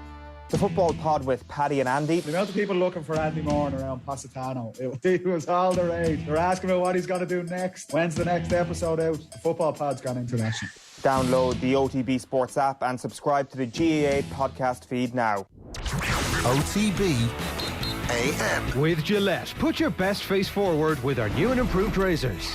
The football pod with Paddy and Andy. The amount of people looking for Andy Moran around Positano, it was all the rage. They're asking about what he's going to do next. When's the next episode out? The football pod's gone international. Download the OTB Sports app and subscribe to the GAA podcast feed now. OTB AM. With Gillette, put your best face forward with our new and improved razors.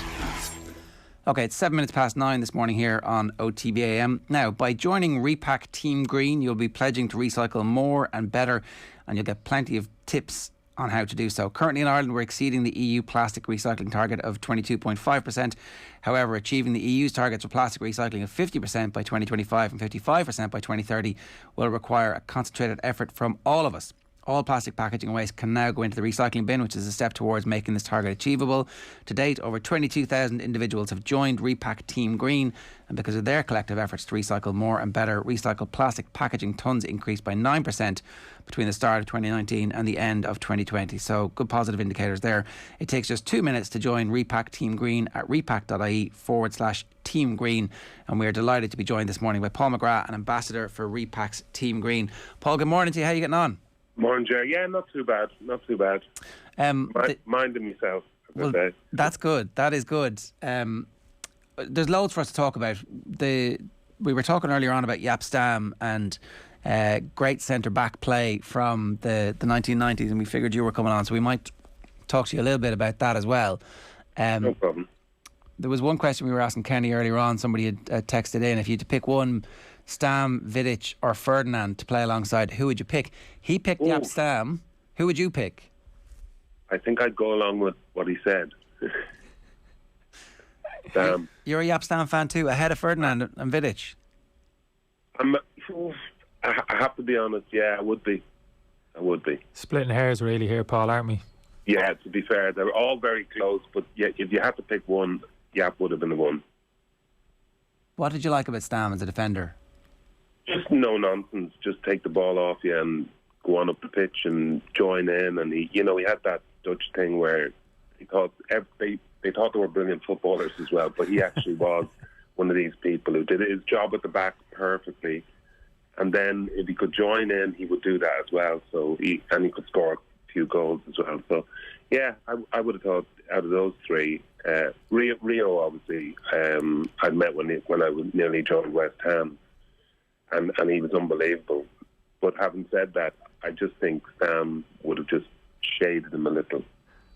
Okay, it's 7 minutes past 9 this morning here on OTB AM. Now, by joining Repack Team Green, you'll be pledging to recycle more and better, and you'll get plenty of tips on how to do so. Currently in Ireland, we're exceeding the EU plastic recycling target of 22.5%. However, achieving the EU's targets for plastic recycling of 50% by 2025 and 55% by 2030 will require a concentrated effort from all of us. All plastic packaging waste can now go into the recycling bin, which is a step towards making this target achievable. To date, over 22,000 individuals have joined Repack Team Green, and because of their collective efforts to recycle more and better, recycled plastic packaging tonnes increased by 9% between the start of 2019 and the end of 2020. So good positive indicators there. It takes just 2 minutes to join Repack Team Green at repack.ie/Team Green, and we're delighted to be joined this morning by Paul McGrath, an ambassador for Repack's Team Green. Paul, good morning to you. How are you getting on? Morning, Jerry. Yeah, not too bad. Minding myself. Well, that's good. That is good. There's loads for us to talk about. We were talking earlier on about Jaap Stam and great centre-back play from the 1990s, and we figured you were coming on, so we might talk to you a little bit about that as well. No problem. There was one question we were asking Kenny earlier on. Somebody had texted in, if you had to pick one, Stam, Vidic or Ferdinand to play alongside, who would you pick? He picked Jaap Stam. Who would you pick? I think I'd go along with what he said. You're a Jaap Stam fan too, ahead of Ferdinand and Vidic. I have to be honest, yeah, I would be. Splitting hairs really here, Paul, aren't we? Yeah, to be fair, they're all very close, but yeah, if you had to pick one, Jaap would have been the one. What did you like about Stam as a defender? Just no nonsense. Just take the ball off you and go on up the pitch and join in. And he had that Dutch thing where he thought they thought they were brilliant footballers as well, but he actually was one of these people who did his job at the back perfectly. And then if he could join in, he would do that as well. So he could score a few goals as well. So yeah, I would have thought out of those three, Rio obviously I'd met when I was nearly joined West Ham, and he was unbelievable. But having said that, I just think Stam would have just shaded him a little.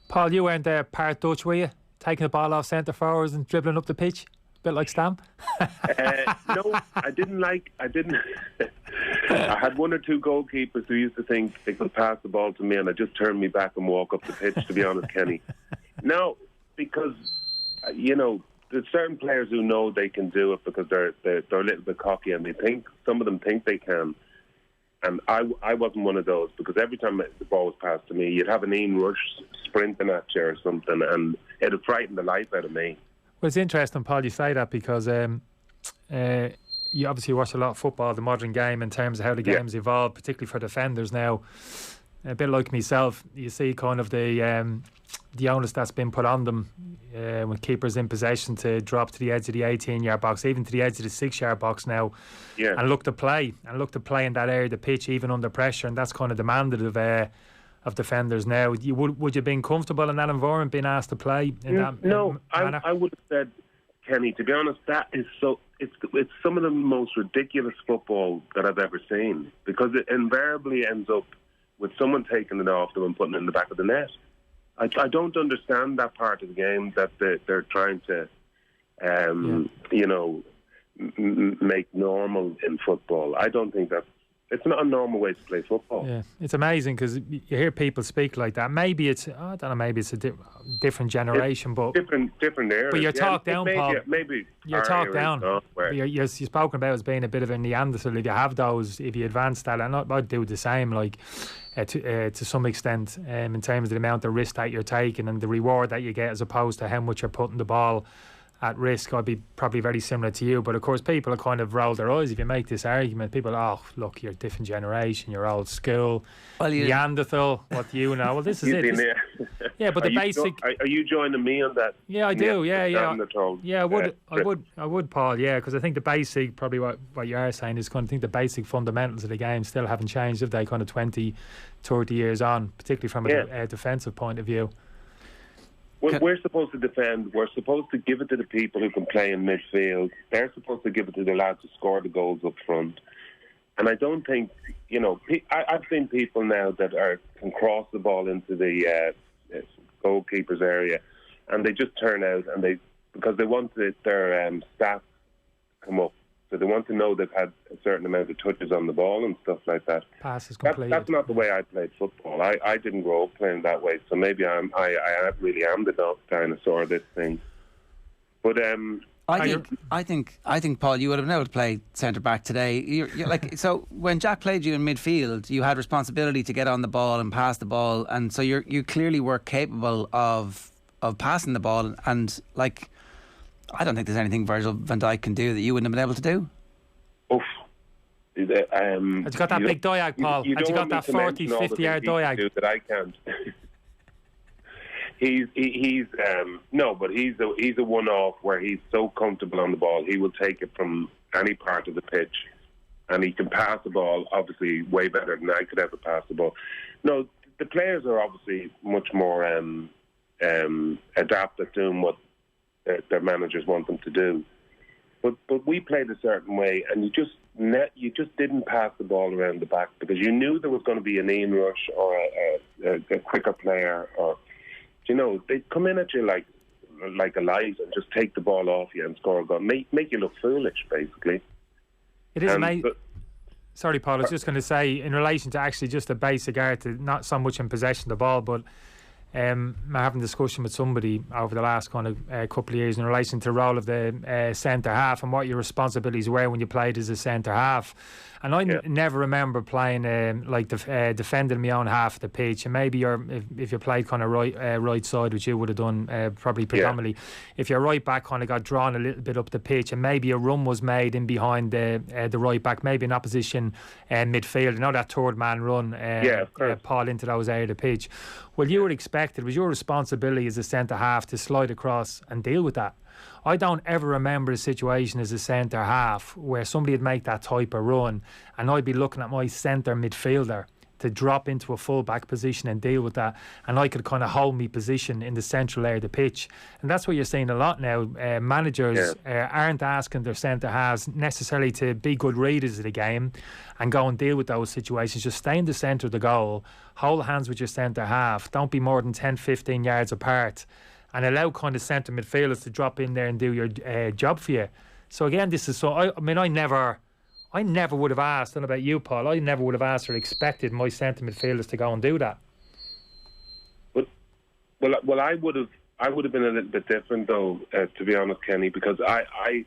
Paul, you weren't there part Dutch, were you? Taking the ball off centre forwards and dribbling up the pitch? A bit like Stam? No, I didn't. I had one or two goalkeepers who used to think they could pass the ball to me, and I just turned me back and walk up the pitch, to be honest, Kenny. No, because, there's certain players who know they can do it because they're a little bit cocky, and some of them think they can. And I wasn't one of those, because every time the ball was passed to me, you'd have an Ian Rush sprinting at you or something, and it'd frighten the life out of me. Well, it's interesting, Paul, you say that, because you obviously watch a lot of football, the modern game, in terms of how the game's evolved, particularly for defenders now. A bit like myself, you see kind of the onus that's been put on them when keepers in possession to drop to the edge of the 18-yard box, even to the edge of the 6-yard box now, and look to play in that area of the pitch, even under pressure, and that's kind of demanded of defenders now. Would you have been comfortable in that environment, being asked to play in that manner? I would have said, Kenny, to be honest, that is so. It's some of the most ridiculous football that I've ever seen, because it invariably ends up with someone taking it off them and putting it in the back of the net. I don't understand that part of the game that they're trying to, make normal in football. I don't think it's not a normal way to play football. Yeah, it's amazing, because you hear people speak like that. Maybe it's I don't know. Maybe it's a different generation, but different era. But you're talked down, Paul. Maybe you're talked down. You're spoken about as being a bit of a Neanderthal. If you have those, if you advance that, and I'd do the same. Like to some extent, in terms of the amount of risk that you're taking and the reward that you get, as opposed to how much you're putting the ball at risk. I'd be probably very similar to you, but of course people are kind of roll their eyes if you make this argument. People, look, you're a different generation, you're old school, Neanderthal, what do you know? Well, this is it. Yeah, but the basic. Are you joining me on that? Yeah, I do. Yeah. Yeah, I would, Paul. Yeah, because I think the basic, probably what you are saying is kind of, I think the basic fundamentals of the game still haven't changed, have they? Kind of 20, 30 years on, particularly from a defensive point of view. We're supposed to defend. We're supposed to give it to the people who can play in midfield. They're supposed to give it to the lads who score the goals up front. And I don't think, I've seen people now that can cross the ball into the goalkeeper's area, and they just turn out because they want their stats to come up. So they want to know they've had a certain amount of touches on the ball and stuff like that. Passes completed. That's not the way I played football. I didn't grow up playing that way, so maybe I really am the dinosaur of this thing. But I think, Paul, you would have been able to play centre back today. You're like, so when Jack played you in midfield, you had responsibility to get on the ball and pass the ball, and so you clearly were capable of passing the ball, and like, I don't think there's anything Virgil van Dijk can do that you wouldn't have been able to do. Oof. Has he got that big diag, Paul? Has he got that 40, 50-yard diag? That I can't. He's a one-off where he's so comfortable on the ball. He will take it from any part of the pitch, and he can pass the ball, obviously, way better than I could ever pass the ball. No, the players are obviously much more adapted to doing what their managers want them to do, but we played a certain way, and you just didn't pass the ball around the back, because you knew there was going to be an Ian Rush or a quicker player, or they'd come in at you like alive and just take the ball off you and score a goal, make you look foolish, basically. It is amazing. Sorry, Paul, I was just going to say, in relation to actually just the basic art, not so much in possession of the ball, but having a discussion with somebody over the last kind of couple of years in relation to the role of the centre half and what your responsibilities were when you played as a centre half. And I never remember playing defending my own half of the pitch. And maybe if you played kind of right side, which you would have done probably predominantly, if your right back kind of got drawn a little bit up the pitch, and maybe a run was made in behind the right back, maybe an opposition midfield, you know, that third man run, Paul into those areas of the pitch. Well, you were expected, it was your responsibility as a centre half to slide across and deal with that. I don't ever remember a situation as a centre half where somebody would make that type of run and I'd be looking at my centre midfielder to drop into a full back position and deal with that, and I could kind of hold me position in the central area of the pitch. And that's what you're seeing a lot now. Managers aren't asking their centre halves necessarily to be good readers of the game and go and deal with those situations. Just stay in the centre of the goal, hold hands with your centre half, don't be more than 10-15 yards apart, and allow kind of centre midfielders to drop in there and do your job for you. So again, this is so. I never would have asked. I don't know about you, Paul. I never would have asked or expected my centre midfielders to go and do that. Well, I would have been a little bit different though, to be honest, Kenny, because I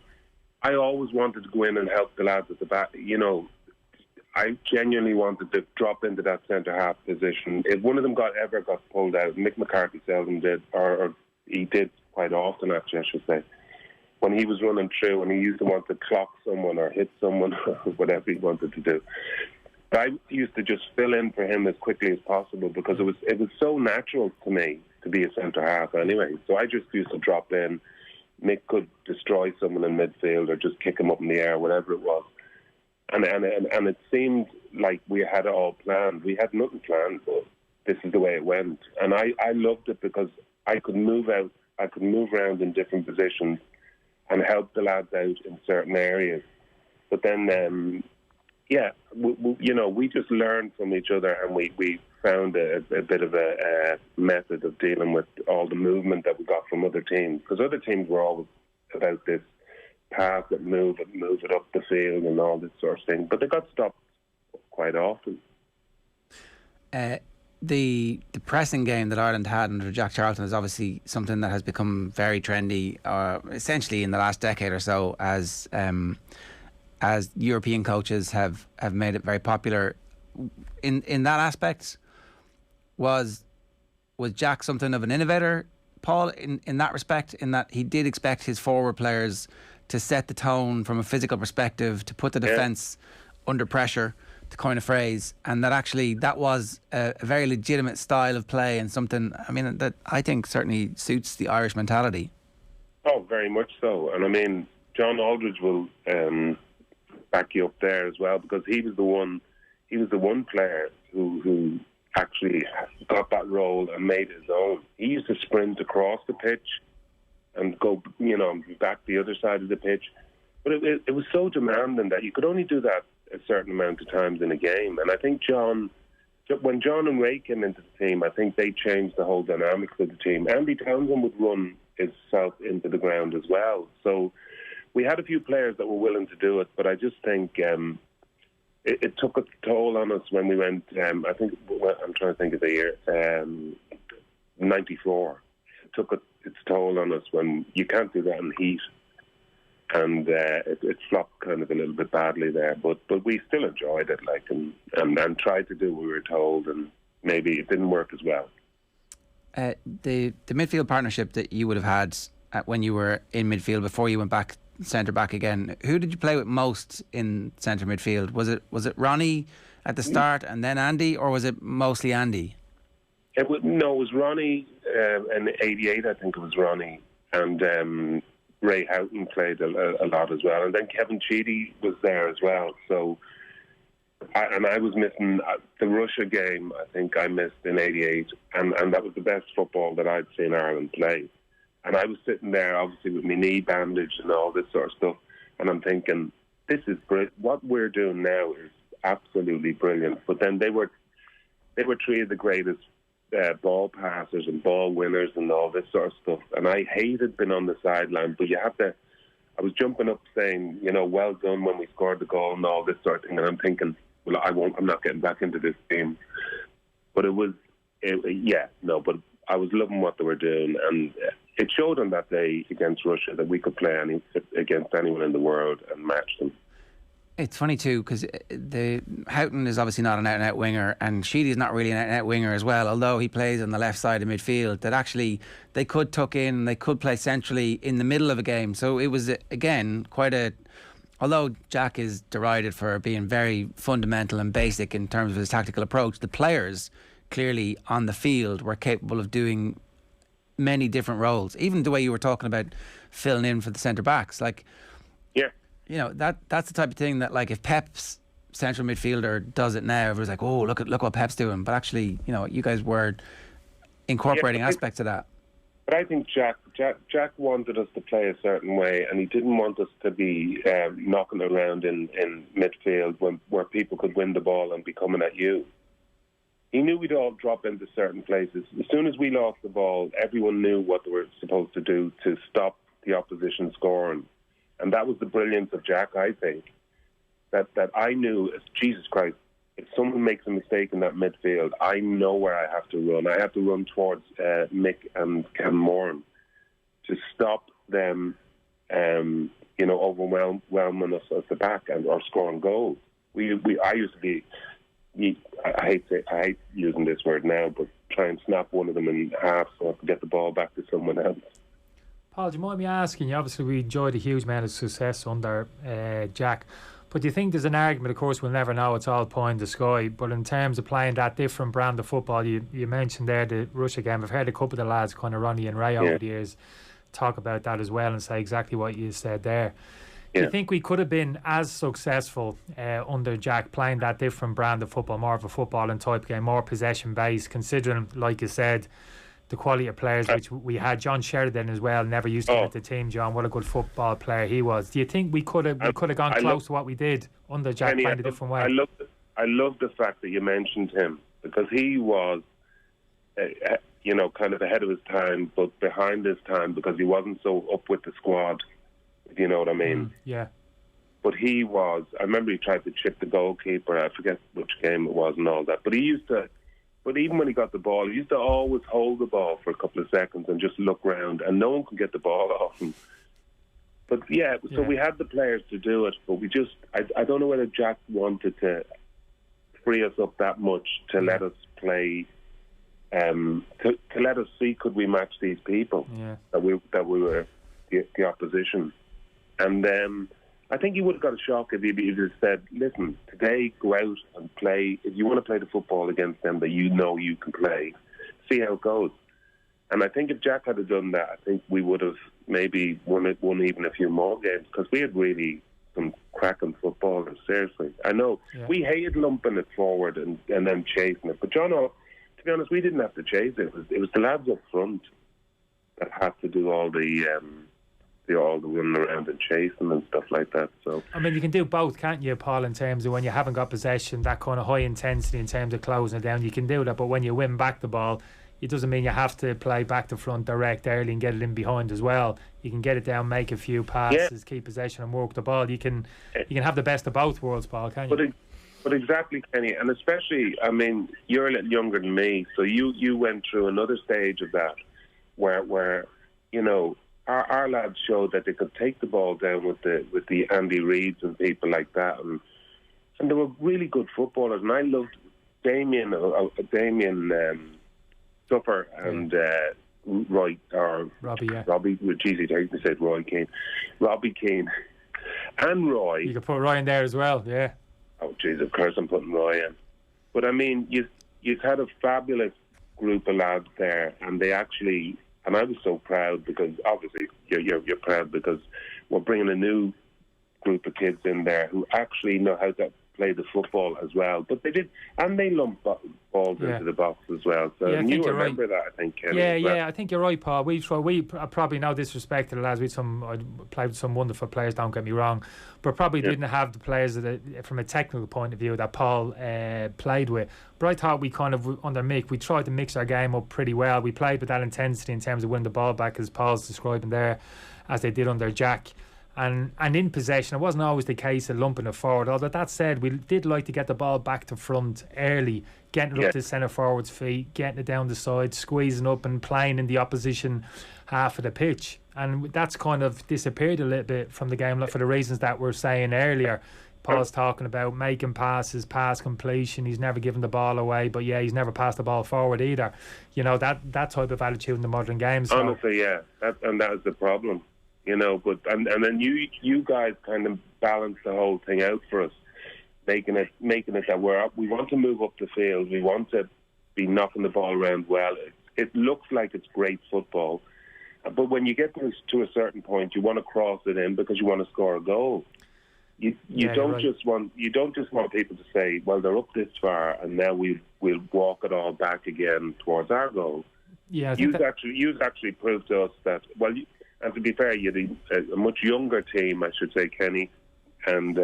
always wanted to go in and help the lads at the back. You know, I genuinely wanted to drop into that centre half position. If one of them ever got pulled out, Mick McCarthy seldom did, or he did quite often, actually, I should say, when he was running through and he used to want to clock someone or hit someone or whatever he wanted to do. But I used to just fill in for him as quickly as possible because it was so natural to me to be a centre half anyway. So I just used to drop in. Mick could destroy someone in midfield or just kick him up in the air, whatever it was. And it seemed like we had it all planned. We had nothing planned, but this is the way it went. And I loved it because I could move out, I could move around in different positions and help the lads out in certain areas. But then, we just learned from each other, and we found a bit of a method of dealing with all the movement that we got from other teams. Because other teams were always about this pass it, move it up the field and all this sort of thing. But they got stopped quite often. The pressing game that Ireland had under Jack Charlton is obviously something that has become very trendy, essentially in the last decade or so, as European coaches have made it very popular. In that aspect, was Jack something of an innovator, Paul, in that respect, in that he did expect his forward players to set the tone from a physical perspective, to put the defence under pressure, to coin a phrase, and that actually that was a very legitimate style of play and something, I mean, that I think certainly suits the Irish mentality. Oh, very much so. And I mean, John Aldridge will back you up there as well, because he was the one player who actually got that role and made his own. He used to sprint across the pitch and go, back the other side of the pitch. But it was so demanding that you could only do that a certain amount of times in a game. And I think when John and Ray came into the team, I think they changed the whole dynamics of the team. Andy Townsend would run himself into the ground as well. So we had a few players that were willing to do it, but I just think it took a toll on us when we went, I'm trying to think of the year, 94. It took its toll on us when you can't do that in heat. And it flopped kind of a little bit badly there, but we still enjoyed it, and tried to do what we were told, and maybe it didn't work as well. The midfield partnership that you would have had when you were in midfield before you went back centre back again, who did you play with most in centre midfield? Was it Ronnie at the start and then Andy, or was it mostly Andy? It was Ronnie. In '88, I think it was Ronnie, and Ray Houghton played a lot as well, and then Kevin Cheedy was there as well. So, I was missing the Russia game. I think I missed in '88, and that was the best football that I'd seen Ireland play. And I was sitting there, obviously, with my knee bandaged and all this sort of stuff, and I'm thinking, this is what we're doing now is absolutely brilliant. But then they were three of the greatest ball passers and ball winners and all this sort of stuff, and I hated being on the sideline, but I was jumping up saying, well done when we scored the goal and all this sort of thing, and I'm thinking, well, I'm not getting back into this game. But but I was loving what they were doing, and it showed on that day against Russia that we could play against anyone in the world and match them. It's funny too, because Houghton is obviously not an out-and-out winger, and Sheedy's not really an out-and-out winger as well, although he plays on the left side of midfield. That actually they could tuck in, they could play centrally in the middle of a game. So it was, again, although Jack is derided for being very fundamental and basic in terms of his tactical approach, the players clearly on the field were capable of doing many different roles. Even the way you were talking about filling in for the centre-backs, that's the type of thing that, like, if Pep's central midfielder does it now, everyone's like, oh, look what Pep's doing. But actually, you guys were incorporating aspects of that. But I think Jack wanted us to play a certain way, and he didn't want us to be knocking around in midfield where people could win the ball and be coming at you. He knew we'd all drop into certain places. As soon as we lost the ball, everyone knew what they were supposed to do to stop the opposition scoring. And that was the brilliance of Jack, I think. That I knew, Jesus Christ, if someone makes a mistake in that midfield, I know where I have to run. I have to run towards Mick and Kevin Moran to stop them, overwhelming us at the back or scoring goals. I used to be, I hate using this word now, but try and snap one of them in half so I can get the ball back to someone else. Paul, do you mind me asking you? Obviously, we enjoyed a huge amount of success under Jack. But do you think there's an argument? Of course, we'll never know. It's all pie in the sky. But in terms of playing that different brand of football, you mentioned there the Russia game. I've heard a couple of the lads, kind of Ronnie and Ray, over the years, talk about that as well and say exactly what you said there. Do you think we could have been as successful under Jack playing that different brand of football, more of a footballing type game, more possession-based, considering, like you said, the quality of players which we had? John Sheridan as well never used to get the team. John, what a good football player he was. Do you think we could have gone close to what we did under Jack, playing a different way? I love the fact that you mentioned him, because he was kind of ahead of his time but behind his time, because he wasn't so up with the squad, if you know what I mean. Yeah. But he was, I remember he tried to chip the goalkeeper, I forget which game it was and all that, but even when he got the ball, he used to always hold the ball for a couple of seconds and just look round, and no one could get the ball off him. But so we had the players to do it, but I don't know whether Jack wanted to free us up that much to let us play, to let us see could we match these people that we were the opposition. And I think he would have got a shock if he just said, listen, today go out and play. If you want to play the football against them that you know you can play, see how it goes. And I think if Jack had done that, I think we would have maybe won even a few more games, because we had really some cracking footballers, seriously. I know we hated lumping it forward and then chasing it. But John, to be honest, we didn't have to chase it. It was the lads up front that had to do all the running around and chasing and stuff like that. So I mean, you can do both, can't you, Paul, in terms of when you haven't got possession, that kind of high intensity in terms of closing it down, you can do that. But when you win back the ball, it doesn't mean you have to play back to front direct early and get it in behind as well. You can get it down, make a few passes, keep possession and work the ball. You can have the best of both worlds, Paul, can't you? But exactly, Kenny, and especially, I mean, you're a little younger than me, so you went through another stage of that where our lads showed that they could take the ball down with the Andy Reeds and people like that, and they were really good footballers. And I loved Damien Suffer and Robbie. Robbie. Geez, he takes me said Roy Kane, Robbie Kane, and Roy. You could put Roy in there as well, yeah. Oh, jeez, of course I'm putting Roy in. But I mean, you've had a fabulous group of lads there, and they actually. And I was so proud, because obviously you're proud because we're bringing a new group of kids in there who actually know how to play the football as well. But they did, and they lump balls into the box as well. So you remember that, I think, Kenny. I think you're right, Paul. We probably, no disrespect to the lads, I played with some wonderful players, don't get me wrong, but probably didn't have the players from a technical point of view that Paul played with. But I thought we kind of, under Mick, we tried to mix our game up pretty well. We played with that intensity in terms of winning the ball back, as Paul's describing there, as they did under Jack. And in possession, it wasn't always the case of lumping it forward. Although that said, we did like to get the ball back to front early, getting it up to centre forward's feet, getting it down the side, squeezing up and playing in the opposition half of the pitch. And that's kind of disappeared a little bit from the game, like for the reasons that we're saying earlier. Paul's talking about making passes, pass completion. He's never given the ball away, but he's never passed the ball forward either. You know, that type of attitude in the modern game. So. Honestly, that is the problem. You know, but and then you guys kind of balance the whole thing out for us, making it that we want to move up the field, we want to be knocking the ball around well. It looks like it's great football, but when you get to a certain point, you want to cross it in because you want to score a goal. You don't just want people to say, well, they're up this far and now we'll walk it all back again towards our goal. Yeah, you actually proved to us that. Well, and to be fair, you're a much younger team, I should say, Kenny, and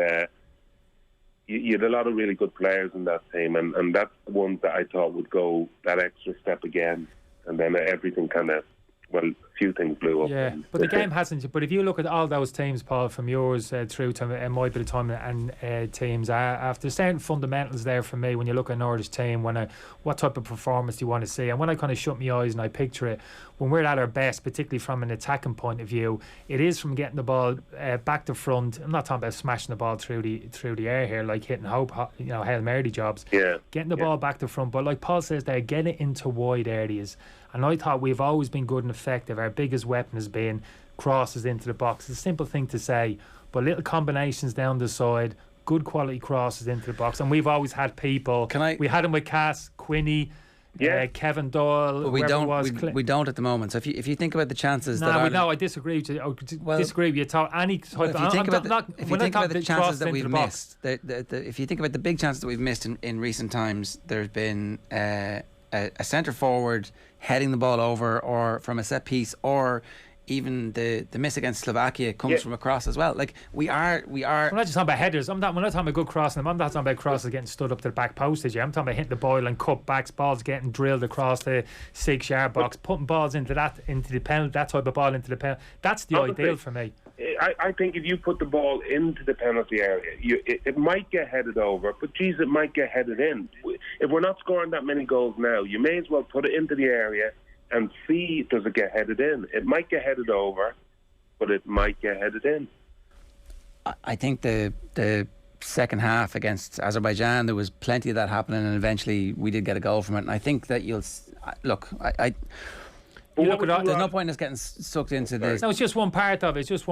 you had a lot of really good players in that team, and that's the ones that I thought would go that extra step again, and then everything kind of. Well, a few things blew up. Yeah, but the game hasn't. But if you look at all those teams, Paul, from yours through to my bit of time and teams, after certain fundamentals there for me, when you look at an Irish team, what type of performance do you want to see? And when I kind of shut my eyes and I picture it, when we're at our best, particularly from an attacking point of view, it is from getting the ball back to front. I'm not talking about smashing the ball through the air here, like hitting Hail Mary jobs. Yeah, getting the ball back to front. But like Paul says there, get it into wide areas. And I thought we've always been good and effective. Our biggest weapon has been crosses into the box. It's a simple thing to say, but little combinations down the side, good quality crosses into the box. And we've always had people. We had them with Cass, Quinny, Kevin Doyle. But we don't at the moment. So if you think about the chances I disagree with you. Disagree with you. If you think about the chances that we've missed, if you think about the big chances that we've missed in recent times, there's been a centre forward heading the ball over, or from a set piece, or even the miss against Slovakia comes from a cross as well. Like we are. We're not just talking about headers. We're not talking about good crossing. I'm not talking about crosses getting stood up to the back postage. I'm talking about hitting the ball and cutbacks, balls getting drilled across the 6-yard box, putting balls into the penalty, that type of ball into the penalty. That's the ideal for me. I think if you put the ball into the penalty area, it might get headed over, but geez, it might get headed in. If we're not scoring that many goals now, you may as well put it into the area and see, does it get headed in? It might get headed over, but it might get headed in. I think the second half against Azerbaijan, there was plenty of that happening, and eventually we did get a goal from it. And I think that there's no point in us getting sucked into this. No, it's just one part of it. It's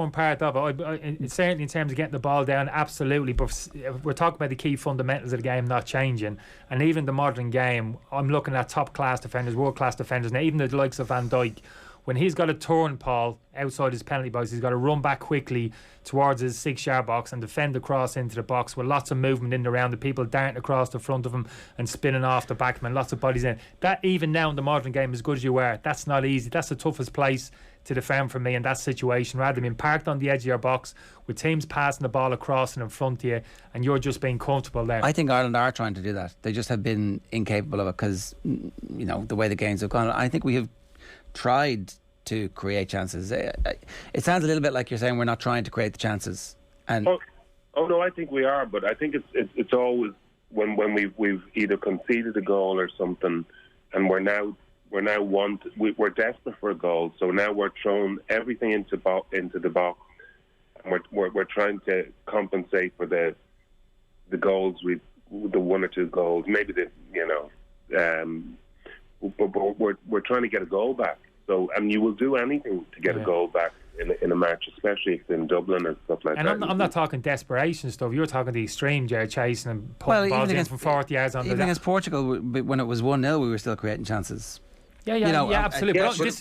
certainly in terms of getting the ball down, absolutely. But we're talking about the key fundamentals of the game not changing. And even the modern game, I'm looking at top-class defenders, world-class defenders. Now, even the likes of Van Dijk, when he's got a turn, Paul, outside his penalty box, he's got to run back quickly towards his 6-yard box and defend the cross into the box with lots of movement in and around, the people darting across the front of him and spinning off the backman, lots of bodies in. That, even now in the modern game, as good as you were, that's not easy. That's the toughest place to defend for me in that situation, rather than being parked on the edge of your box with teams passing the ball across and in front of you and you're just being comfortable there. I think Ireland are trying to do that. They just have been incapable of it because, the way the games have gone. I think we have tried to create chances. It sounds a little bit like you're saying we're not trying to create the chances. And no, I think we are, but I think it's always when we've either conceded a goal or something, and we're desperate for a goal, so now we're throwing everything into the box, and we're trying to compensate for the goals the one or two goals, maybe but we're trying to get a goal back. So, and you will do anything to get a goal back in a match, especially if it's in Dublin and stuff like that. And I'm not talking desperation stuff. You're talking the extreme, chasing and putting balls in from 40 yards on the even against Portugal, when it was 1-0, we were still creating chances. Absolutely. But this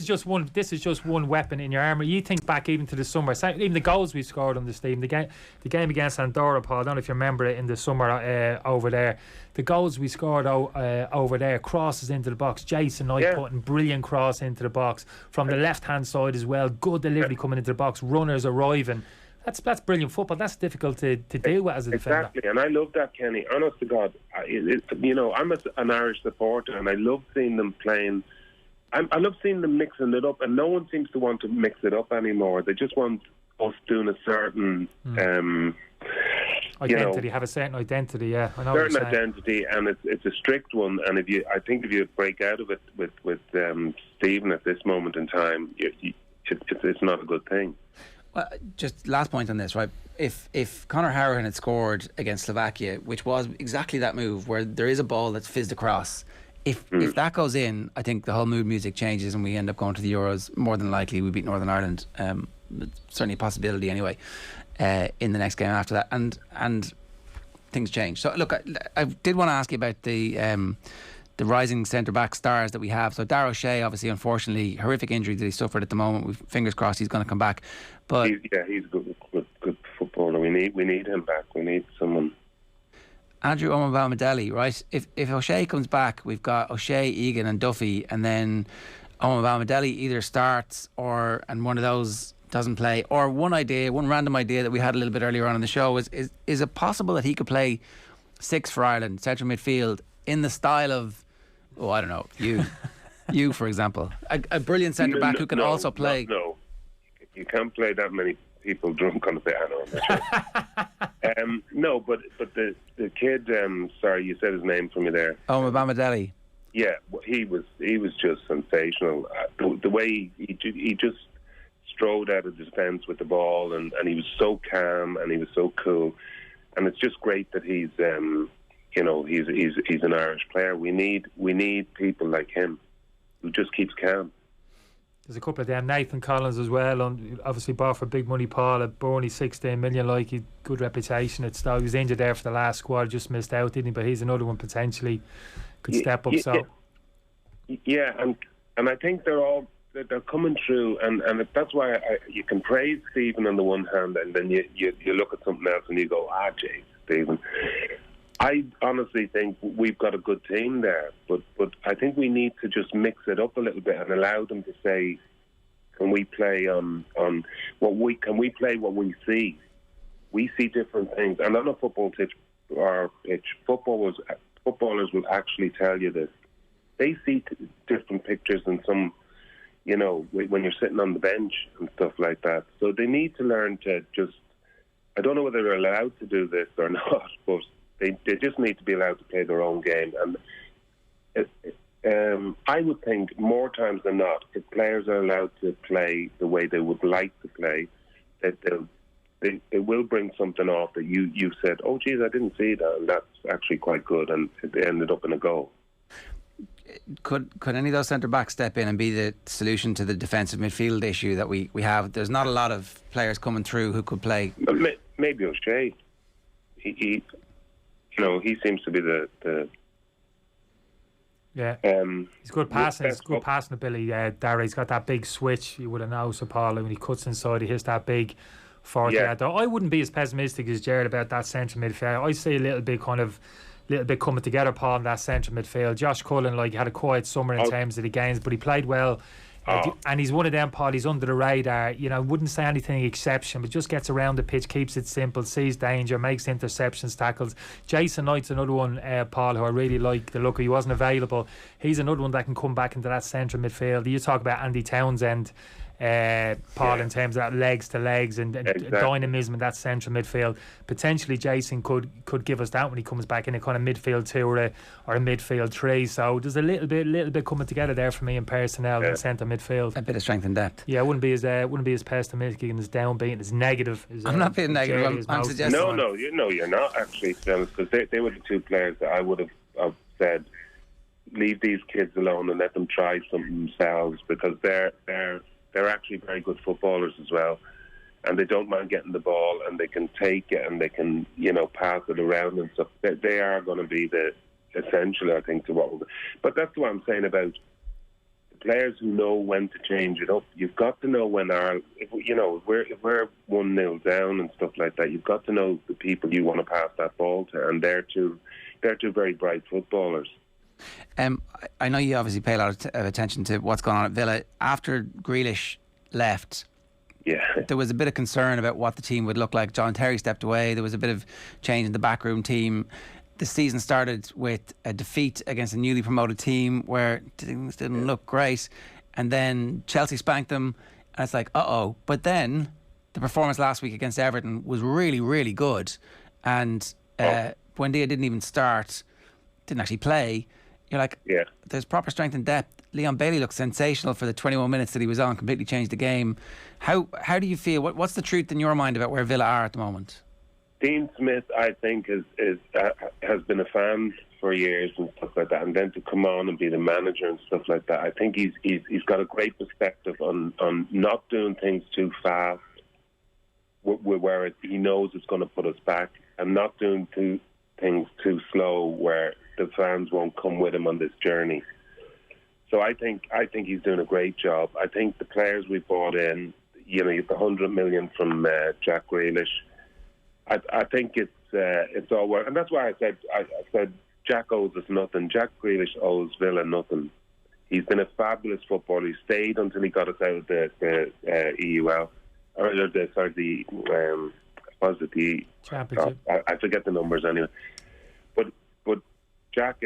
is just one weapon in your armour. You think back even to the summer, even the goals we scored on this team, the game against Andorra, Paul, I don't know if you remember it in the summer over there. The goals we scored over there, crosses into the box. Jason Knight putting brilliant cross into the box from the left hand side as well. Good delivery coming into the box. Runners arriving. That's brilliant football. That's difficult to deal with as a defender. Exactly, and I love that, Kenny. Honest to God, I'm an Irish supporter, and I love seeing them playing. I love seeing them mixing it up, and no one seems to want to mix it up anymore. They just want us doing a certain Identity, have a certain identity, yeah. I know what you're certain saying. identity, and it's a strict one. And I think if you break out of it with Stephen at this moment in time, it's not a good thing. Well, just last point on this, right? If Conor Harrington had scored against Slovakia, which was exactly that move where there is a ball that's fizzed across, if that goes in, I think the whole mood music changes and we end up going to the Euros. More than likely we beat Northern Ireland. Certainly a possibility anyway in the next game after that, and things change. So look, I did want to ask you about the rising centre-back stars that we have. So Darragh O'Shea, obviously, unfortunately, horrific injury that he suffered at the moment. We've fingers crossed he's going to come back. But he's a good footballer. We need him back. We need someone. Andrew Omobamidele, right? If O'Shea comes back, we've got O'Shea, Egan and Duffy, and then Omobamidele either starts and one of those doesn't play. Or one random idea that we had a little bit earlier on in the show is it possible that he could play 6 for Ireland, central midfield, in the style of, I don't know, you for example, a brilliant centre back who can also play. No, you can't play that many people drunk on the piano. No, but the kid. Sorry, you said his name for me there. Omobamidele. Yeah, he was just sensational. The way he just strode out of defence with the ball, and he was so calm and he was so cool, and it's just great that he's an Irish player. We need people like him who just keeps calm. There's a couple of them. Nathan Collins as well, obviously bought for big money. Paul at Burnley, 16 million. He good reputation at Stoke. He was injured there for the last squad, just missed out, didn't he? But he's another one potentially could step up. Yeah, and I think they're coming through, and that's why you can praise Stephen on the one hand, and then you look at something else and you go, geez, Stephen. I honestly think we've got a good team there, but I think we need to just mix it up a little bit and allow them to say, can we play on can we play what we see? We see different things, and on a football pitch, footballers will actually tell you this. They see different pictures than some, when you're sitting on the bench and stuff like that. So they need to learn to just, I don't know whether they're allowed to do this or not, but they just need to be allowed to play their own game. And I would think more times than not, if players are allowed to play the way they would like to play, that they will bring something off that you said, oh geez, I didn't see that, and that's actually quite good, and it ended up in a goal. Could any of those centre backs step in and be the solution to the defensive midfield issue that we have? There's not a lot of players coming through who could play. Maybe O'Shea. He seems to be the yeah. He's good passing. He's good passing ability. Darragh, he's got that big switch. You would have known, so Paul, when he cuts inside, he hits that big fork. Yeah. I wouldn't be as pessimistic as Jared about that central midfield. I see a little bit coming together, Paul, in that central midfield. Josh Cullen, had a quiet summer in terms of the games, but he played well. And he's one of them, Paul, he's under the radar. Wouldn't say anything exception, but just gets around the pitch, keeps it simple, sees danger, makes interceptions, tackles. Jason Knight's another one, Paul, who I really like the look of. He wasn't available. He's another one that can come back into that central midfield. You talk about Andy Townsend, Paul, in terms of that legs to legs and dynamism in that central midfield. Potentially Jason could give us that when he comes back in a kind of midfield 2 or a midfield 3. So there's a little bit coming together there for me in personnel in centre midfield. A bit of strength and depth. Yeah, I wouldn't be as pessimistic and as downbeat as negative. I'm not being negative. I'm suggesting. No, you're not actually, because they were the 2 players that I would have said, leave these kids alone and let them try something themselves, because they're actually very good footballers as well, and they don't mind getting the ball, and they can take it, and they can pass it around and stuff. They are going to be the essential, I think, to what we'll do. But that's what I'm saying about the players who know when to change it up. You've got to know when if we're 1-0 down and stuff like that, you've got to know the people you want to pass that ball to, and they're two very bright footballers. I know you obviously pay a lot of attention to what's going on at Villa. After Grealish left, there was a bit of concern about what the team would look like. John Terry stepped away. There was a bit of change in the backroom team. The season started with a defeat against a newly promoted team where things didn't look great, and then Chelsea spanked them, and it's like, but then the performance last week against Everton was really, really good. and when Dia didn't even start, didn't actually play, you're like, there's proper strength and depth. Leon Bailey looked sensational for the 21 minutes that he was on, completely changed the game. How do you feel? What's the truth in your mind about where Villa are at the moment? Dean Smith, I think, has been a fan for years and stuff like that, and then to come on and be the manager and stuff like that, I think he's got a great perspective on not doing things too fast, where he knows it's going to put us back, and not doing things too slow where the fans won't come with him on this journey. So I think he's doing a great job. I think the players we brought in, you know, the 100 million from Jack Grealish, I think it's all work, and that's why I said Jack owes us nothing. Jack Grealish owes Villa nothing. He's been a fabulous footballer. He stayed until he got us out of the EUL, or the Championship. I forget the numbers anyway. But Jack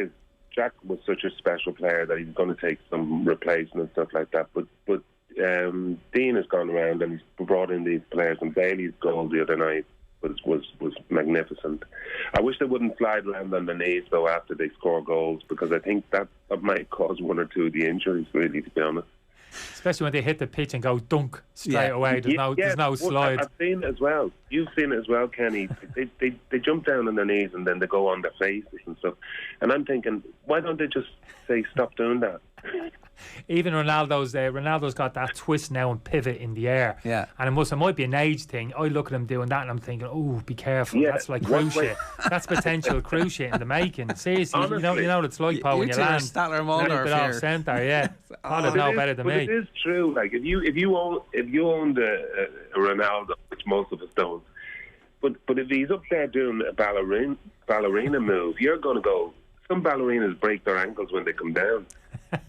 was such a special player that he's going to take some replacement and stuff like that. But Dean has gone around and he's brought in these players, and Bailey's goal the other night was magnificent. I wish they wouldn't slide around on their knees though after they score goals, because I think that might cause one or two of the injuries, really, to be honest. Especially when they hit the pitch and go dunk straight away. There's no slide. I've seen it as well. You've seen it as well, Kenny. They jump down on their knees and then they go on their faces and stuff. And I'm thinking, why don't they just say stop doing that? Even Ronaldo's got that twist now and pivot in the air. Yeah. And it might be an age thing. I look at him doing that and I'm thinking, oh, be careful. Yeah. That's like cruise shit. That's potential cruise shit in the making. Seriously, honestly, you know what it's like, Paul, when you land. Statler Mulder off centre, yeah. I'd know better than me. It is true. Like if you owned a Ronaldo, which most of us don't, but if he's up there doing a ballerina move, you're going to go. Some ballerinas break their ankles when they come down,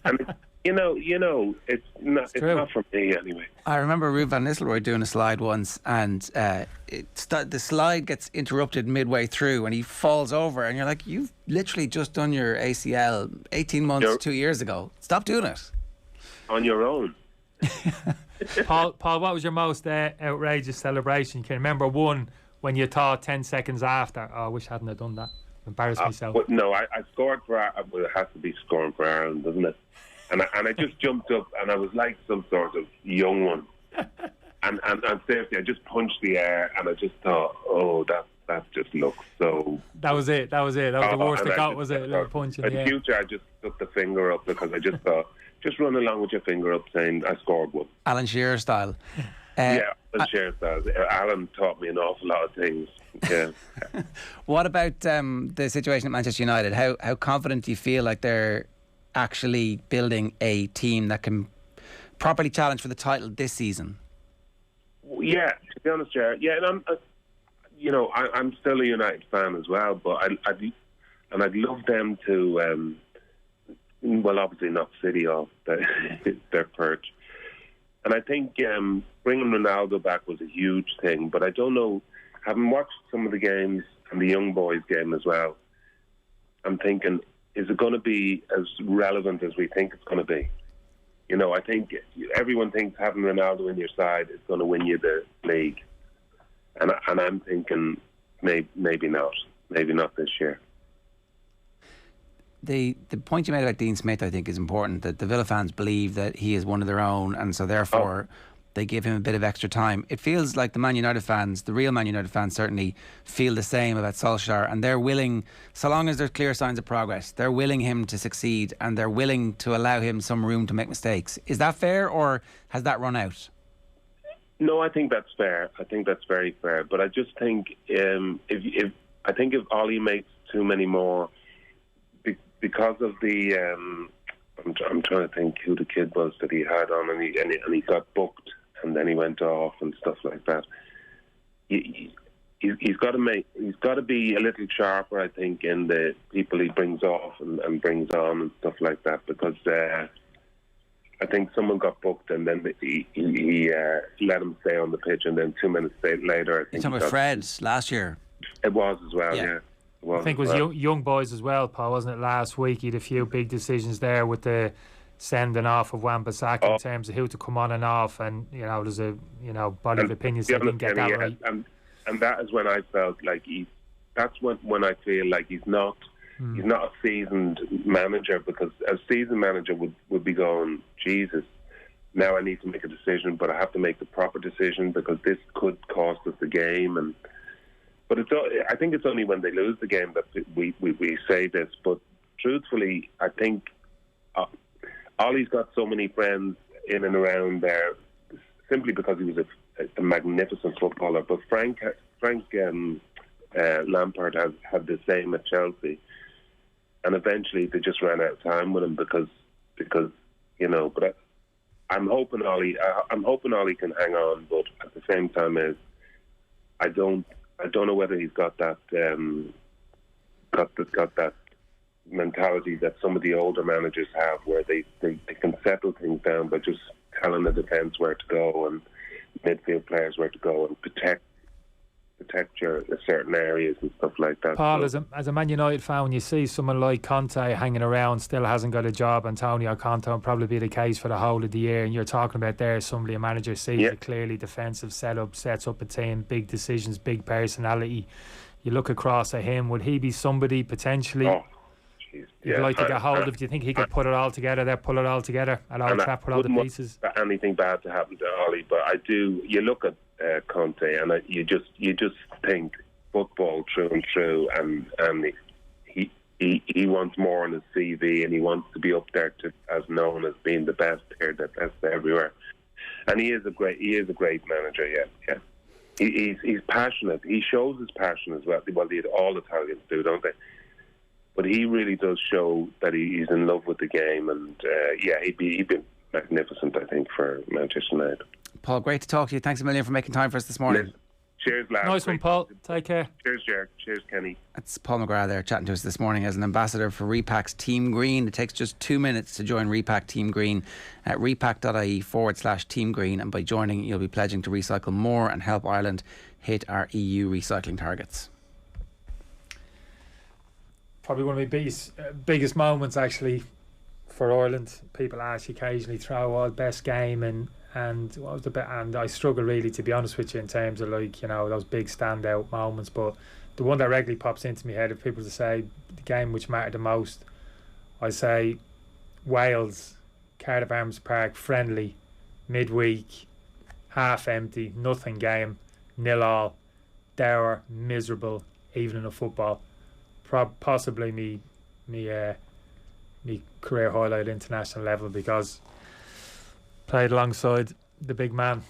and you know, it's not for me anyway. I remember Ruud van Nistelrooy doing a slide once, and the slide gets interrupted midway through, and he falls over, and you're like, you've literally just done your ACL 18 months, 2 years ago. Stop doing it. On your own. Paul, what was your most outrageous celebration? You can remember one when you thought 10 seconds after, oh, I wish I hadn't have done that. Embarrassed myself. No, I scored for Ireland. Well, it has to be scoring for Ireland, doesn't it? And I just jumped up and I was like some sort of young one. And seriously, I just punched the air and I just thought, oh, that just looks so... That was it. That was the worst it got, was it? A little punch in the air. In future, I just took the finger up because I just thought, just run along with your finger up saying, I scored one. Alan Shearer style. Alan Shearer style. Alan taught me an awful lot of things. Yeah. What about the situation at Manchester United? How confident do you feel like they're actually building a team that can properly challenge for the title this season? Yeah, to be honest, Jared. Yeah, and I'm still a United fan as well, but I'd love them to. Well, obviously knock City off their perch, and I think bringing Ronaldo back was a huge thing. But I don't know. Having watched some of the games and the young boys game as well, I'm thinking, is it going to be as relevant as we think it's going to be? You know, I think everyone thinks having Ronaldo in your side is going to win you the league. And I'm thinking maybe not. Maybe not this year. The point you made about Dean Smith, I think, is important, that the Villa fans believe that he is one of their own, and so therefore they give him a bit of extra time. It feels like the Man United fans, the real Man United fans, certainly feel the same about Solskjaer, and they're willing, so long as there's clear signs of progress, they're willing him to succeed and they're willing to allow him some room to make mistakes. Is that fair, or has that run out? No, I think that's fair. I think that's very fair. But I just think if Ollie makes too many more, because of the I'm trying to think who the kid was that he had on, and he got booked, and then he went off and stuff like that. He's got to be a little sharper, I think, in the people he brings off and brings on and stuff like that, because I think someone got booked and then he let him stay on the pitch, and then 2 minutes later, I think. You're talking about Fred last year. It was as well, yeah. I think it was young boys as well, Paul, wasn't it? Last week he had a few big decisions there with the sending off of Wan-Bissaka in terms of who to come on and off, and there's a body of opinions he didn't get that right. And that is when I felt like that's when I feel like he's not a seasoned manager, because a seasoned manager would be going, Jesus, now I need to make a decision, but I have to make the proper decision because this could cost us the game. But I think it's only when they lose the game that we say this. But truthfully, I think Ollie's got so many friends in and around there simply because he was a magnificent footballer. But Frank Lampard has had the same at Chelsea, and eventually they just ran out of time with him because you know. But I'm hoping Ollie can hang on. But at the same time, I don't know whether he's got that got that mentality that some of the older managers have, where they can settle things down by just telling the defence where to go and midfield players where to go and protect your certain areas and stuff like that. Paul, as a Man United fan, when you see someone like Conte hanging around, still hasn't got a job, Antonio Conte will probably be the case for the whole of the year, and you're talking about there somebody a manager sees a clearly defensive setup, sets up a team, big decisions, big personality. You look across at him, would he be somebody potentially you'd like to get hold of? Do you think he could put it all together at Old Trafford, all the pieces? Anything bad to happen to Ollie, but I do. You look at Conte, and you just think football through and through, and he wants more on his CV, and he wants to be up there as known as being the best here, the best everywhere. And he is a great manager. Yeah. He's passionate. He shows his passion as well. Well, all Italians do, don't they? But he really does show that he's in love with the game, and he'd be magnificent, I think, for Manchester United. Paul, great to talk to you. Thanks a million for making time for us this morning. Cheers, lads. Nice one, Paul. Take care. Cheers, Jared. Cheers, Kenny. That's Paul McGrath there chatting to us this morning as an ambassador for Repac's Team Green. It takes just 2 minutes to join Repac Team Green at repac.ie/Team Green, and by joining you'll be pledging to recycle more and help Ireland hit our EU recycling targets. Probably one of my biggest moments actually for Ireland. People ask you occasionally, throw best game and what was the bit? And I struggle really, to be honest with you, in terms of those big standout moments. But the one that regularly pops into my head, if people to say the game which mattered the most, I say Wales, Cardiff Arms Park, friendly, midweek, half empty, nothing game, 0-0, dour, miserable evening of football. Possibly me career highlight at international level, because played alongside the big man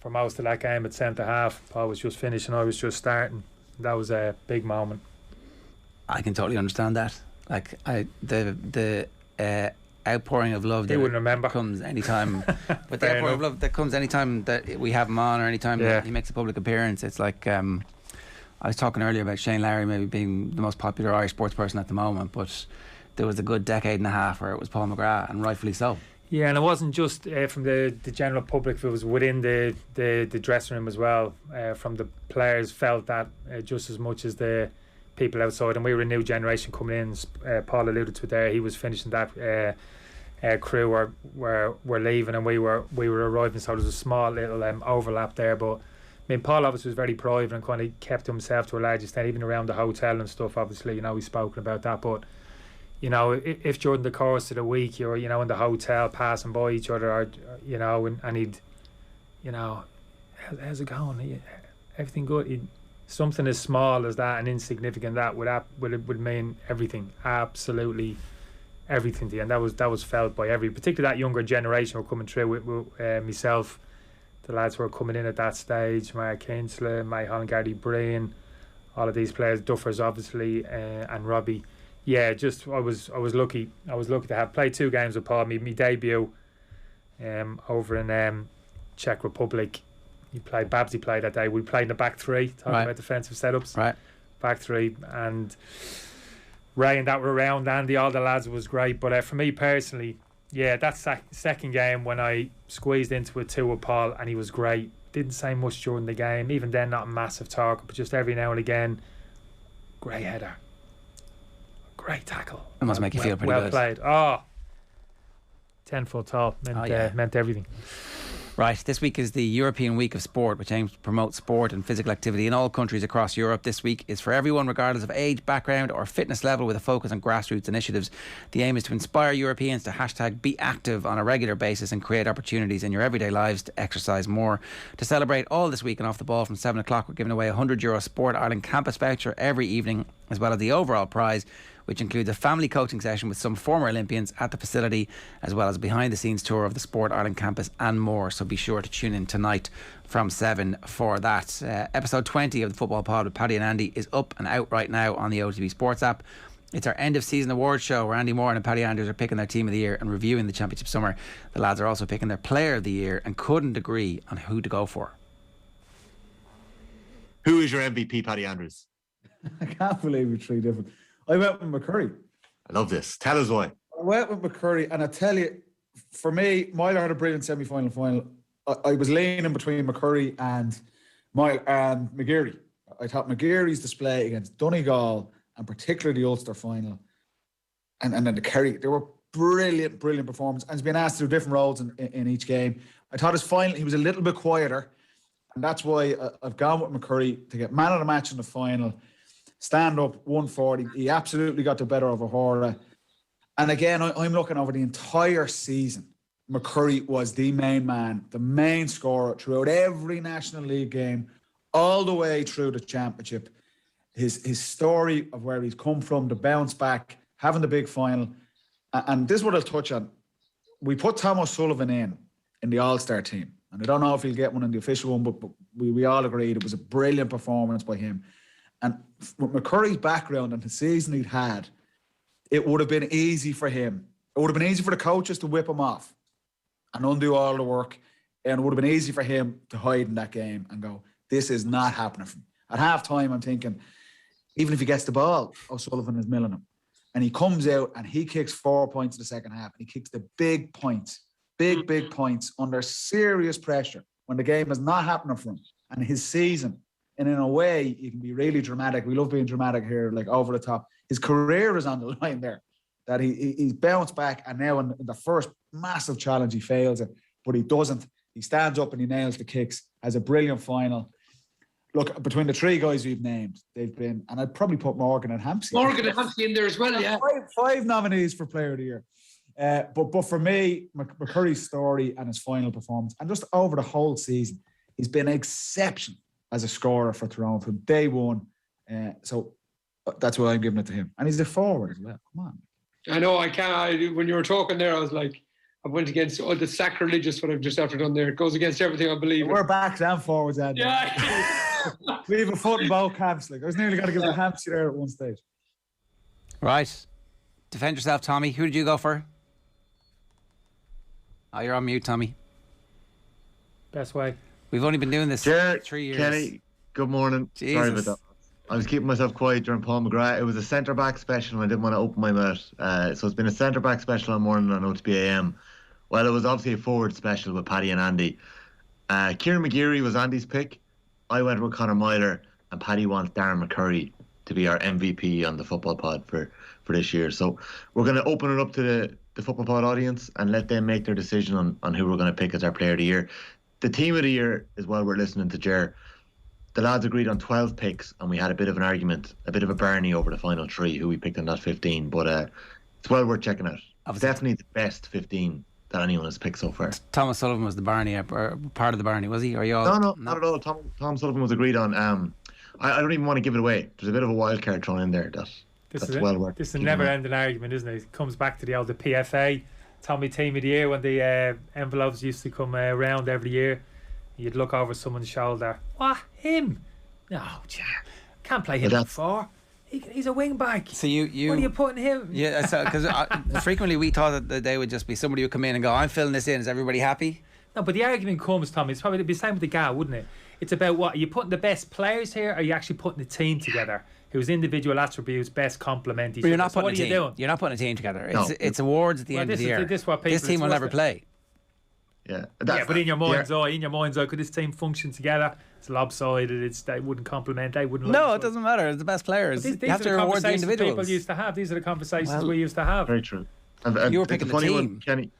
for most of that game at centre half. Paul was just finishing, I was just starting. That was a big moment. I can totally understand that. Like the outpouring of love that comes anytime, but the outpouring of love that comes anytime that we have him on, or anytime that he makes a public appearance. It's like I was talking earlier about Shane Lowry maybe being the most popular Irish sports person at the moment, but there was a good decade and a half where it was Paul McGrath, and rightfully so. Yeah, and it wasn't just from the general public, it was within the dressing room as well. From the players felt that just as much as the people outside. And we were a new generation coming in. Paul alluded to it there. He was finishing that crew were leaving, and we were arriving, so there was a small little overlap there. But I mean, Paul obviously was very private and kind of kept to himself to a large extent, even around the hotel and stuff. Obviously, we've spoken about that, but if during the course of the week you're, in the hotel passing by each other, or, and he'd, how's it going? Everything good? Something as small as that and insignificant that would mean everything, absolutely everything to you. And that was felt by particularly that younger generation who were coming through with myself, the lads who were coming in at that stage, Mark Kinsler, Mike Holland-Gardy Breen, all of these players, Duffers obviously, and Robbie. Yeah, just I was lucky. I was lucky to have played 2 games with Paul. My debut over in Czech Republic. Babsy played that day. We played in the back 3, talking about defensive setups. Right. Back 3, and Ray and that were around. Andy, all the lads, was great. But for me personally, that second game when I squeezed into it 2 with Paul, and he was great. Didn't say much during the game. Even then, not a massive talk, but just every now and again, great header. Great tackle. It must make you feel pretty well good. Well played. 10 foot tall. Meant everything. Right, this week is the European Week of Sport, which aims to promote sport and physical activity in all countries across Europe. This week is for everyone, regardless of age, background or fitness level, with a focus on grassroots initiatives. The aim is to inspire Europeans to #BeActive on a regular basis and create opportunities in your everyday lives to exercise more. To celebrate all this week and off the ball from 7 o'clock, we're giving away a €100 Sport Ireland campus voucher every evening, as well as the overall prize, which includes a family coaching session with some former Olympians at the facility, as well as a behind-the-scenes tour of the Sport Ireland campus and more. So be sure to tune in tonight from 7 for that. Episode 20 of the Football Pod with Paddy and Andy is up and out right now on the OTB Sports app. It's our end-of-season awards show where Andy Moore and Paddy Andrews are picking their team of the year and reviewing the Championship summer. The lads are also picking their player of the year and couldn't agree on who to go for. Who is your MVP, Paddy Andrews? I can't believe it's 3 different. I went with McCurry. I love this. Tell us why. I went with McCurry, and I tell you, for me, Myler had a brilliant semi-final final. I was leaning between McCurry and McGeary. I thought McGeary's display against Donegal, and particularly the Ulster final, and then the Kerry, they were brilliant performance, and he's been asked to do different roles in each game. I thought his final, he was a little bit quieter, and that's why I've gone with McCurry to get man of the match in the final. Stand up, 140. He absolutely got the better of O'Hara. And again, I'm looking over the entire season. McCurry was the main man, the main scorer throughout every National League game, all the way through the Championship. His story of where he's come from, the bounce back, having the big final. And this is what I'll touch on. We put Tom O'Sullivan in the All-Star team. And I don't know if he'll get one in the official one, but we all agreed it was a brilliant performance by him. And with McCurry's background and the season he'd had, it would have been easy for him. It would have been easy for the coaches to whip him off and undo all the work. And it would have been easy for him to hide in that game and go, this is not happening for me. At half-time, I'm thinking, even if he gets the ball, O'Sullivan is milling him. And he comes out and he kicks 4 points in the second half. And he kicks the big points, big points under serious pressure when the game is not happening for him. And his season, and in a way, you can be really dramatic. We love being dramatic here, like over the top. His career is on the line there. That he's bounced back, and now in the first massive challenge, he fails it, but he doesn't. He stands up and he nails the kicks, has a brilliant final. Look, between the 3 guys we've named, they've been, and I'd probably put Morgan and Hampsey. Morgan and Hampsey in there as well, yeah. Five nominees for Player of the Year. But for me, McCurry's story and his final performance, and just over the whole season, he's been exceptional as a scorer for Toronto from day one. So that's why I'm giving it to him. And he's the forward as well. Come on. I know, when you were talking there, I was like, I went against all the sacrilegious what I've just after done there. It goes against everything I believe in. We're backs and forwards, Andy. Yeah. We have a foot and both camps. Like, I was nearly going to give the Hampsey there at one stage. Right. Defend yourself, Tommy. Who did you go for? Oh, you're on mute, Tommy. Best way. We've only been doing this for 3 years. Kenny, good morning. Jesus. Sorry about that. I was keeping myself quiet during Paul McGrath. It was a centre-back special and I didn't want to open my mouth. So it's been a centre-back special all morning on OTB AM. Well, it was obviously a forward special with Paddy and Andy. Kieran McGeary was Andy's pick. I went with Conor Myler, and Paddy wants Darren McCurry to be our MVP on the Football Pod for this year. So we're going to open it up to the Football Pod audience and let them make their decision on who we're going to pick as our Player of the Year. The team of the year is while we're listening to Ger. The lads agreed on 12 picks, and we had a bit of an argument, a bit of a Barney over the final 3, who we picked on that 15. But it's well worth checking out. It's definitely the best 15 that anyone has picked so far. Thomas Sullivan was the Barney, or part of the Barney, was he? Or you all? No, not at all. Tom Sullivan was agreed on. I don't even want to give it away. There's a bit of a wild card thrown in there. That's well worth. This is a never-ending argument, isn't it? It comes back to the PFA. Tommy Team of the Year, when the envelopes used to come around every year, you'd look over someone's shoulder. What? Him? No, can't play him before. He's a wing back. So you what are you putting him? Yeah, because frequently we thought that they would just be somebody would come in and go, I'm filling this in. Is everybody happy? No, but the argument comes, Tommy, it's probably the same with the GAA, wouldn't it? It's about what, are you putting the best players here, or are you actually putting a team together whose individial attributes best complement each other? You're not putting what a team. Are you doing? You're not putting a team together. No. It's awards at the end of the year. This team will never play. Yeah, but in your mind's eye, could this team function together? It's lopsided. They wouldn't complement. They wouldn't. No, it doesn't matter. It's the best players. These you have to reward the individuals. People used to have. These are the conversations we used to have. Very true. You were picking the team. One, Kenny.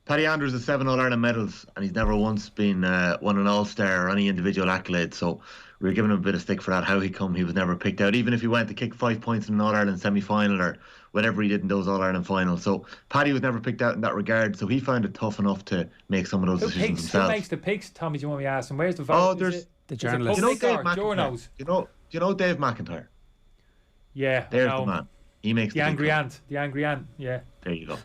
Paddy Andrews has 7 All-Ireland medals, and he's never once been won an All-Star or any individual accolade. So we were giving him a bit of stick for that. How he was never picked out, even if he went to kick 5 points in an All-Ireland semi-final or whatever he did in those All-Ireland finals. So Paddy was never picked out in that regard. So he found it tough enough to make some of those decisions himself. Who makes the picks, Tommy? Do you want me to ask him? Where's the vote? Oh, there's the journalist. Do you know Dave McIntyre? Do you know Dave McIntyre? Yeah, there's the man. He makes the angry ant. The angry ant. Yeah. There you go.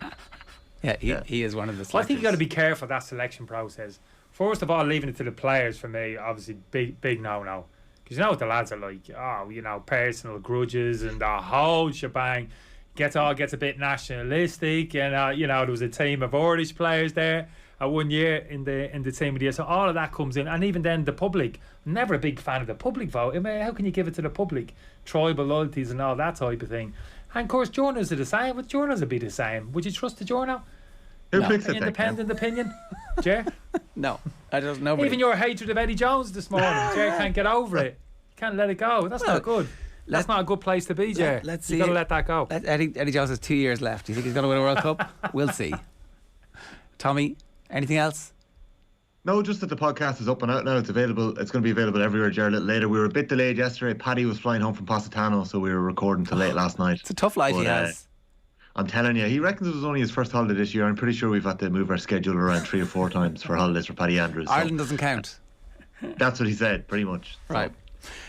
Yeah, he is one of the selectors. Well, I think you got to be careful of that selection process. First of all, leaving it to the players for me, obviously big no. Because you know what the lads are like. Oh, you know, personal grudges and the whole shebang. Gets a bit nationalistic, and you know, there was a team of Irish players there 1 year in the team of the year. So all of that comes in, and even then the public. I'm never a big fan of the public vote. I mean, how can you give it to the public? Tribal loyalties and all that type of thing. And of course, journals are the same. Would journals would be the same? Would you trust the journal? Who picks it? Independent opinion, Jer? No, I don't know. Even your hatred of Eddie Jones this morning, Jer can't get over it. You can't let it go. That's not good. That's not a good place to be, Jer. Let's see. You've got to let that go. Eddie Jones has 2 years left. Do you think he's going to win a World Cup? We'll see. Tommy, anything else? No, just that the podcast is up and out now. It's available. It's going to be available everywhere, Jared, a little later. We were a bit delayed yesterday. Paddy was flying home from Positano, so we were recording till late last night. It's a tough life he has. I'm telling you, he reckons it was only his first holiday this year. I'm pretty sure we've had to move our schedule around 3 or 4 times for holidays for Paddy Andrews. Ireland doesn't count. That's what he said, pretty much. Right.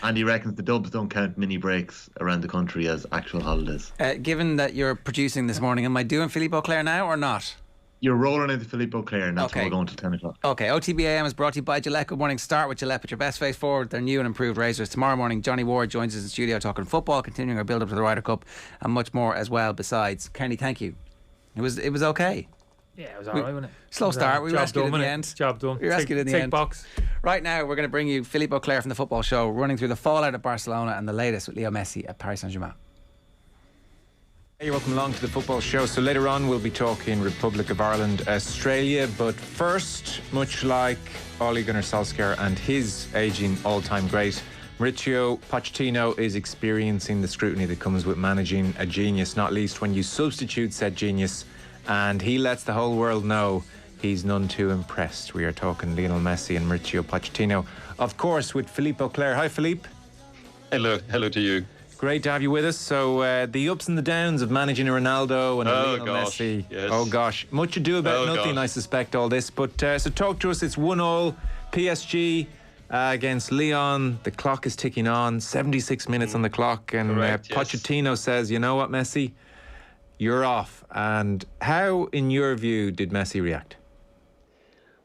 And he reckons the Dubs don't count mini breaks around the country as actual holidays. Given that you're producing this morning, am I doing Philippe Auclair now or not? You're rolling into Philippe Auclair, and that's why we're going till 10 o'clock. Okay, OTB AM is brought to you by Gillette. Good morning. Start with Gillette, with your best face forward. Their new and improved razors. Tomorrow morning, Johnny Ward joins us in studio talking football, continuing our build-up to the Ryder Cup, and much more as well besides. Kenny, thank you. It was okay. Yeah, it was alright, wasn't it? Slow start. We rescued in the end. Job done. We rescued in the end. Box. Right now, we're going to bring you Philippe Auclair from the Football Show, running through the fallout at Barcelona and the latest with Leo Messi at Paris Saint-Germain. Hey, welcome along to the Football Show. So later on we'll be talking Republic of Ireland, Australia, but first, much like Ole Gunnar Solskjaer and his ageing all-time great, Mauricio Pochettino is experiencing the scrutiny that comes with managing a genius, not least when you substitute said genius, and he lets the whole world know he's none too impressed. We are talking Lionel Messi and Mauricio Pochettino, of course, with Philippe Auclair. Hi, Philippe. Hello to you. Great to have you with us. So the ups and the downs of managing a Ronaldo and a Lionel Messi. Yes. Oh gosh, much ado about nothing, I suspect, all this. But so talk to us. It's 1-1 PSG against Lyon. The clock is ticking on. 76 minutes on the clock, and Correct, Pochettino says, "You know what, Messi, you're off." And how, in your view, did Messi react?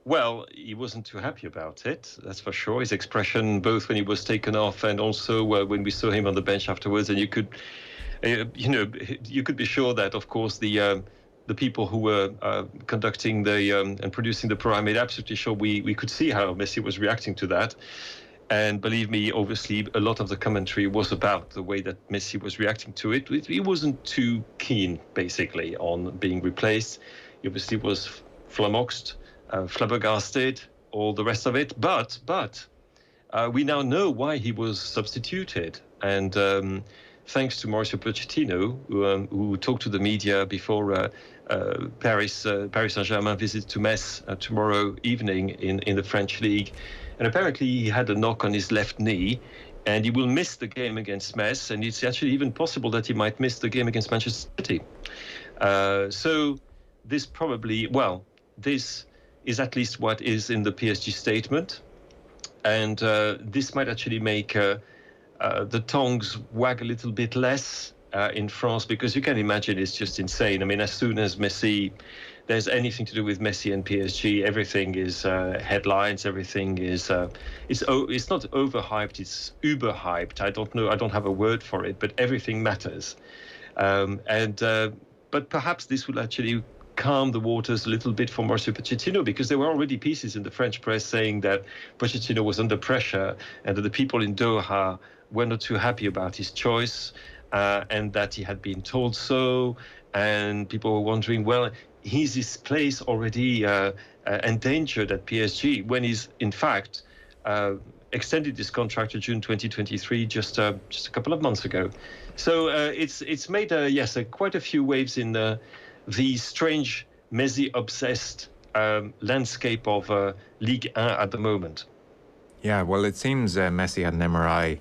Well, he wasn't too happy about it, that's for sure. His expression, both when he was taken off and also when we saw him on the bench afterwards, and you could be sure that, of course, the people who were conducting and producing the program made absolutely sure we could see how Messi was reacting to that. And believe me, obviously, a lot of the commentary was about the way that Messi was reacting to it. He wasn't too keen, basically, on being replaced. He obviously was flabbergasted, all the rest of it. But we now know why he was substituted. And thanks to Mauricio Pochettino, who talked to the media before Paris Saint-Germain visit to Metz tomorrow evening in the French League. And apparently he had a knock on his left knee, and he will miss the game against Metz, and it's actually even possible that he might miss the game against Manchester City. So this is at least what is in the PSG statement. And this might actually make the tongues wag a little bit less in France, because you can imagine it's just insane. I mean, as soon as there's anything to do with Messi and PSG, everything is headlines, everything is, it's not overhyped, it's uber hyped. I don't know, I don't have a word for it, but everything matters. But perhaps this will actually calm the waters a little bit for Mauricio Pochettino, because there were already pieces in the French press saying that Pochettino was under pressure and that the people in Doha were not too happy about his choice, and that he had been told so, and people were wondering, well, is his place already endangered at PSG, when he's in fact extended his contract to June 2023 just a couple of months ago. So it's made quite a few waves in the strange Messi-obsessed landscape of Ligue 1 at the moment. Yeah, well, it seems Messi had an MRI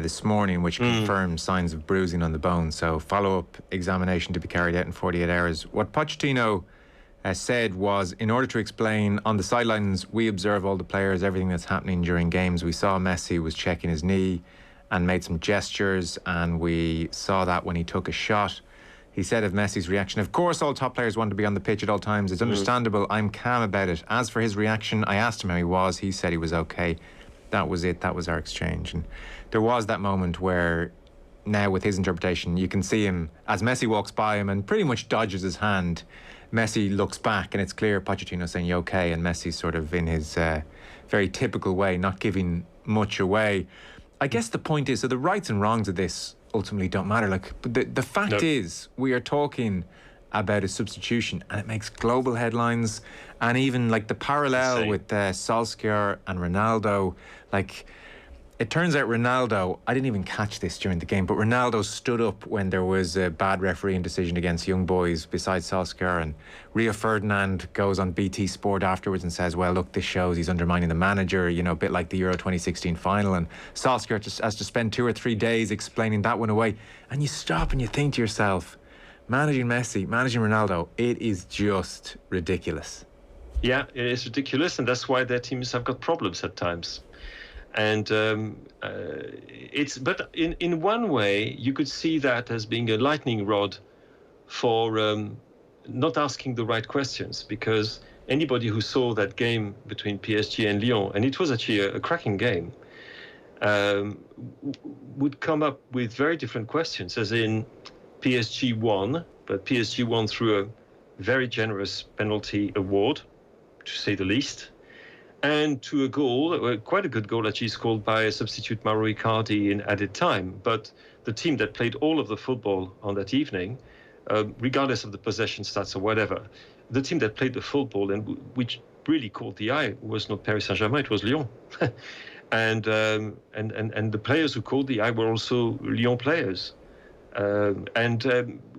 this morning, which confirmed signs of bruising on the bone. So follow-up examination to be carried out in 48 hours. What Pochettino said was, in order to explain, on the sidelines, we observe all the players, everything that's happening during games. We saw Messi was checking his knee and made some gestures, and we saw that when he took a shot. He said of Messi's reaction, of course all top players want to be on the pitch at all times. It's understandable. I'm calm about it. As for his reaction, I asked him how he was. He said he was okay. That was it. That was our exchange. And there was that moment where, now with his interpretation, you can see him as Messi walks by him and pretty much dodges his hand. Messi looks back and it's clear Pochettino saying, you okay? And Messi's sort of in his very typical way, not giving much away. I guess the point is, so the rights and wrongs of this ultimately don't matter. Like, but the fact is, we are talking about a substitution and it makes global headlines. And even like the parallel with Solskjaer and Ronaldo, like, it turns out Ronaldo, I didn't even catch this during the game, but Ronaldo stood up when there was a bad refereeing decision against young boys besides Solskjaer, and Rio Ferdinand goes on BT Sport afterwards and says, well, look, this shows he's undermining the manager, you know, a bit like the Euro 2016 final, and Solskjaer just has to spend 2 or 3 days explaining that one away. And you stop and you think to yourself, managing Messi, managing Ronaldo, it is just ridiculous. Yeah, it is ridiculous, and that's why their teams have got problems at times. And but in one way, you could see that as being a lightning rod for not asking the right questions, because anybody who saw that game between PSG and Lyon, and it was actually a cracking game, would come up with very different questions, as in PSG won, but PSG won through a very generous penalty award, to say the least. And to a goal, quite a good goal actually, scored by a substitute Mauro Icardi in added time. But the team that played all of the football on that evening, regardless of the possession stats or whatever, the team that played the football and which really caught the eye was not Paris Saint-Germain, it was Lyon. and the players who caught the eye were also Lyon players.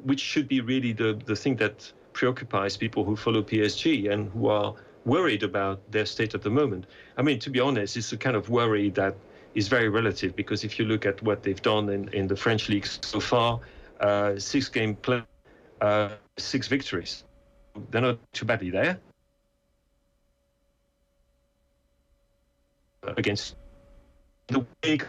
Which should be really the thing that preoccupies people who follow PSG and who are worried about their state at the moment. I mean, to be honest, it's a kind of worry that is very relative, because if you look at what they've done in the French league so far, 6 game play, 6 victories. They're not too badly there. Against the way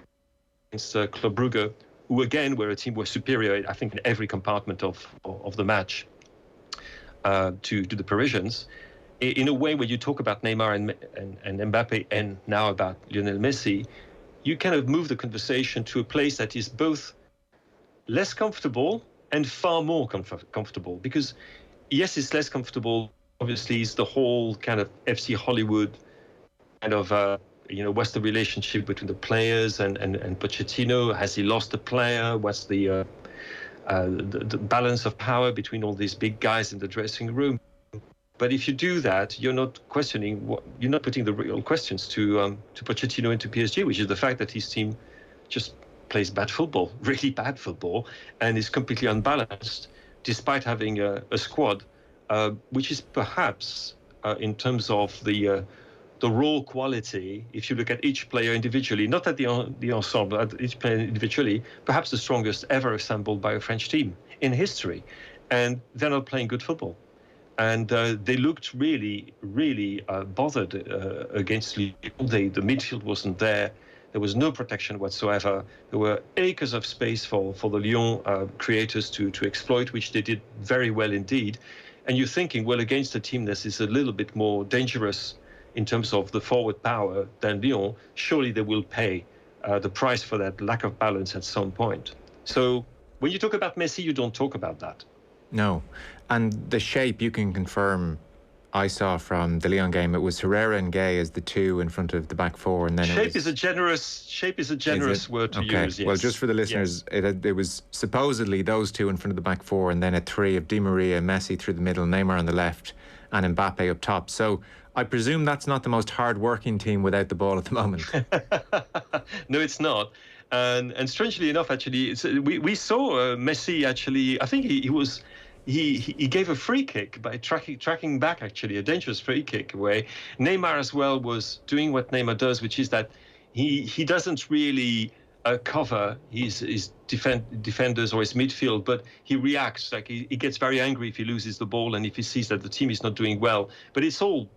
against Club Brugge, who again were a team were superior, I think, in every compartment of the match to the Parisians. In a way, when you talk about Neymar and Mbappe, and now about Lionel Messi, you kind of move the conversation to a place that is both less comfortable and far more comfortable. Because, yes, it's less comfortable. Obviously, it's the whole kind of FC Hollywood kind of, what's the relationship between the players and Pochettino? Has he lost a player? What's the balance of power between all these big guys in the dressing room? But if you do that, you're not you're not putting the real questions to Pochettino and to PSG, which is the fact that his team just plays bad football, really bad football, and is completely unbalanced, despite having a squad which is perhaps, in terms of the raw quality, if you look at each player individually, not at the ensemble, at each player individually, perhaps the strongest ever assembled by a French team in history. And they're not playing good football. And they looked really, really bothered against Lyon. The midfield wasn't there. There was no protection whatsoever. There were acres of space for the Lyon creators to exploit, which they did very well indeed. And you're thinking, well, against a team that is a little bit more dangerous in terms of the forward power than Lyon, surely they will pay the price for that lack of balance at some point. So when you talk about Messi, you don't talk about that. No. And the shape, you can confirm, I saw from the Lyon game, it was Herrera and Gay as the 2 in front of the back 4, and then shape is a generous word to use. Yes. Well, just for the listeners, it was supposedly those 2 in front of the back 4, and then a 3 of Di Maria, Messi through the middle, Neymar on the left, and Mbappe up top. So I presume that's not the most hard-working team without the ball at the moment. No, it's not. And strangely enough, actually, we saw Messi. Actually, I think he he gave a free kick by tracking back, actually, a dangerous free kick away. Neymar as well was doing what Neymar does, which is that he doesn't really cover his defenders or his midfield, but he reacts. Like he gets very angry if he loses the ball and if he sees that the team is not doing well. But it's all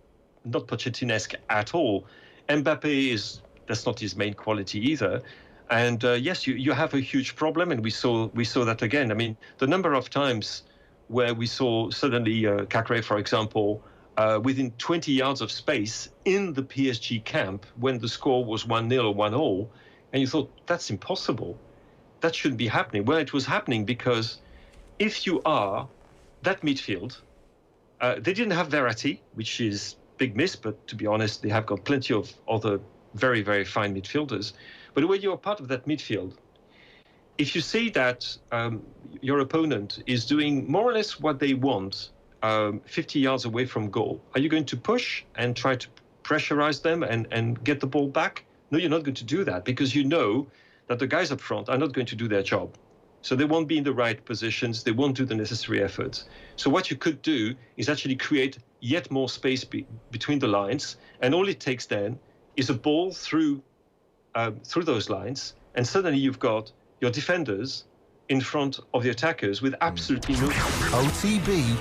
not Pochettino-esque at all. Mbappe that's not his main quality either. And yes, you have a huge problem, and we saw that again. I mean, the number of times where we saw suddenly Cacré, for example, within 20 yards of space in the PSG camp when the score was 1-0 or 1-0, and you thought, that's impossible. That shouldn't be happening. Well, it was happening because if you are that midfield, they didn't have Verratti, which is big miss, but to be honest, they have got plenty of other very, very fine midfielders. But when you're part of that midfield, if you see that your opponent is doing more or less what they want 50 yards away from goal, are you going to push and try to pressurize them and get the ball back? No, you're not going to do that, because you know that the guys up front are not going to do their job. So they won't be in the right positions. They won't do the necessary efforts. So what you could do is actually create yet more space between the lines. And all it takes then is a ball through those lines. And suddenly you've got your defenders in front of the attackers with absolutely no... OTB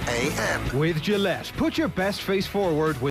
AM. With Gillette, put your best face forward with